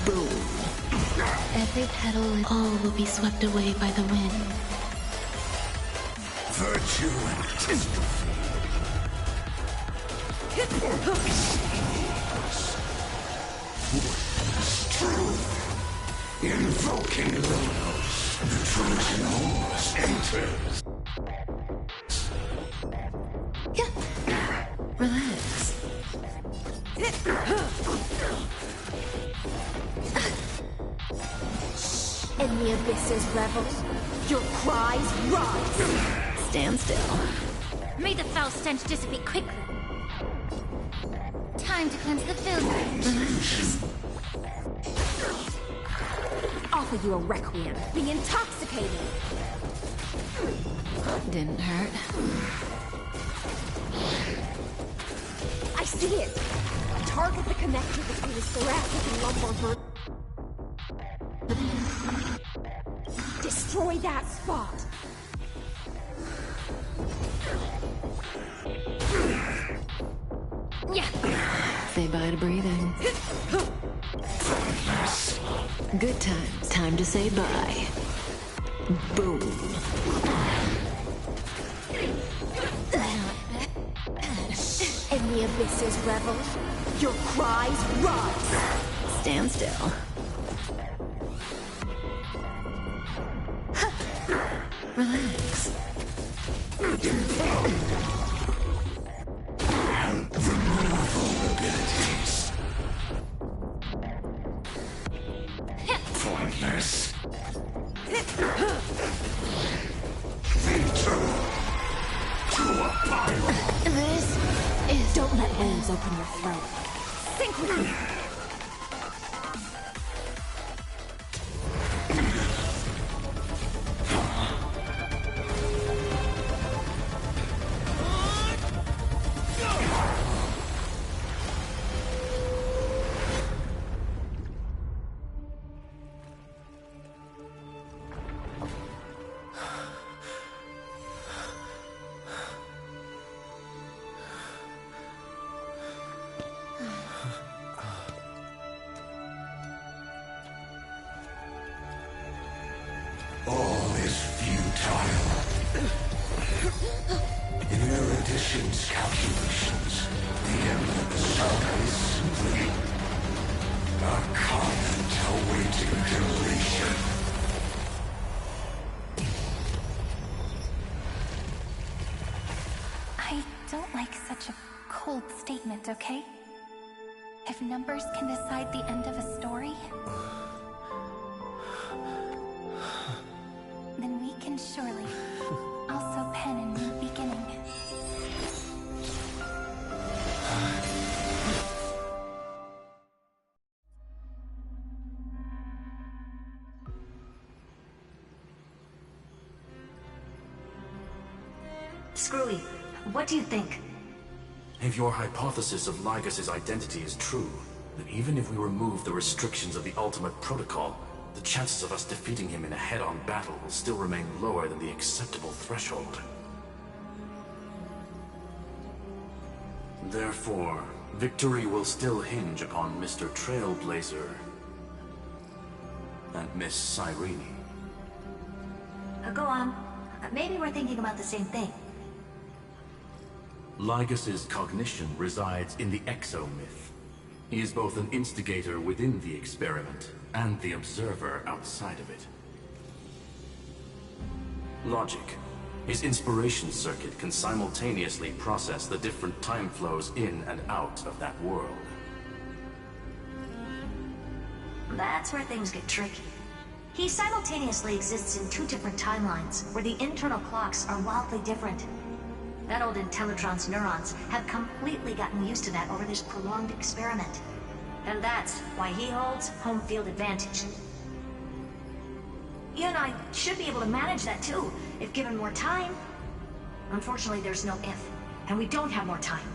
Boom. Every petal and all will be swept away by the wind. Virtue and dystrophy. Truth. Invoking Logos. Relax. In the abyss's revel, your cries rise. Stand still. May the foul stench dissipate quickly. Time to cleanse the filth. Offer you a requiem. Be intoxicated. Didn't hurt. I see it. Target the connector between his thoracic and lumbar vertebrae. Destroy that spot. Yeah. Say bye to breathing. Good times. Time to say bye. Boom. In the abyss's revel, your cries rise. Stand still. Relax. Pointless. This is... Don't let wounds open your throat. Think with me. All is futile. In erudition's calculations, the Emperor's saga is simply a comment awaiting completion. I don't like such a cold statement, okay? If numbers can decide the end of a story, then we can surely also pen a new beginning. Screwy, what do you think? If your hypothesis of Lygas's identity is true, then even if we remove the restrictions of the Ultimate Protocol, the chances of us defeating him in a head-on battle will still remain lower than the acceptable threshold. Therefore, victory will still hinge upon Mr. Trailblazer and Miss Cyrene. Go on. Maybe we're thinking about the same thing. Lygas's cognition resides in the exomyth. He is both an instigator within the experiment and the observer outside of it. Logic. His inspiration circuit can simultaneously process the different time flows in and out of that world. That's where things get tricky. He simultaneously exists in two different timelines, where the internal clocks are wildly different. That old Intellitron's neurons have completely gotten used to that over this prolonged experiment. And that's why he holds home field advantage. You and I should be able to manage that too, if given more time. Unfortunately, there's no if, and we don't have more time.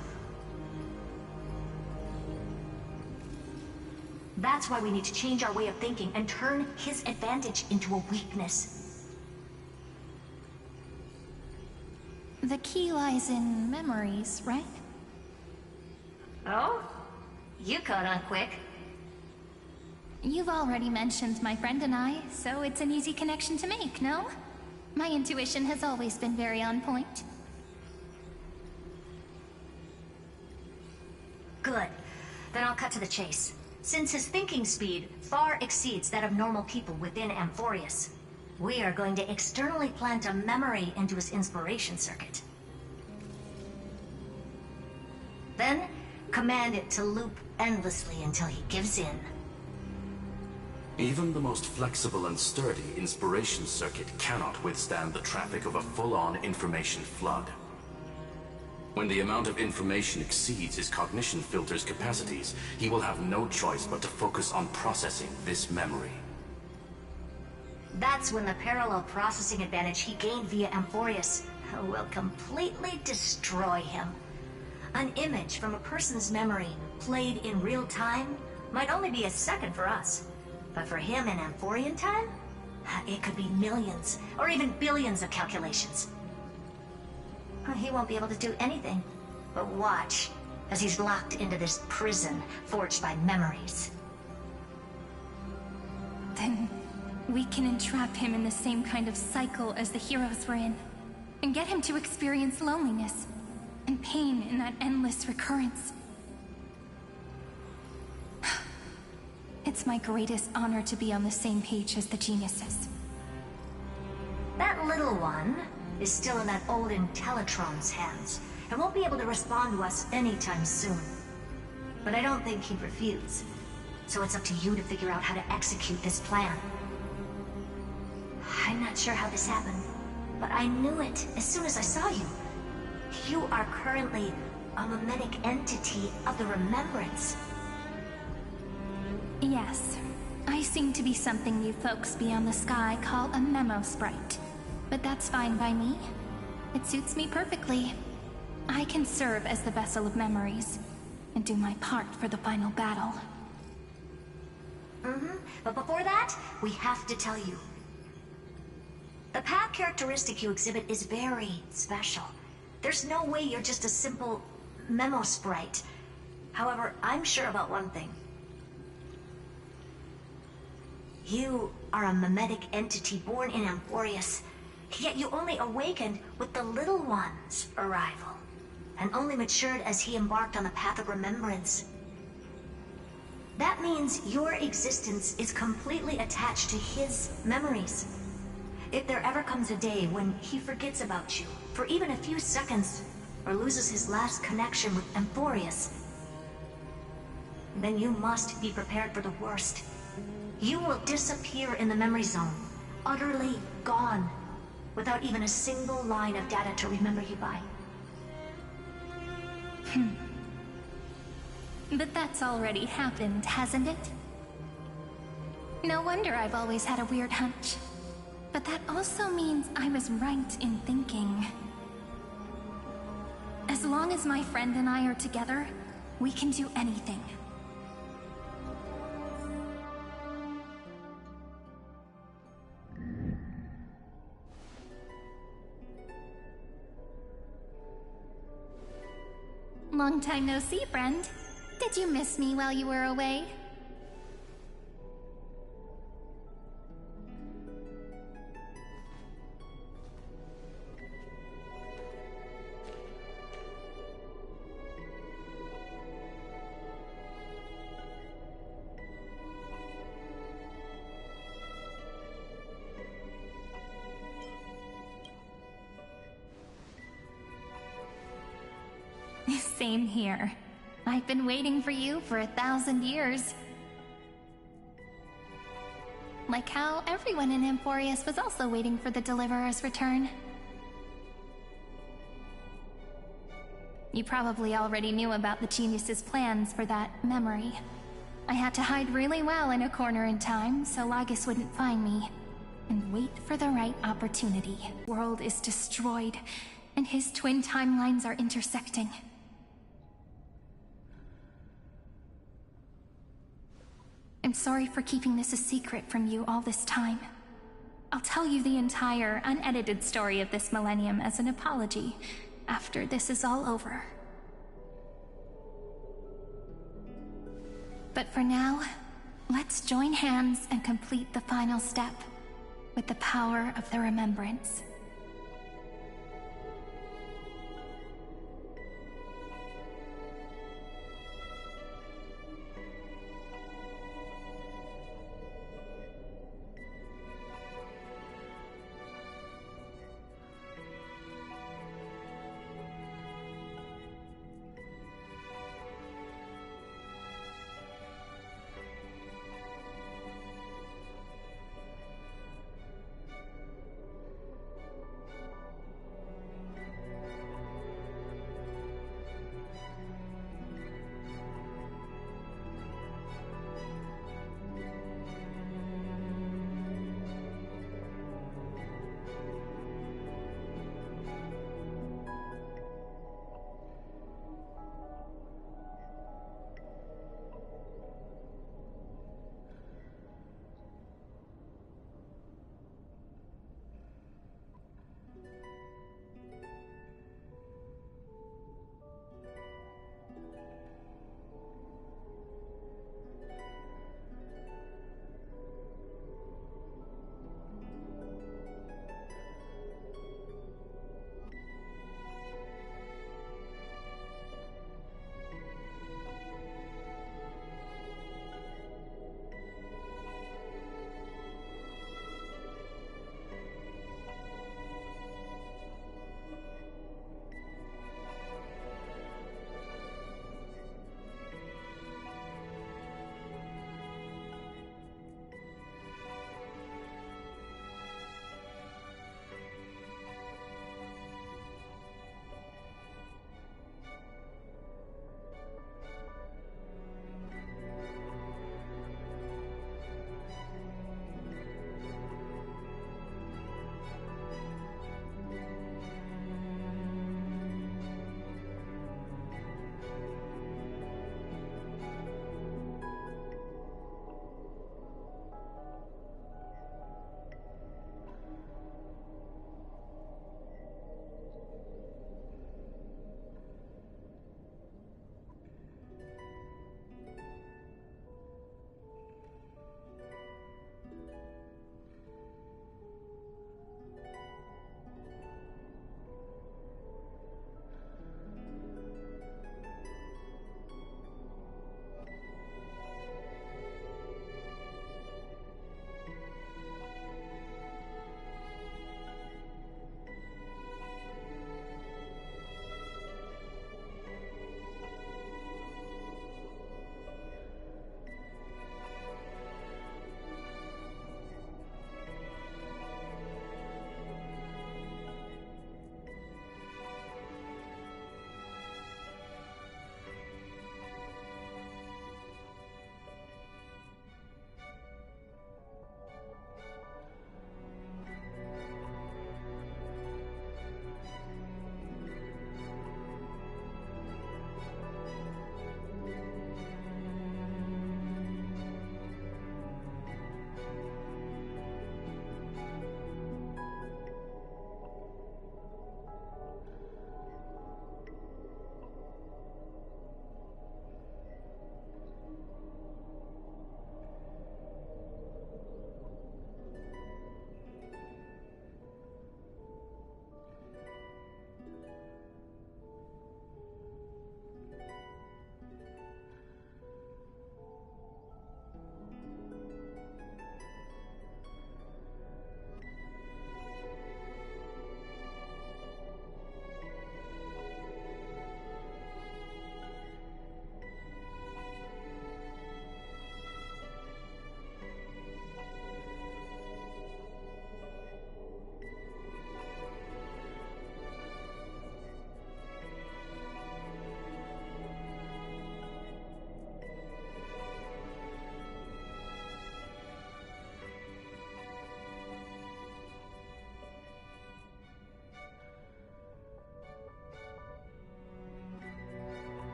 That's why we need to change our way of thinking and turn his advantage into a weakness. The key lies in memories, right? Oh? You caught on quick. You've already mentioned my friend and I, so it's an easy connection to make, no? My intuition has always been very on point. Good. Then I'll cut to the chase. Since his thinking speed far exceeds that of normal people within Amphorius, We are going to externally plant a memory into his inspiration circuit. Then, command it to loop endlessly until he gives in. Even the most flexible and sturdy inspiration circuit cannot withstand the traffic of a full-on information flood. When the amount of information exceeds his cognition filter's capacities, he will have no choice but to focus on processing this memory. That's when the parallel processing advantage he gained via Amphorius will completely destroy him. An image from a person's memory played in real time might only be a second for us. But for him in Amphorian time, it could be millions or even billions of calculations. He won't be able to do anything but watch as he's locked into this prison forged by memories. Then we can entrap him in the same kind of cycle as the heroes were in, and get him to experience loneliness and pain in that endless recurrence. It's my greatest honor to be on the same page as the geniuses. That little one is still in that old Intellitron's hands, and won't be able to respond to us anytime soon. But I don't think he'd refuse, so it's up to you to figure out how to execute this plan. I'm not sure how this happened, but I knew it as soon as I saw you. You are currently a mimetic entity of the Remembrance. Yes, I seem to be something you folks beyond the sky call a memo sprite. But that's fine by me. It suits me perfectly. I can serve as the vessel of memories, and do my part for the final battle. But before that, we have to tell you. The path characteristic you exhibit is very special. There's no way you're just a simple memo sprite. However, I'm sure about one thing. You are a mimetic entity born in Amphorius. Yet you only awakened with the Little One's arrival, and only matured as he embarked on the path of remembrance. That means your existence is completely attached to his memories. If there ever comes a day when he forgets about you, for even a few seconds, or loses his last connection with Amphorius, then you must be prepared for the worst. You will disappear in the memory zone, utterly gone, without even a single line of data to remember you by. But that's already happened, hasn't it? No wonder I've always had a weird hunch. But that also means I was right in thinking. As long as my friend and I are together, we can do anything. Long time no see, friend. Did you miss me while you were away? Same here. I've been waiting for you for 1,000 years. Like how everyone in Amphorius was also waiting for the Deliverer's return. You probably already knew about the genius's plans for that memory. I had to hide really well in a corner in time so Lygus wouldn't find me. And wait for the right opportunity. The world is destroyed, and his twin timelines are intersecting. I'm sorry for keeping this a secret from you all this time. I'll tell you the entire, unedited story of this millennium as an apology after this is all over. But for now, let's join hands and complete the final step with the power of the Remembrance.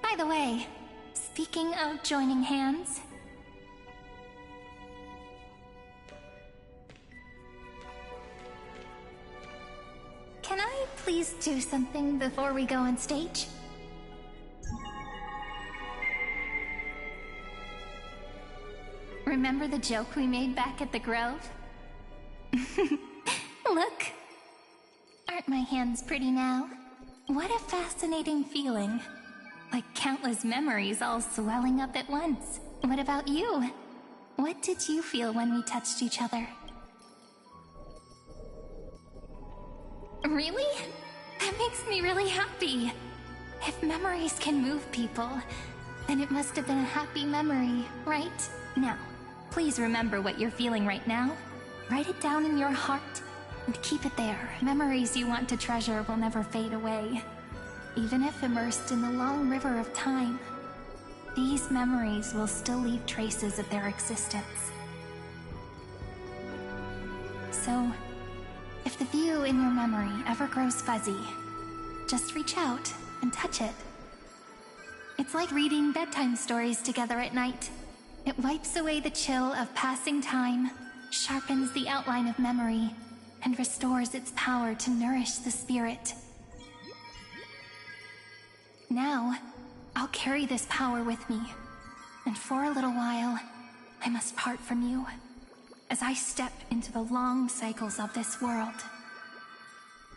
By the way, speaking of joining hands... Can I please do something before we go on stage? Remember the joke we made back at the Grove? Look! Aren't my hands pretty now? What a fascinating feeling. Like countless memories all swelling up at once. What about you? What did you feel when we touched each other? Really? That makes me really happy. If memories can move people, then it must have been a happy memory, right? Now, please remember what you're feeling right now. Write it down in your heart and keep it there. Memories you want to treasure will never fade away. Even if immersed in the long river of time, these memories will still leave traces of their existence. So, if the view in your memory ever grows fuzzy, just reach out and touch it. It's like reading bedtime stories together at night. It wipes away the chill of passing time, sharpens the outline of memory, and restores its power to nourish the spirit. Now, I'll carry this power with me, and for a little while, I must part from you, as I step into the long cycles of this world.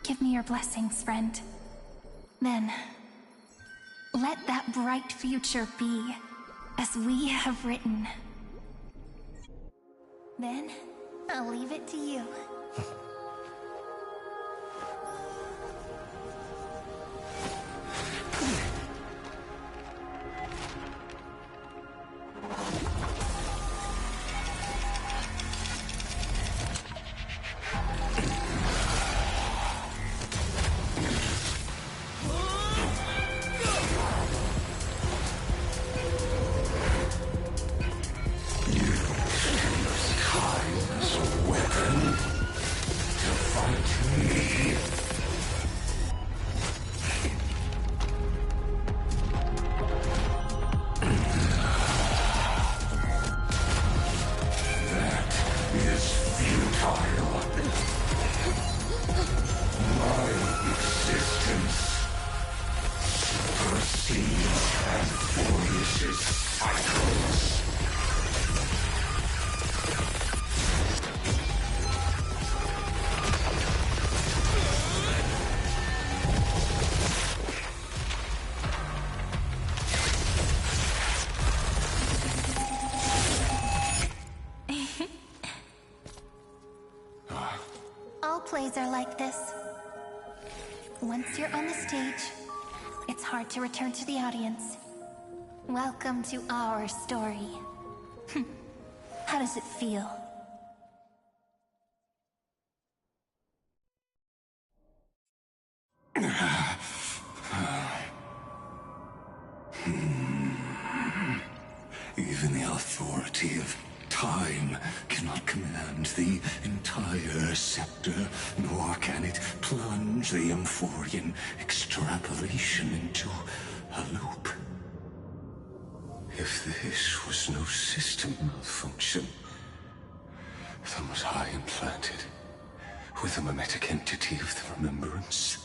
Give me your blessings, friend. Then, let that bright future be, as we have written. Then, I'll leave it to you. Plays are like this. Once you're on the stage, it's hard to return to the audience. Welcome to our story. How does it feel? Even the authority of time cannot command the entire scepter, nor can it plunge the Amphorian extrapolation into a loop. If this was no system malfunction, then was I implanted with a mimetic entity of the remembrance?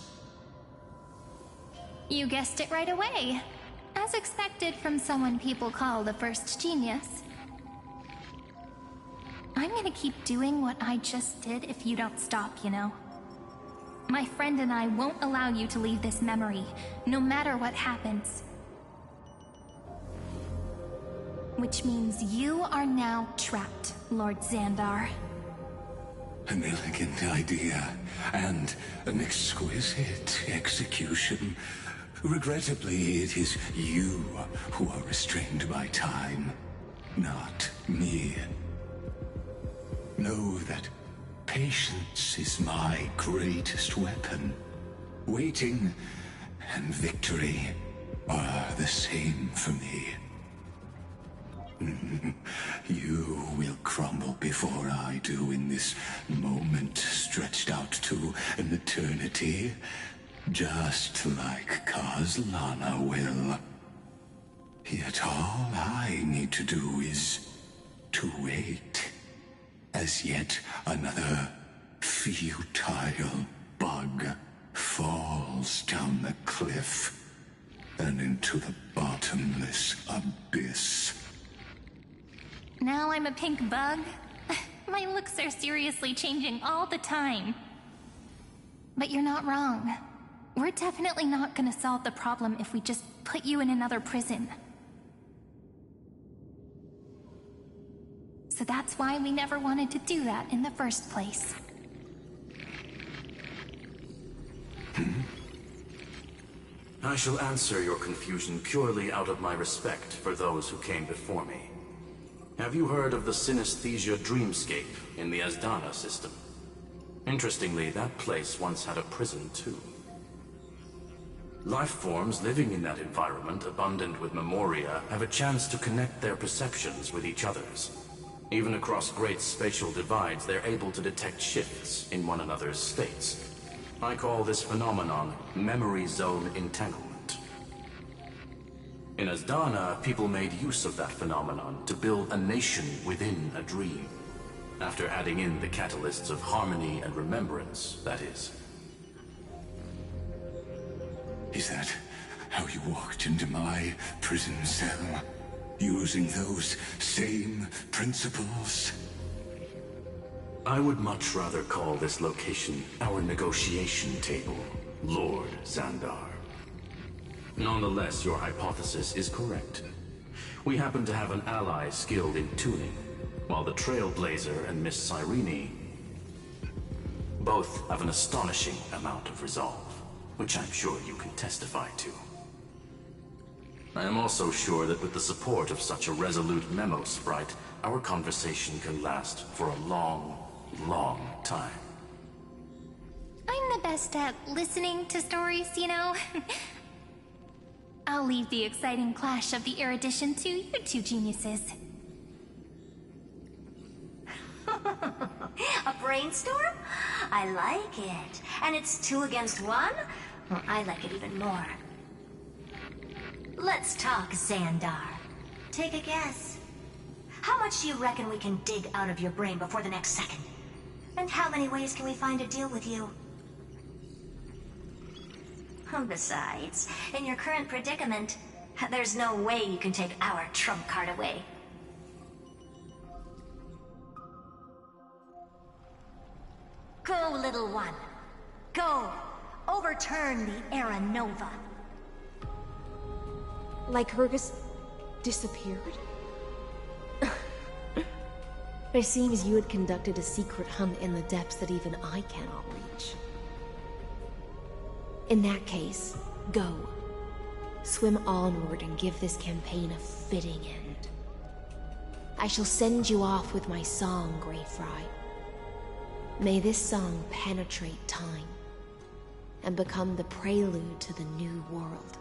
You guessed it right away. As expected from someone people call the first genius. I'm gonna keep doing what I just did if you don't stop, you know? My friend and I won't allow you to leave this memory, no matter what happens. Which means you are now trapped, Lord Xandar. An elegant idea, and an exquisite execution. Regrettably, it is you who are restrained by time, not me. Know that patience is my greatest weapon. Waiting and victory are the same for me. You will crumble before I do in this moment stretched out to an eternity, just like Kozlana will. Yet all I need to do is to wait, as yet another futile bug falls down the cliff and into the bottomless abyss. Now I'm a pink bug? My looks are seriously changing all the time. But you're not wrong. We're definitely not gonna solve the problem if we just put you in another prison. So that's why we never wanted to do that in the first place. I shall answer your confusion purely out of my respect for those who came before me. Have you heard of the synesthesia dreamscape in the Asdana system? Interestingly, that place once had a prison too. Life forms living in that environment, abundant with memoria, have a chance to connect their perceptions with each other's. Even across great spatial divides, they're able to detect shifts in one another's states. I call this phenomenon memory zone entanglement. In Asdana, people made use of that phenomenon to build a nation within a dream. After adding in the catalysts of harmony and remembrance, that is. Is that how you walked into my prison cell? Using those same principles? I would much rather call this location our negotiation table, Lord Xandar. Nonetheless, your hypothesis is correct. We happen to have an ally skilled in tuning, while the Trailblazer and Miss Cyrene both have an astonishing amount of resolve, which I'm sure you can testify to. I am also sure that with the support of such a resolute memo sprite, our conversation can last for a long, long time. I'm the best at listening to stories, you know? I'll leave the exciting clash of the erudition to you two geniuses. A brainstorm? I like it. And it's 2 against 1? Well, I like it even more. Let's talk, Xandar. Take a guess. How much do you reckon we can dig out of your brain before the next second? And how many ways can we find to deal with you? Besides, in your current predicament, there's no way you can take our trump card away. Go, little one. Go. Overturn the Era Nova. Like Hergus disappeared? It seems you had conducted a secret hunt in the depths that even I cannot reach. In that case, go. Swim onward and give this campaign a fitting end. I shall send you off with my song, Greyfry. May this song penetrate time and become the prelude to the new world.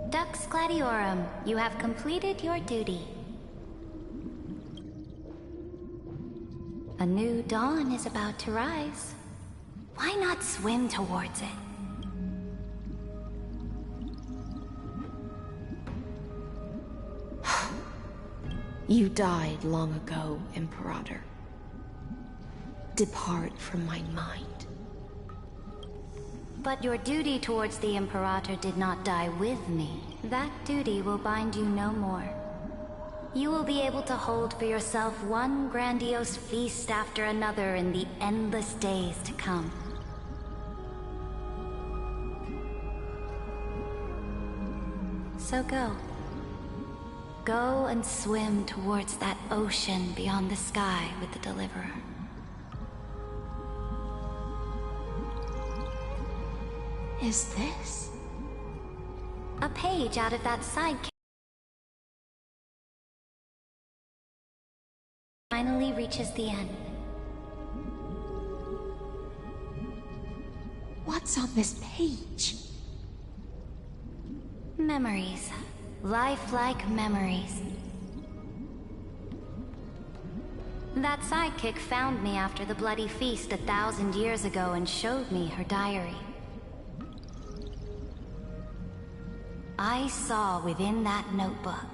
Dux Gladiorum, you have completed your duty. A new dawn is about to rise. Why not swim towards it? You died long ago, Imperator. Depart from my mind. But your duty towards the Imperator did not die with me. That duty will bind you no more. You will be able to hold for yourself one grandiose feast after another in the endless days to come. So go. Go and swim towards that ocean beyond the sky with the Deliverer. Is this? A page out of that side finally reaches the end. What's on this page? Memories. Lifelike memories. That sidekick found me after the bloody feast 1,000 years ago and showed me her diary. I saw within that notebook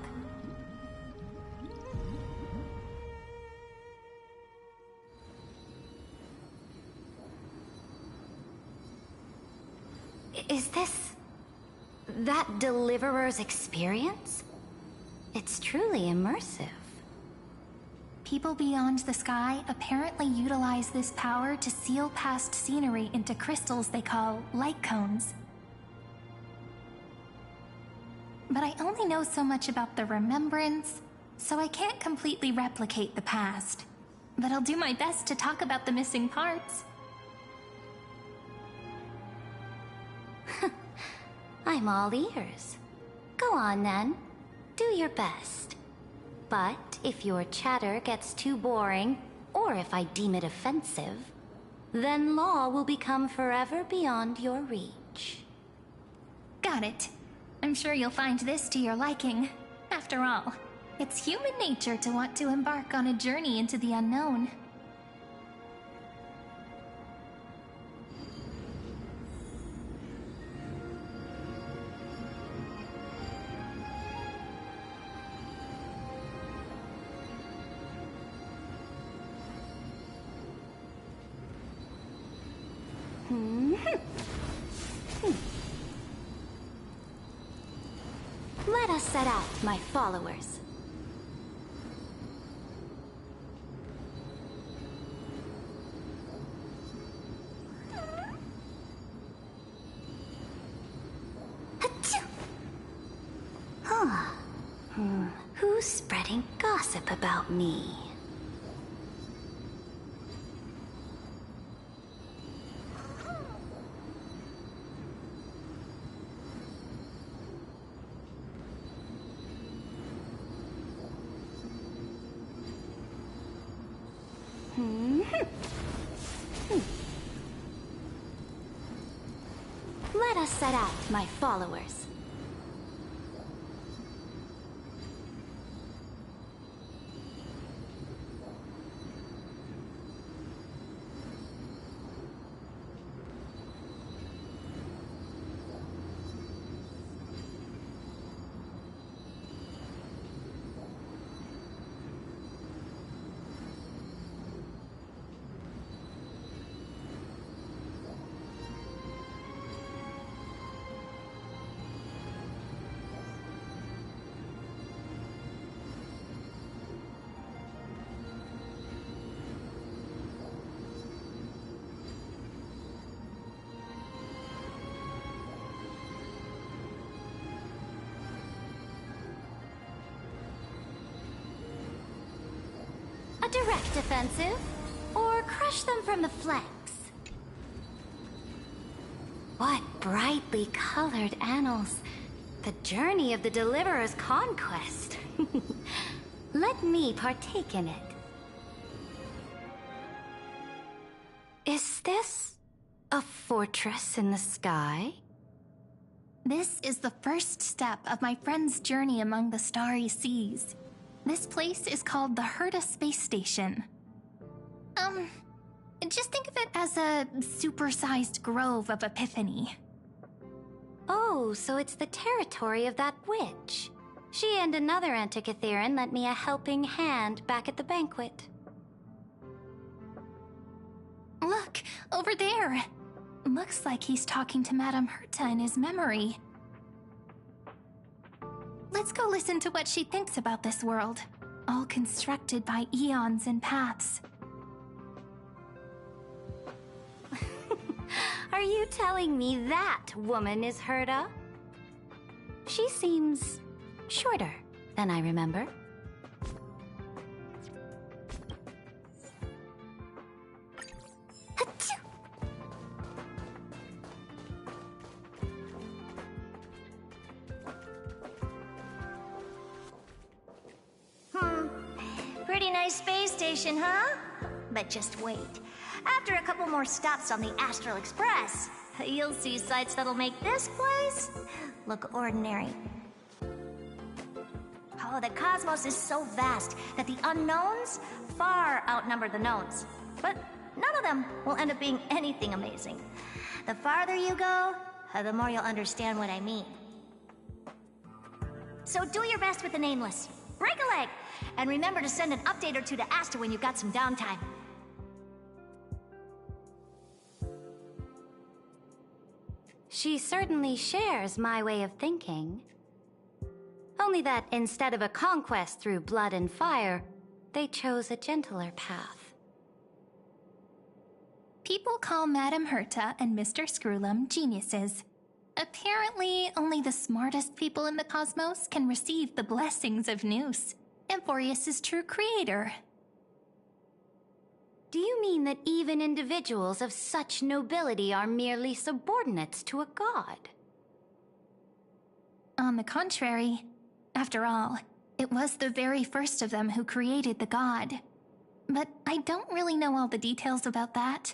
Is this that Deliverer's experience? It's truly immersive. People beyond the sky apparently utilize this power to seal past scenery into crystals they call light cones. But I only know so much about the remembrance, so I can't completely replicate the past. But I'll do my best to talk about the missing parts. I'm all ears. Go on then. Do your best. But if your chatter gets too boring, or if I deem it offensive, then law will become forever beyond your reach. Got it. I'm sure you'll find this to your liking. After all, it's human nature to want to embark on a journey into the unknown. Let us set out, my followers. Who's spreading gossip about me? Let us set out, my followers. A direct offensive, or crush them from the flanks. What brightly colored annals. The journey of the Deliverer's conquest. Let me partake in it. Is this a fortress in the sky? This is the first step of my friend's journey among the starry seas. This place is called the Herta Space Station. Just think of it as a supersized grove of Epiphany. Oh, so it's the territory of that witch. She and another Antikytheran lent me a helping hand back at the banquet. Look, over there. Looks like he's talking to Madame Herta in his memory. Let's go listen to what she thinks about this world, all constructed by eons and paths. Are you telling me that woman is Herta? She seems shorter than I remember. Pretty nice space station, huh? But just wait. After a couple more stops on the Astral Express, you'll see sights that'll make this place look ordinary. Oh, the cosmos is so vast that the unknowns far outnumber the knowns. But none of them will end up being anything amazing. The farther you go, the more you'll understand what I mean. So do your best with the nameless. Break a leg! And remember to send an update or two to Asta when you've got some downtime. She certainly shares my way of thinking. Only that instead of a conquest through blood and fire, they chose a gentler path. People call Madame Herta and Mr. Screwlum geniuses. Apparently, only the smartest people in the cosmos can receive the blessings of Noose, Amphorius' true creator. Do you mean that even individuals of such nobility are merely subordinates to a god? On the contrary, after all, it was the very first of them who created the god. But I don't really know all the details about that.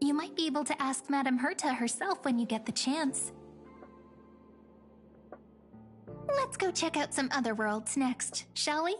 You might be able to ask Madame Herta herself when you get the chance. Let's go check out some other worlds next, shall we?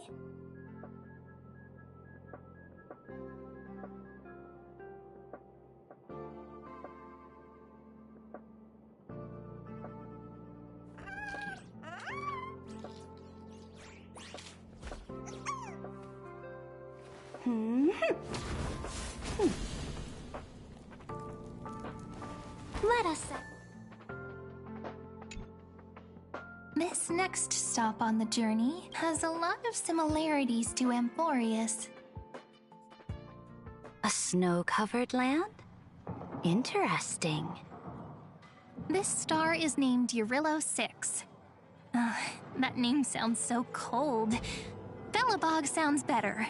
Let us... This next stop on the journey has a lot of similarities to Amphorius. A snow-covered land? Interesting. This star is named Eurillo 6. That name sounds so cold. Belobog sounds better.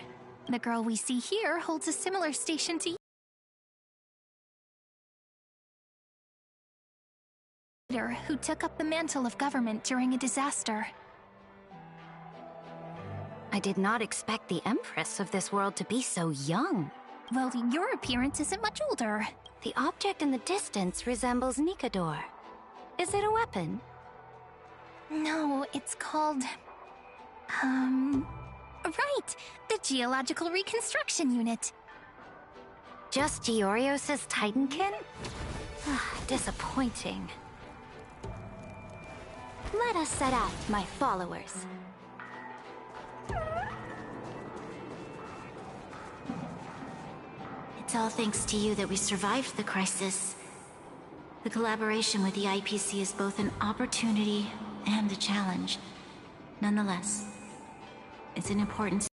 The girl we see here holds a similar station to you. Who took up the mantle of government during a disaster. I did not expect the Empress of this world to be so young. Well, your appearance isn't much older. The object in the distance resembles Nikador. Is it a weapon? No, it's called... Right! The Geological Reconstruction Unit. Just Giorios' Titankin? Disappointing. Let us set out, my followers. It's all thanks to you that we survived the crisis. The collaboration with the IPC is both an opportunity and a challenge. Nonetheless, it's an important...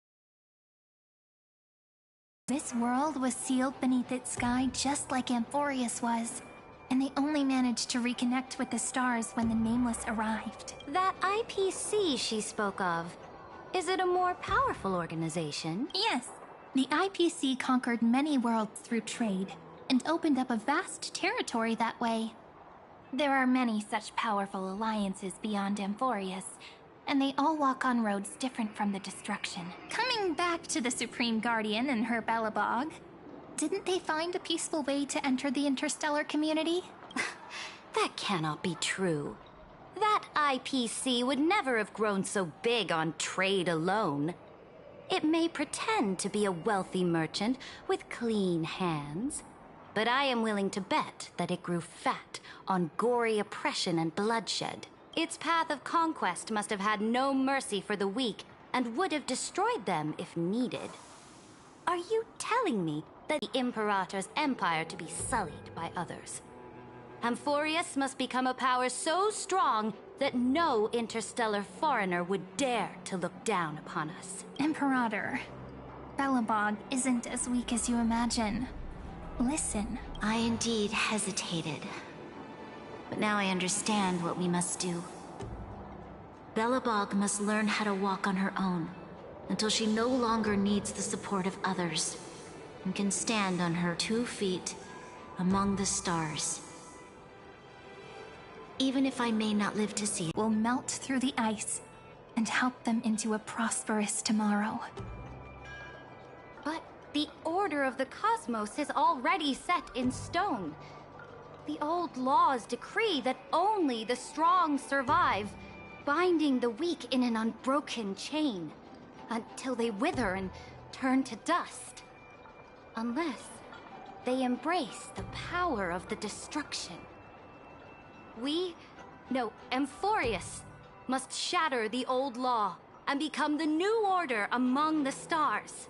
This world was sealed beneath its sky just like Amphorius was. And they only managed to reconnect with the stars when the Nameless arrived. That IPC she spoke of, is it a more powerful organization? Yes. The IPC conquered many worlds through trade, and opened up a vast territory that way. There are many such powerful alliances beyond Amphorius, and they all walk on roads different from the destruction. Coming back to the Supreme Guardian and her Belobog, didn't they find a peaceful way to enter the interstellar community? That cannot be true. That IPC would never have grown so big on trade alone. It may pretend to be a wealthy merchant with clean hands, but I am willing to bet that it grew fat on gory oppression and bloodshed. Its path of conquest must have had no mercy for the weak and would have destroyed them if needed. Are you telling me that the Imperator's empire to be sullied by others? Amphorius must become a power so strong that no interstellar foreigner would dare to look down upon us. Imperator, Belobog isn't as weak as you imagine. Listen. I indeed hesitated. But now I understand what we must do. Belobog must learn how to walk on her own until she no longer needs the support of others and can stand on her 2 feet among the stars. Even if I may not live to see it, will melt through the ice and help them into a prosperous tomorrow. But the order of the cosmos is already set in stone. The old laws decree that only the strong survive, binding the weak in an unbroken chain, until they wither and turn to dust. Unless they embrace the power of the destruction. Amphorius must shatter the old law and become the new order among the stars.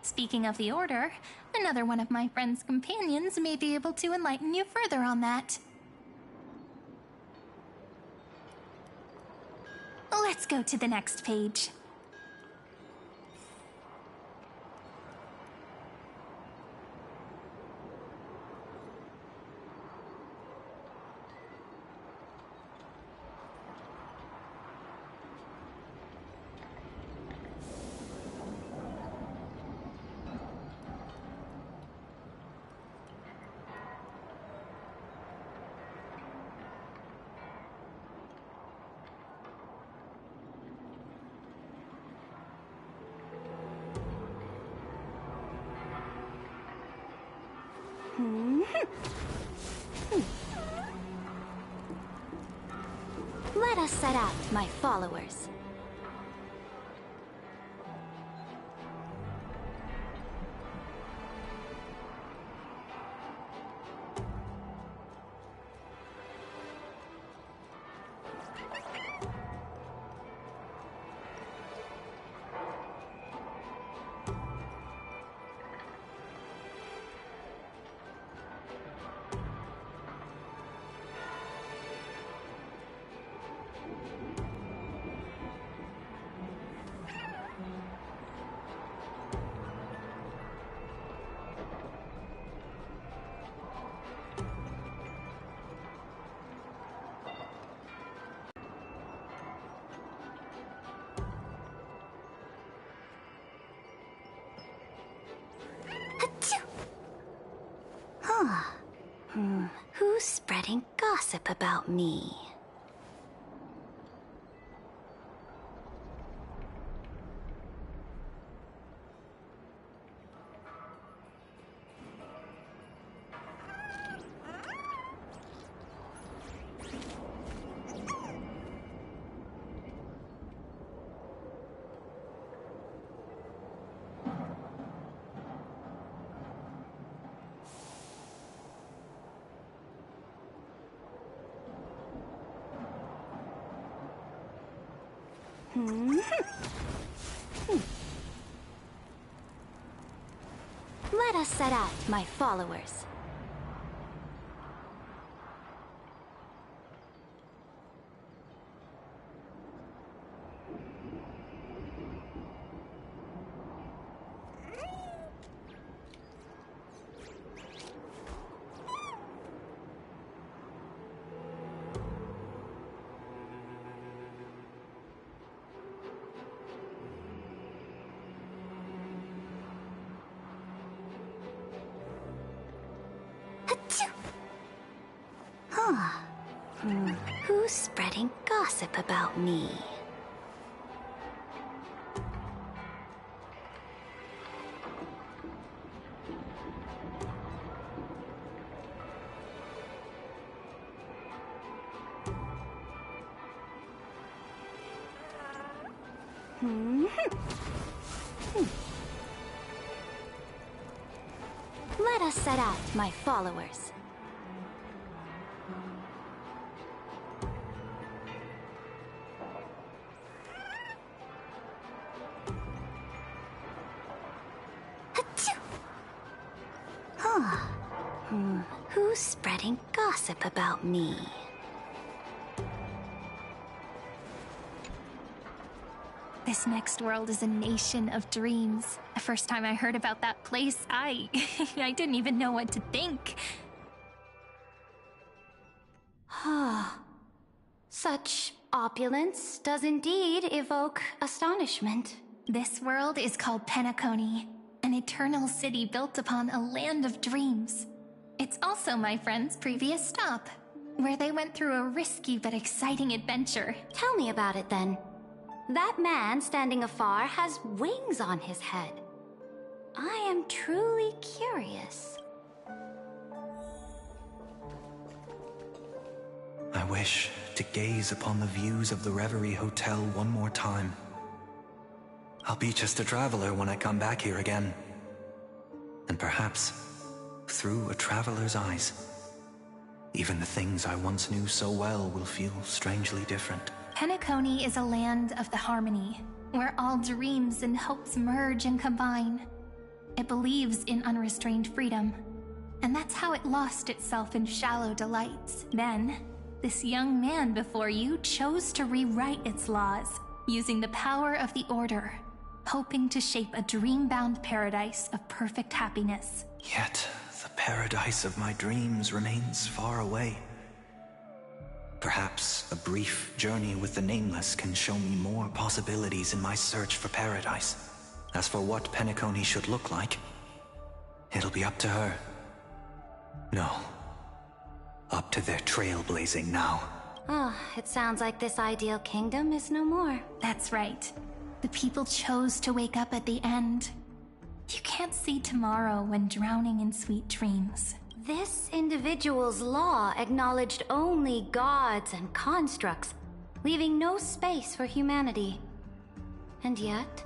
Speaking of the Order, another one of my friend's companions may be able to enlighten you further on that. Let's go to the next page. Let us set out, my followers. Who's spreading gossip about me? Let us set out, my followers. Who's spreading gossip about me? Let us set out, my followers. Who's spreading gossip about me? This next world is a nation of dreams. The first time I heard about that place, I didn't even know what to think. Such opulence does indeed evoke astonishment. This world is called Penacony, an eternal city built upon a land of dreams. It's also my friend's previous stop, where they went through a risky but exciting adventure. Tell me about it then. That man standing afar has wings on his head. I am truly curious. I wish to gaze upon the views of the Reverie Hotel one more time. I'll be just a traveler when I come back here again. And perhaps, through a traveler's eyes, even the things I once knew so well will feel strangely different. Penacony is a land of the harmony, where all dreams and hopes merge and combine. It believes in unrestrained freedom, and that's how it lost itself in shallow delights. Then, this young man before you chose to rewrite its laws, using the power of the Order, hoping to shape a dream-bound paradise of perfect happiness. Yet, the paradise of my dreams remains far away. Perhaps a brief journey with the Nameless can show me more possibilities in my search for paradise. As for what Penacony should look like, it'll be up to her. No. Up to their trailblazing now. Oh, it sounds like this ideal kingdom is no more. That's right. The people chose to wake up at the end. You can't see tomorrow when drowning in sweet dreams. This individual's law acknowledged only gods and constructs, leaving no space for humanity. And yet,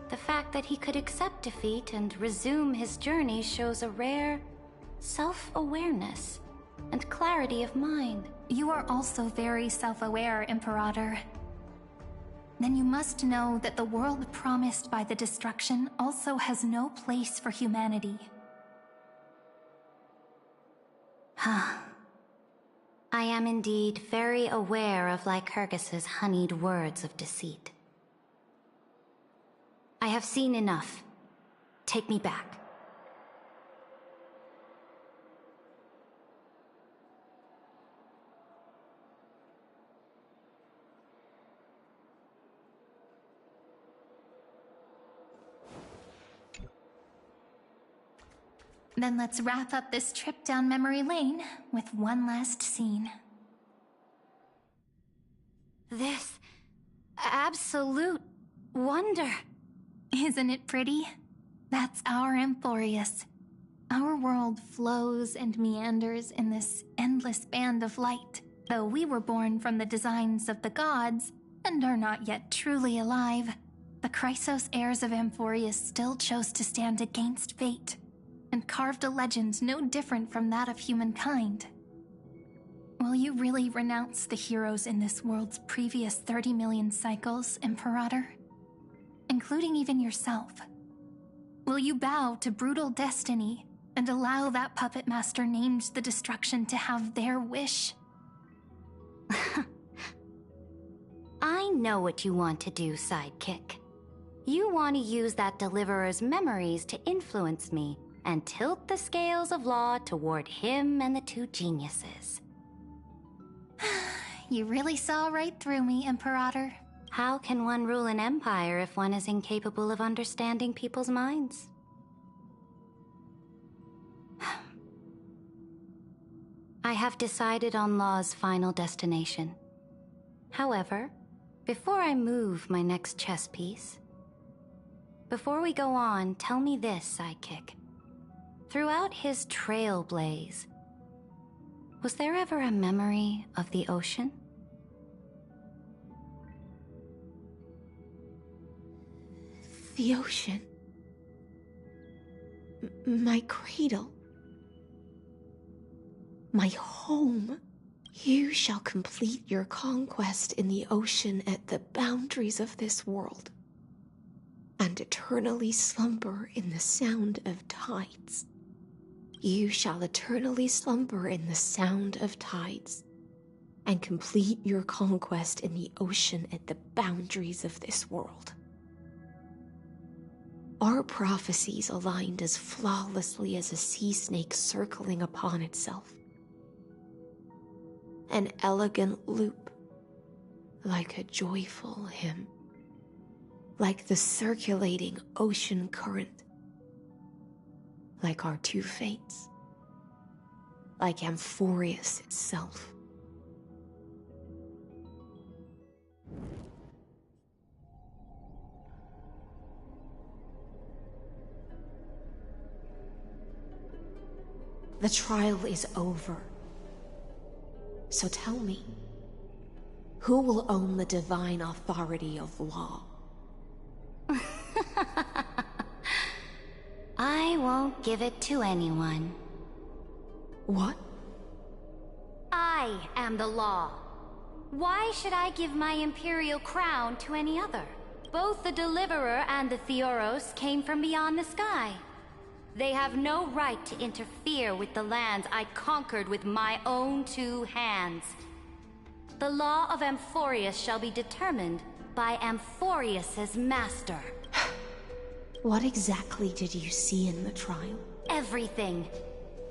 the fact that he could accept defeat and resume his journey shows a rare self-awareness and clarity of mind. You are also very self-aware, Imperator. Then you must know that the world promised by the destruction also has no place for humanity. I am indeed very aware of Lycurgus's honeyed words of deceit. I have seen enough. Take me back. Then let's wrap up this trip down memory lane with one last scene. This absolute wonder. Isn't it pretty? That's our Amphorius. Our world flows and meanders in this endless band of light. Though we were born from the designs of the gods and are not yet truly alive, the Chrysos heirs of Amphorius still chose to stand against fate and carved a legend no different from that of humankind. Will you really renounce the heroes in this world's previous 30 million cycles, Imperator? Including even yourself. Will you bow to brutal destiny and allow that puppet master named the destruction to have their wish? I know what you want to do, sidekick. You want to use that deliverer's memories to influence me and tilt the scales of law toward him and the two geniuses. You really saw right through me, Imperator. How can one rule an empire if one is incapable of understanding people's minds? I have decided on Law's final destination. However, before I move my next chess piece, before we go on, tell me this, sidekick. Throughout his trailblaze, was there ever a memory of the ocean? The ocean. My cradle. My home. You shall complete your conquest in the ocean at the boundaries of this world, and eternally slumber in the sound of tides. You shall eternally slumber in the sound of tides, and complete your conquest in the ocean at the boundaries of this world. Our prophecies aligned as flawlessly as a sea snake circling upon itself. An elegant loop, like a joyful hymn, like the circulating ocean current, like our two fates, like Amphorius itself. The trial is over. So tell me, who will own the divine authority of law? I won't give it to anyone. What? I am the law. Why should I give my imperial crown to any other? Both the Deliverer and the Theoros came from beyond the sky. They have no right to interfere with the lands I conquered with my own two hands. The law of Amphorius shall be determined by Amphorius's master. What exactly did you see in the trial? Everything.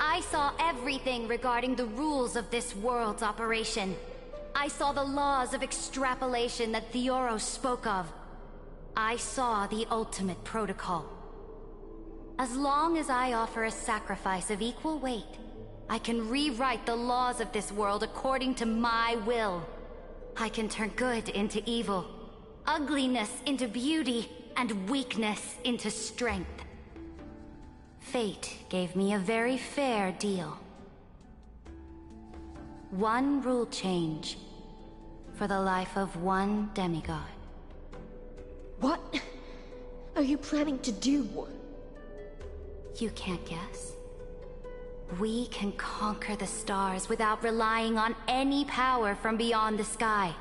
I saw everything regarding the rules of this world's operation. I saw the laws of extrapolation that Theoros spoke of. I saw the ultimate protocol. As long as I offer a sacrifice of equal weight, I can rewrite the laws of this world according to my will. I can turn good into evil, ugliness into beauty, and weakness into strength. Fate gave me a very fair deal. One rule change for the life of one demigod. What are you planning to do? You can't guess. We can conquer the stars without relying on any power from beyond the sky.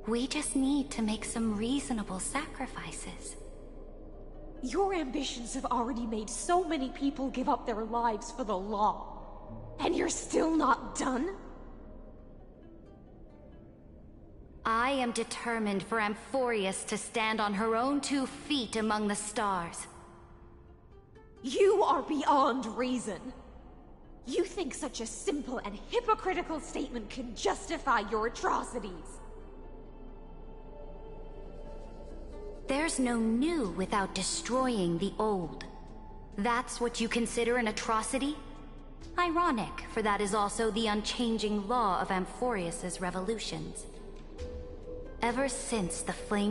We just need to make some reasonable sacrifices. Your ambitions have already made so many people give up their lives for the law. And you're still not done? I am determined for Amphorius to stand on her own 2 feet among the stars. You are beyond reason. You think such a simple and hypocritical statement can justify your atrocities. There's no new without destroying the old. That's what you consider an atrocity? Ironic, for that is also the unchanging law of Amphorius's revolutions. Ever since the flame